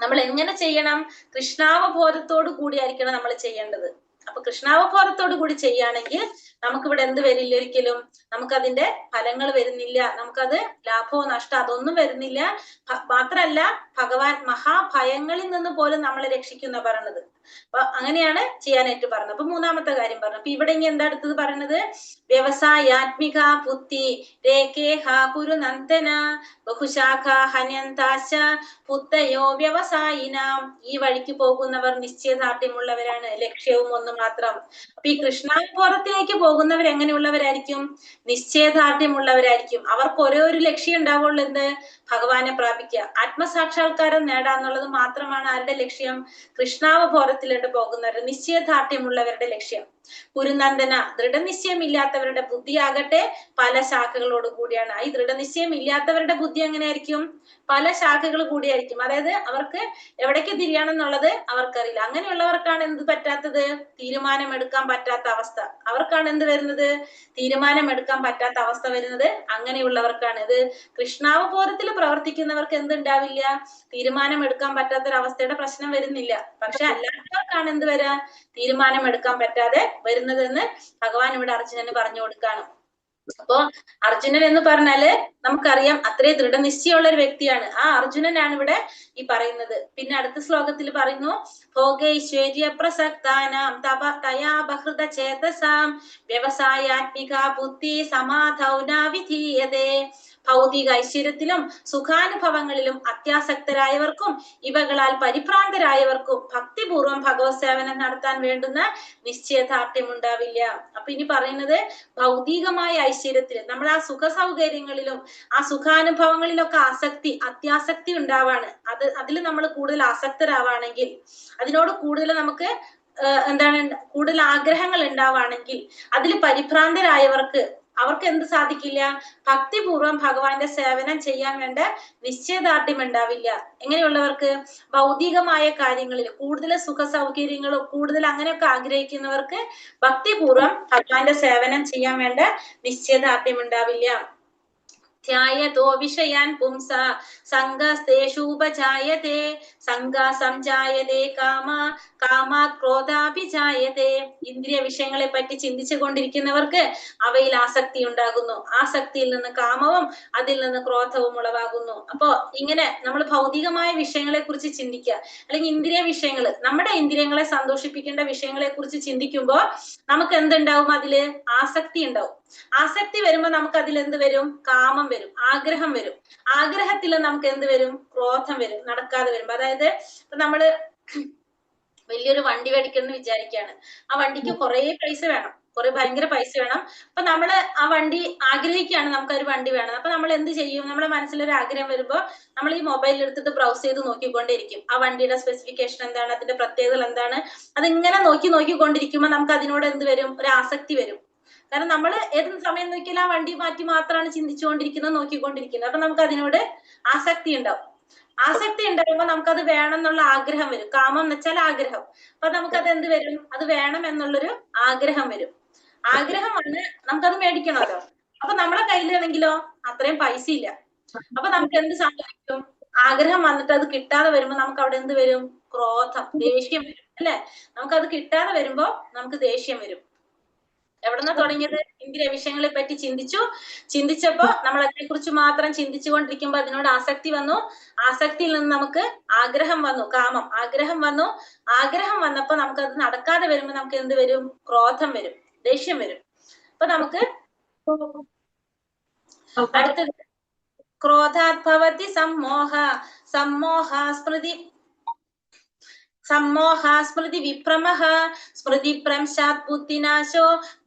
നമ്മൾ എങ്ങനെ ചെയ്യണം, കൃഷ്ണാവബോധത്തോടു കൂടിയായിരിക്കണം നമ്മൾ ചെയ്യേണ്ടത്. അപ്പൊ കൃഷ്ണാവബോധത്തോടു കൂടി ചെയ്യുകയാണെങ്കിൽ നമുക്കിവിടെ എന്ത് വരില്ല, ഒരിക്കലും നമുക്കതിന്റെ ഫലങ്ങൾ വരുന്നില്ല, നമുക്കത് ലാഭമോ നഷ്ടം അതൊന്നും വരുന്നില്ല. മാത്രല്ല ഭഗവാൻ മഹാഭയങ്ങളിൽ നിന്ന് പോലും നമ്മളെ രക്ഷിക്കുന്ന പറയണത്. അപ്പൊ അങ്ങനെയാണ് ചെയ്യാനായിട്ട് പറഞ്ഞത്. അപ്പൊ മൂന്നാമത്തെ കാര്യം പറഞ്ഞു. അപ്പൊ ഇവിടെ ഇനി എന്താ അടുത്തത് പറയുന്നത്, വ്യവസായാത്മിക ബുദ്ധി രേഖേഹ കുരു നന്ദന ബഹുശാഖ ഹന്യന്താശ പുത്തയോ വ്യവസായിനാം. ഈ വഴിക്ക് പോകുന്നവർ നിശ്ചയദാർഢ്യമുള്ളവരാണ്, ലക്ഷ്യവും ഒന്ന് മാത്രം. അപ്പൊ ഈ കൃഷ്ണാവബോധത്തിലേക്ക് പോകുന്നവർ എങ്ങനെയുള്ളവരായിരിക്കും, നിശ്ചയദാർഢ്യമുള്ളവരായിരിക്കും. അവർക്ക് ഒരേ ഒരു ലക്ഷ്യം ഉണ്ടാവുള്ളൂ, എന്ത്, ഭഗവാനെ പ്രാപിക്കുക, ആത്മസാക്ഷാത്കാരം നേടാന്നുള്ളത് മാത്രമാണ് ആരുടെ ലക്ഷ്യം, കൃഷ്ണാവബോധത്തിലോട്ട് പോകുന്നവരുടെ നിശ്ചയദാർഢ്യമുള്ളവരുടെ ലക്ഷ്യം. കുരുനന്ദന, ദൃഢനിശ്ചയം ഇല്ലാത്തവരുടെ ബുദ്ധിയാകട്ടെ പല ശാഖകളോട് കൂടിയാണ്. ഈ ദൃഢനിശ്ചയം ഇല്ലാത്തവരുടെ ബുദ്ധി എങ്ങനെയായിരിക്കും, പല ശാഖകൾ കൂടിയായിരിക്കും. അതായത് അവർക്ക് എവിടേക്ക് തിരിയണം എന്നുള്ളത് അവർക്കറിയില്ല. അങ്ങനെയുള്ളവർക്കാണ് എന്ത് പറ്റാത്തത്, തീരുമാനമെടുക്കാൻ പറ്റാത്ത അവസ്ഥ. അവർക്കാണ് എന്ത് വരുന്നത്, തീരുമാനമെടുക്കാൻ പറ്റാത്ത അവസ്ഥ വരുന്നത്. അങ്ങനെയുള്ളവർക്കാണ് ഇത്. കൃഷ്ണാവബോധത്തിൽ പ്രവർത്തിക്കുന്നവർക്ക് എന്തുണ്ടാവില്ല, തീരുമാനമെടുക്കാൻ പറ്റാത്തൊരവസ്ഥയുടെ പ്രശ്നം വരുന്നില്ല. പക്ഷെ അല്ലാത്തവർക്കാണ് എന്ത് വരാ, തീരുമാനമെടുക്കാൻ പറ്റാതെ വരുന്നതെന്ന് ഭഗവാൻ ഇവിടെ അർജുനന് പറഞ്ഞു കൊടുക്കാണ്. അപ്പോ അർജുനൻ എന്ന് പറഞ്ഞാല് നമുക്കറിയാം അത്രയും ദൃഢനിശ്ചയമുള്ള ഒരു വ്യക്തിയാണ്. ആ അർജുനനാണ് ഇവിടെ ഈ പറയുന്നത്. പിന്നെ അടുത്ത ശ്ലോകത്തിൽ പറയുന്നു, ഭോഗൈശ്വര്യ പ്രസക്താനാം തയാ ബഹൃത ചേതസാം വ്യവസായാത്മിക ബുദ്ധി സമാധൗന വിധീയതേ. ഭൗതിക ഐശ്വര്യത്തിലും സുഖാനുഭവങ്ങളിലും അത്യാസക്തരായവർക്കും ഇവകളാൽ പരിഭ്രാന്തരായവർക്കും ഭക്തിപൂർവം ഭഗവത് സേവനം നടത്താൻ വേണ്ടുന്ന നിശ്ചയദാർഢ്യം ഉണ്ടാവില്ല. അപ്പൊ ഇനി പറയുന്നത് ഭൗതികമായ ഐശ്വര്യത്തിൽ നമ്മൾ ആ സുഖ സൗകര്യങ്ങളിലും ആ സുഖാനുഭവങ്ങളിലൊക്കെ അത്യാസക്തി ഉണ്ടാവാണ്. അതിൽ നമ്മൾ കൂടുതൽ ആസക്തരാവാണെങ്കിൽ, അതിനോട് കൂടുതൽ നമുക്ക് കൂടുതൽ ആഗ്രഹങ്ങൾ ഉണ്ടാവാണെങ്കിൽ, അതിൽ പരിഭ്രാന്തരായവർക്ക് അവർക്ക് എന്ത് സാധിക്കില്ല, ഭക്തിപൂർവം ഭഗവാന്റെ സേവനം ചെയ്യാൻ വേണ്ട നിശ്ചയദാർഢ്യം ഉണ്ടാവില്ല. എങ്ങനെയുള്ളവർക്ക്, ഭൗതികമായ കാര്യങ്ങളിൽ കൂടുതൽ സുഖ സൗകര്യങ്ങളും കൂടുതൽ അങ്ങനെയൊക്കെ ആഗ്രഹിക്കുന്നവർക്ക് ഭക്തിപൂർവം ഭഗവാന്റെ സേവനം ചെയ്യാൻ വേണ്ട നിശ്ചയദാർഢ്യം ഉണ്ടാവില്ല. ധ്യായതോ വിഷയാൻ പുംസ സംഗസ്തേഷൂപജായതേ സംഗാ സംജായതേ കാമാത് ക്രോധാഭിജായതേ. ഇന്ദ്രിയ വിഷയങ്ങളെ പറ്റി ചിന്തിച്ചു കൊണ്ടിരിക്കുന്നവർക്ക് അവയിൽ ആസക്തി ഉണ്ടാകുന്നു. ആസക്തിയിൽ നിന്ന് കാമവും അതിൽ നിന്ന് ക്രോധവും ഉളവാകുന്നു. അപ്പോ ഇങ്ങനെ നമ്മൾ ഭൗതികമായ വിഷയങ്ങളെ കുറിച്ച് ചിന്തിക്കുക, അല്ലെങ്കിൽ ഇന്ദ്രിയ വിഷയങ്ങൾ, നമ്മുടെ ഇന്ദ്രിയങ്ങളെ സന്തോഷിപ്പിക്കേണ്ട വിഷയങ്ങളെ കുറിച്ച് ചിന്തിക്കുമ്പോൾ നമുക്ക് എന്തുണ്ടാവും, അതില് ആസക്തി ഉണ്ടാവും. ആസക്തി വരുമ്പോ നമുക്ക് അതിൽ എന്ത് വരും, കാമം വരും, ആഗ്രഹം വരും. ആഗ്രഹത്തിൽ നമുക്ക് എന്ത് വരും, ക്രോധം വരും, നടക്കാതെ വരുമ്പോ. അതായത് ഇപ്പൊ നമ്മള് വലിയൊരു വണ്ടി മേടിക്കണം എന്ന് വിചാരിക്കുകയാണ്. ആ വണ്ടിക്ക് കുറെ പൈസ വേണം, ഭയങ്കര പൈസ വേണം. അപ്പൊ നമ്മള് ആ വണ്ടി ആഗ്രഹിക്കുകയാണ്, നമുക്കൊരു വണ്ടി വേണം. അപ്പൊ നമ്മൾ എന്ത് ചെയ്യും, നമ്മുടെ മനസ്സിലൊരു ആഗ്രഹം വരുമ്പോ നമ്മൾ ഈ മൊബൈൽ എടുത്തിട്ട് ബ്രൗസ് ചെയ്ത് നോക്കിക്കൊണ്ടേയിരിക്കും. ആ വണ്ടിയുടെ സ്പെസിഫിക്കേഷൻ എന്താണ്, അതിന്റെ പ്രത്യേകതകൾ എന്താണ്, അതിങ്ങനെ നോക്കിക്കൊണ്ടിരിക്കുമ്പോ നമുക്ക് അതിനോട് എന്ത് വരും, ഒരു ആസക്തി വരും. കാരണം നമ്മൾ ഏത് സമയം നോക്കിയാലും ആ വണ്ടി മാറ്റി മാത്രമാണ് ചിന്തിച്ചുകൊണ്ടിരിക്കുന്നത്, നോക്കിക്കൊണ്ടിരിക്കുന്നത്. അപ്പൊ നമുക്ക് അതിനോട് ആസക്തി ഉണ്ടാവും. ആസക്തി ഉണ്ടാകുമ്പോൾ നമുക്കത് വേണം എന്നുള്ള ആഗ്രഹം വരും. കാമം എന്ന് വെച്ചാൽ ആഗ്രഹം. അപ്പൊ നമുക്കത് എന്ത് വരും, അത് വേണം എന്നുള്ളൊരു ആഗ്രഹം വരും. ആഗ്രഹം വന്ന് നമുക്കത് മേടിക്കണമല്ലോ. അപ്പൊ നമ്മളെ കയ്യിലാണെങ്കിലോ അത്രയും പൈസ ഇല്ല. അപ്പൊ നമുക്ക് എന്ത് സംഭവിക്കും, ആഗ്രഹം വന്നിട്ട് അത് കിട്ടാതെ വരുമ്പോ നമുക്ക് അവിടെ എന്ത് വരും, ക്രോധം, ദേഷ്യം വരും, അല്ലെ? നമുക്കത് കിട്ടാതെ വരുമ്പോ നമുക്ക് ദേഷ്യം വരും. എവിടെന്നാ തുടങ്ങിയത്, ഇന്ദ്രിയ വിഷയങ്ങളെ പറ്റി ചിന്തിച്ചപ്പോ നമ്മൾ അതിനെ കുറിച്ച് മാത്രം ചിന്തിച്ചു കൊണ്ടിരിക്കുമ്പോ അതിനോട് ആസക്തി വന്നു. ആസക്തിയിൽ നിന്ന് നമുക്ക് ആഗ്രഹം വന്നു, കാമം, ആഗ്രഹം വന്നു. ആഗ്രഹം വന്നപ്പോ നമുക്കത് നടക്കാതെ വരുമ്പോ നമുക്ക് എന്ത് വരും, ക്രോധം വരും, ദേഷ്യം വരും. അപ്പൊ നമുക്ക് അടുത്തത് ക്രോധാത് ഭവതി സ്മൃതി വിഭ്രമഃ സ്മൃതി ഭ്രംശാത്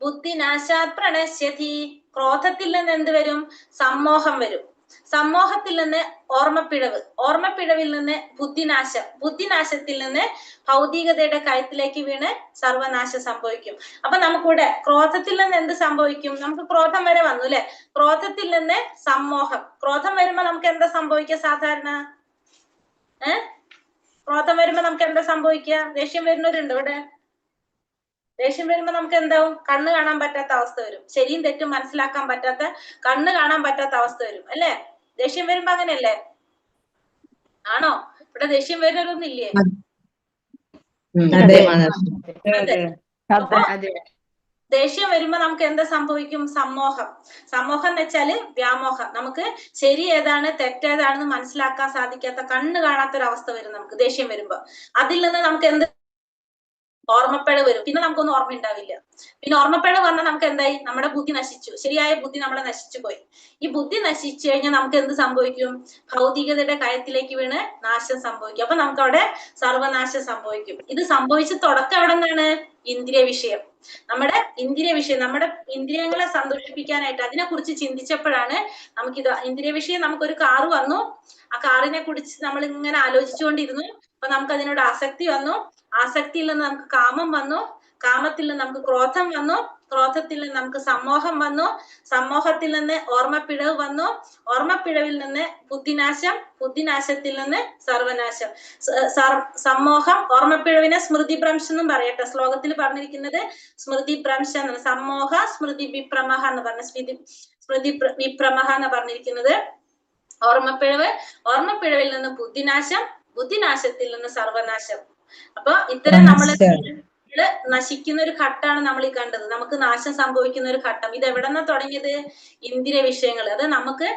ബുദ്ധിനാശാത് പ്രണശ്യതി. ക്രോധത്തിൽ നിന്ന് എന്ത് വരും, സമ്മോഹം വരും. സമ്മോഹത്തിൽ നിന്ന് ഓർമ്മപ്പിഴവ്, ഓർമ്മപ്പിഴവിൽ നിന്ന് ബുദ്ധിനാശം, ബുദ്ധിനാശത്തിൽ നിന്ന് ഭൗതികതയുടെ കയത്തിലേക്ക് വീണ് സർവനാശം സംഭവിക്കും. അപ്പൊ നമുക്കിവിടെ ക്രോധത്തിൽ നിന്ന് എന്ത് സംഭവിക്കും? നമുക്ക് ക്രോധം വരെ വന്നു അല്ലെ? ക്രോധത്തിൽ നിന്ന് സമ്മോഹം. ക്രോധം വരുമ്പോ നമുക്ക് എന്താ സംഭവിക്കുക സാധാരണ? ക്രോധം വരുമ്പോ നമുക്ക് എന്താ സംഭവിക്കുക? ദേഷ്യം വരുന്നവരുണ്ട് ഇവിടെ? ദേഷ്യം വരുമ്പോ നമുക്ക് എന്താവും? കണ്ണ് കാണാൻ പറ്റാത്ത അവസ്ഥ വരും. ശരിയും തെറ്റും മനസ്സിലാക്കാൻ പറ്റാത്ത, കണ്ണ് കാണാൻ പറ്റാത്ത അവസ്ഥ വരും അല്ലെ? ദേഷ്യം വരുമ്പോ അങ്ങനെയല്ലേ? ആണോ? ഇവിടെ ദേഷ്യം വരുന്നവരൊന്നില്ലേ? ദേഷ്യം വരുമ്പോ നമുക്ക് എന്താ സംഭവിക്കും? സമ്മോഹം. സമ്മോഹം എന്ന് വെച്ചാല് വ്യാമോഹം. നമുക്ക് ശരി ഏതാണ് തെറ്റേതാണെന്ന് മനസ്സിലാക്കാൻ സാധിക്കാത്ത, കണ്ണ് കാണാത്തൊരവസ്ഥ വരും നമുക്ക് ദേഷ്യം വരുമ്പോ. അതിൽ നിന്ന് നമുക്ക് എന്ത്? ഓർമ്മപ്പിഴവ് വരും. പിന്നെ നമുക്കൊന്നും ഓർമ്മ ഉണ്ടാവില്ല. പിന്നെ ഓർമ്മപ്പിഴവ് വന്നാൽ നമുക്ക് എന്തായി? നമ്മുടെ ബുദ്ധി നശിച്ചു. ശരിയായ ബുദ്ധി നമ്മളെ നശിച്ചു പോയി. ഈ ബുദ്ധി നശിച്ചു കഴിഞ്ഞാൽ നമുക്ക് എന്ത് സംഭവിക്കും? ഭൗതികതയുടെ കയത്തിലേക്ക് വീണ് നാശം സംഭവിക്കും. അപ്പൊ നമുക്ക് അവിടെ സർവനാശം സംഭവിക്കും. ഇത് സംഭവിച്ച തുടക്കം എവിടെ നിന്നാണ്? ഇന്ദ്രിയ വിഷയം. നമ്മുടെ ഇന്ദ്രിയ വിഷയം, നമ്മുടെ ഇന്ദ്രിയങ്ങളെ സന്തോഷിപ്പിക്കാനായിട്ട് അതിനെ കുറിച്ച് ചിന്തിച്ചപ്പോഴാണ് നമുക്കിത് ഇന്ദ്രിയ വിഷയം. നമുക്കൊരു കാറ് വന്നു, ആ കാറിനെ കുറിച്ച് നമ്മൾ ഇങ്ങനെ ആലോചിച്ചുകൊണ്ടിരുന്നു. അപ്പൊ നമുക്ക് അതിനോട് ആസക്തി വന്നു. ആസക്തിയിൽ നിന്ന് നമുക്ക് കാമം വന്നു. കാമത്തിൽ നിന്ന് നമുക്ക് ക്രോധം വന്നു. ക്രോധത്തിൽ നിന്ന് നമുക്ക് സമ്മോഹം വന്നു. സമ്മോഹത്തിൽ നിന്ന് ഓർമ്മപ്പിഴവ് വന്നു. ഓർമ്മപ്പിഴവിൽ നിന്ന് ബുദ്ധിനാശം. ബുദ്ധിനാശത്തിൽ നിന്ന് സർവനാശം. സമ്മോഹം, ഓർമ്മപ്പിഴവിനെ സ്മൃതിഭ്രംശം എന്നും പറയട്ടെ. ശ്ലോകത്തിൽ പറഞ്ഞിരിക്കുന്നത് സ്മൃതിഭ്രംശം എന്നാണ്. സമ്മോഹ സ്മൃതി വിഭ്രമഹ എന്ന് പറഞ്ഞ സ്മൃതി വിഭ്രമഹ എന്ന് പറഞ്ഞിരിക്കുന്നത്. ഓർമ്മപ്പിഴവ്, ഓർമ്മപ്പിഴവിൽ നിന്ന് ബുദ്ധിനാശം, ബുദ്ധിനാശത്തിൽ നിന്ന് സർവനാശം. അപ്പൊ ഇത്തരം നമ്മള് നശിക്കുന്ന ഒരു ഘട്ടമാണ് നമ്മൾ ഈ കണ്ടത്. നമുക്ക് നാശം സംഭവിക്കുന്ന ഒരു ഘട്ടം. ഇത് എവിടെ നിന്നാ തുടങ്ങിയത്? ഇന്ദ്രിയ വിഷയങ്ങൾ. അത് നമുക്ക്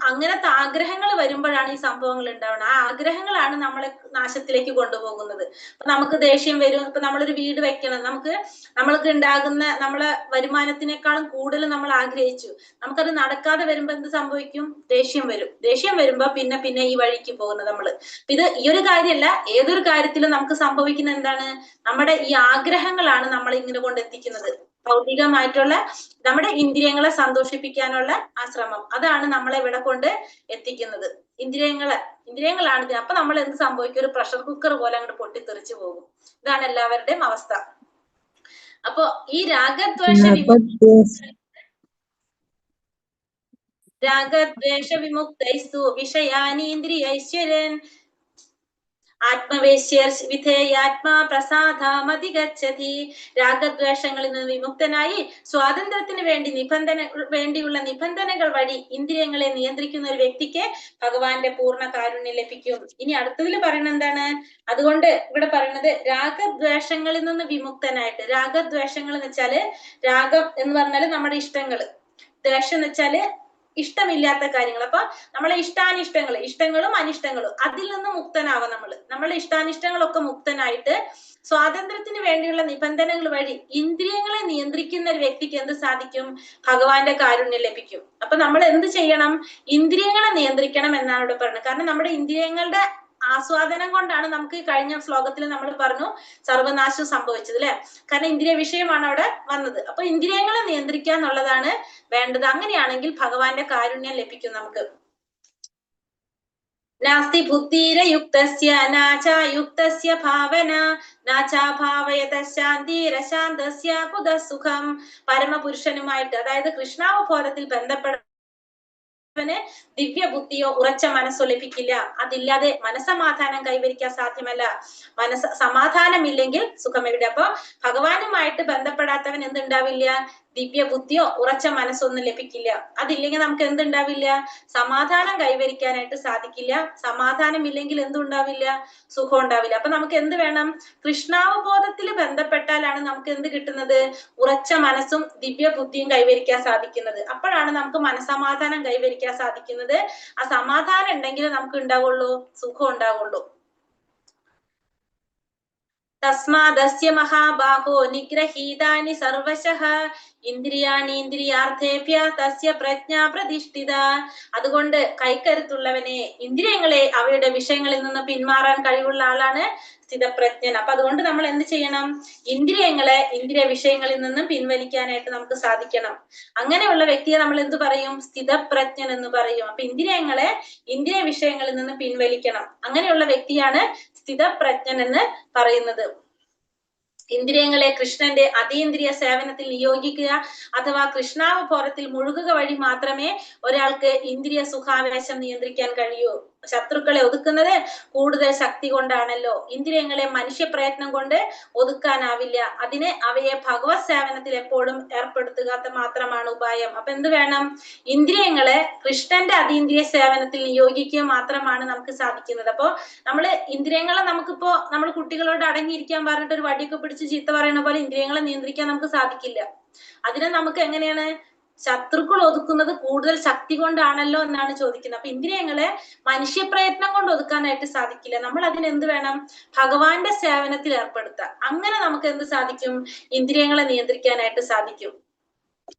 അങ്ങനത്തെ ആഗ്രഹങ്ങൾ വരുമ്പോഴാണ് ഈ സംഭവങ്ങൾ ഉണ്ടാവുന്നത്. ആ ആഗ്രഹങ്ങളാണ് നമ്മളെ നാശത്തിലേക്ക് കൊണ്ടുപോകുന്നത്. അപ്പൊ നമുക്ക് ദേഷ്യം വരും. ഇപ്പൊ നമ്മളൊരു വീട് വെക്കണം, നമ്മൾക്ക് ഉണ്ടാകുന്ന നമ്മളെ വരുമാനത്തിനേക്കാളും കൂടുതൽ നമ്മൾ ആഗ്രഹിച്ചു, നമുക്കത് നടക്കാതെ വരുമ്പോ എന്ത് സംഭവിക്കും? ദേഷ്യം വരും. ദേഷ്യം വരുമ്പോ പിന്നെ ഈ വഴിക്ക് പോകുന്നത് നമ്മള്. ഇത് ഈ ഒരു കാര്യമല്ല, ഏതൊരു കാര്യത്തിലും നമുക്ക് സംഭവിക്കുന്ന എന്താണ്? നമ്മുടെ ഈ ആഗ്രഹങ്ങളാണ് നമ്മളെ ഇങ്ങനെ കൊണ്ടെത്തിക്കുന്നത്. ഭൗതികമായിട്ടുള്ള നമ്മുടെ ഇന്ദ്രിയങ്ങളെ സന്തോഷിപ്പിക്കാനുള്ള ആ ശ്രമം, അതാണ് നമ്മളെ ഇവിടെ കൊണ്ട് എത്തിക്കുന്നത്. ഇന്ദ്രിയങ്ങളാണ് ഇത്. അപ്പൊ നമ്മൾ എന്ത് സംഭവിക്കും? ഒരു പ്രഷർ കുക്കർ പോലെ അങ്ങോട്ട് പൊട്ടിത്തെറിച്ചു പോകും. ഇതാണ് എല്ലാവരുടെയും അവസ്ഥ. അപ്പൊ ഈ രാഗദ്വേഷ വിമുക്തൈസ്തു വിഷയാനീന്ദ്രിയൈശ്വര്യൻ ആത്മവേശ്യർ വിധേയാത്മാ പ്രസാദമധിഗച്ഛതി. രാഗദ്വേഷങ്ങളിൽ നിന്ന് വിമുക്തനായി സ്വാതന്ത്ര്യത്തിന് വേണ്ടിയുള്ള നിബന്ധനകൾ വഴി ഇന്ദ്രിയങ്ങളെ നിയന്ത്രിക്കുന്ന ഒരു വ്യക്തിക്ക് ഭഗവാന്റെ പൂർണ്ണ കാരുണ്യം ലഭിക്കും. ഇനി അടുത്തതിൽ പറയുന്നത് എന്താണ്? അതുകൊണ്ട് ഇവിടെ പറയുന്നത് രാഗദ്വേഷങ്ങളിൽ നിന്ന് വിമുക്തനായിട്ട്. രാഗദ്വേഷങ്ങൾ എന്ന് വെച്ചാല്, രാഗം എന്ന് പറഞ്ഞാല് നമ്മുടെ ഇഷ്ടങ്ങള്, ദ്വേഷം എന്ന് വെച്ചാല് ഇഷ്ടമില്ലാത്ത കാര്യങ്ങൾ. അപ്പൊ നമ്മളെ ഇഷ്ടങ്ങളും അനിഷ്ടങ്ങളും അതിൽ നിന്ന് മുക്തനാവാം. നമ്മളെ ഇഷ്ടാനിഷ്ടങ്ങളൊക്കെ മുക്തനായിട്ട് സ്വാതന്ത്ര്യത്തിന് വേണ്ടിയുള്ള നിബന്ധനകൾ വഴി ഇന്ദ്രിയങ്ങളെ നിയന്ത്രിക്കുന്ന ഒരു വ്യക്തിക്ക് എന്ത് സാധിക്കും? ഭഗവാന്റെ കാരുണ്യം ലഭിക്കും. അപ്പൊ നമ്മൾ എന്ത് ചെയ്യണം? ഇന്ദ്രിയങ്ങളെ നിയന്ത്രിക്കണം എന്നാണ് ഇവിടെ പറയുന്നത്. കാരണം നമ്മുടെ ഇന്ദ്രിയങ്ങളുടെ ആസ്വാദനം കൊണ്ടാണ് നമുക്ക് കഴിഞ്ഞ ശ്ലോകത്തിൽ നമ്മൾ പറഞ്ഞു സർവനാശം സംഭവിച്ചത് അല്ലെ? കാരണം ഇന്ദ്രിയ വിഷയമാണ് അവിടെ വന്നത്. അപ്പൊ ഇന്ദ്രിയങ്ങളെ നിയന്ത്രിക്കുക എന്നുള്ളതാണ് വേണ്ടത്. അങ്ങനെയാണെങ്കിൽ ഭഗവാന്റെ കാരുണ്യം ലഭിക്കും നമുക്ക്. നാസ്തി ബുദ്ധിരയുക്തസ്യ നാചായുക്തസ്യ ഭാവന നാചാഭാവയത ശാന്തിരശാന്തസ്യ കുതഃ സുഖം. പരമപുരുഷനുമായിട്ട്, അതായത് കൃഷ്ണാവബോധത്തിൽ ബന്ധപ്പെട്ട ദിവ്യ ബുദ്ധിയോ ഉറച്ച മനസ്സോ ലഭിക്കില്ല. അതില്ലാതെ മനസമാധാനം കൈവരിക്കാൻ സാധ്യമല്ല. സമാധാനമില്ലെങ്കിൽ സുഖമെവിടെ? അപ്പൊ ഭഗവാനുമായിട്ട് ബന്ധപ്പെടാത്തവൻ എന്തുണ്ടാവില്ല? ദിവ്യ ബുദ്ധിയോ ഉറച്ച മനസ്സൊന്നും ലഭിക്കില്ല. അതില്ലെങ്കിൽ നമുക്ക് എന്തുണ്ടാവില്ല? സമാധാനം കൈവരിക്കാനായിട്ട് സാധിക്കില്ല. സമാധാനം ഇല്ലെങ്കിൽ എന്തുണ്ടാവില്ല? സുഖം ഉണ്ടാവില്ല. അപ്പൊ നമുക്ക് എന്ത് വേണം? കൃഷ്ണാവബോധത്തിൽ ബന്ധപ്പെട്ടാലാണ് നമുക്ക് എന്ത് കിട്ടുന്നത്? ഉറച്ച മനസ്സും ദിവ്യ ബുദ്ധിയും കൈവരിക്കാൻ സാധിക്കുന്നത്. അപ്പോഴാണ് നമുക്ക് മനസമാധാനം കൈവരിക്കാൻ സാധിക്കുന്നത്. ആ സമാധാനം ഉണ്ടെങ്കിൽ നമുക്ക് ഉണ്ടാവുള്ളൂ, സുഖം ഉണ്ടാവുള്ളൂ. തസ്മാദസ്യ മഹാബാഹോ നിഗ്രഹീതാനി സർവശഃ ഇന്ദ്രിയാണീന്ദ്രിയാർത്ഥേഭ്യ തസ്യ പ്രജ്ഞ പ്രതിഷ്ഠിത. അതുകൊണ്ട് കൈക്കരുത്തുള്ളവനെ, ഇന്ദ്രിയങ്ങളെ അവയുടെ വിഷയങ്ങളിൽ നിന്ന് പിന്മാറാൻ കഴിവുള്ള ആളാണ് സ്ഥിതപ്രജ്ഞൻ. അപ്പൊ അതുകൊണ്ട് നമ്മൾ എന്ത് ചെയ്യണം? ഇന്ദ്രിയങ്ങളെ ഇന്ദ്രിയ വിഷയങ്ങളിൽ നിന്നും പിൻവലിക്കാനായിട്ട് നമുക്ക് സാധിക്കണം. അങ്ങനെയുള്ള വ്യക്തിയെ നമ്മൾ എന്ത് പറയും? സ്ഥിതപ്രജ്ഞൻ എന്ന് പറയും. അപ്പൊ ഇന്ദ്രിയങ്ങളെ ഇന്ദ്രിയ വിഷയങ്ങളിൽ നിന്ന് പിൻവലിക്കണം. അങ്ങനെയുള്ള വ്യക്തിയാണ് സ്ഥിതപ്രജ്ഞൻ എന്ന് പറയുന്നത്. ഇന്ദ്രിയങ്ങളെ കൃഷ്ണന്റെ അതീന്ദ്രിയ സേവനത്തിൽ നിയോഗിക്കുക അഥവാ കൃഷ്ണാവബോധത്തിൽ മുഴുകുക വഴി മാത്രമേ ഒരാൾക്ക് ഇന്ദ്രിയ സുഖാവേശം നിയന്ത്രിക്കാൻ കഴിയൂ. ശത്രുക്കളെ ഒതുക്കുന്നത് കൂടുതൽ ശക്തി കൊണ്ടാണല്ലോ. ഇന്ദ്രിയങ്ങളെ മനുഷ്യ പ്രയത്നം കൊണ്ട് ഒതുക്കാനാവില്ല. അതിന് അവയെ ഭഗവത് സേവനത്തിൽ എപ്പോഴും ഏർപ്പെടുത്തുക മാത്രമാണ് ഉപായം. അപ്പൊ എന്ത് വേണം? ഇന്ദ്രിയങ്ങളെ കൃഷ്ണന്റെ അതീന്ദ്രിയ സേവനത്തിൽ നിയോഗിക്കുക മാത്രമാണ് നമുക്ക് സാധിക്കുന്നത്. അപ്പോ നമ്മള് ഇന്ദ്രിയങ്ങളെ നമുക്കിപ്പോ നമ്മൾ കുട്ടികളോട് അടങ്ങിയിരിക്കാൻ പറഞ്ഞിട്ട് ഒരു വടിയൊക്കെ പിടിച്ച് ചീത്ത പറയുന്ന പോലെ ഇന്ദ്രിയങ്ങളെ നിയന്ത്രിക്കാൻ നമുക്ക് സാധിക്കില്ല. അതിനെ നമുക്ക് എങ്ങനെയാണ്? ശത്രുക്കൾ ഒതുക്കുന്നത് കൂടുതൽ ശക്തി കൊണ്ടാണല്ലോ എന്നാണ് ചോദിക്കുന്നത്. അപ്പൊ ഇന്ദ്രിയങ്ങളെ മനുഷ്യപ്രയത്നം കൊണ്ട് ഒതുക്കാനായിട്ട് സാധിക്കില്ല. നമ്മൾ അതിന് എന്ത് വേണം? ഭഗവാന്റെ സേവനത്തിൽ ഏർപ്പെടുത്താം. അങ്ങനെ നമുക്ക് എന്ത് സാധിക്കും? ഇന്ദ്രിയങ്ങളെ നിയന്ത്രിക്കാനായിട്ട് സാധിക്കും.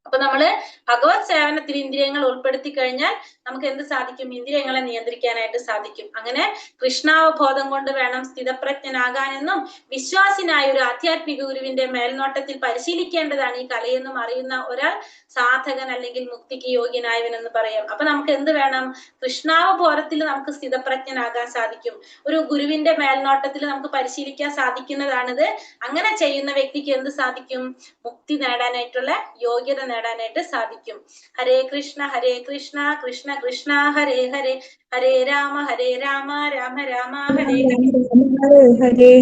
അപ്പൊ നമ്മള് ഭഗവത് സേവനത്തിൽ ഇന്ദ്രിയങ്ങൾ ഉൾപ്പെടുത്തി കഴിഞ്ഞാൽ നമുക്ക് എന്ത് സാധിക്കും? ഇന്ദ്രിയങ്ങളെ നിയന്ത്രിക്കാനായിട്ട് സാധിക്കും. അങ്ങനെ കൃഷ്ണാവബോധം കൊണ്ട് വേണം സ്ഥിതപ്രജ്ഞനാകാനെന്നും വിശ്വാസിനായ ഒരു ആധ്യാത്മിക ഗുരുവിന്റെ മേൽനോട്ടത്തിൽ പരിശീലിക്കേണ്ടതാണ് ഈ കലയെന്നും അറിയുന്ന ഒരാൾ സാധകൻ അല്ലെങ്കിൽ മുക്തിക്ക് യോഗ്യനായവനെന്ന് പറയാം. അപ്പൊ നമുക്ക് എന്ത് വേണം? കൃഷ്ണാവബോധത്തിൽ നമുക്ക് സ്ഥിതപ്രജ്ഞനാകാൻ സാധിക്കും. ഒരു ഗുരുവിന്റെ മേൽനോട്ടത്തിൽ നമുക്ക് പരിശീലിക്കാൻ സാധിക്കുന്നതാണിത്. അങ്ങനെ ചെയ്യുന്ന വ്യക്തിക്ക് എന്ത് സാധിക്കും? മുക്തി നേടാനായിട്ടുള്ള യോഗ്യത നേടാനായിട്ട് സാധിക്കും. ഹരേ കൃഷ്ണ കൃഷ്ണ കൃഷ്ണ ഹരേ ഹരേ, ഹരേ രാമ രാമ രാമ ഹരേ ഹരേ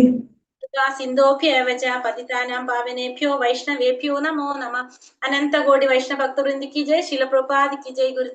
സിന്ധോഭ്യേവ ച പതിതാനാം പാവനേഭ്യോ വൈഷ്ണവേഭ്യോ നമോ നമഃ. അനന്തകോടി വൈഷ്ണവ ഭക്തവൃന്ദ കി ജയ്. ശീല പ്രഭുപാദ് കി ജയ്. ഗുരുദേവ്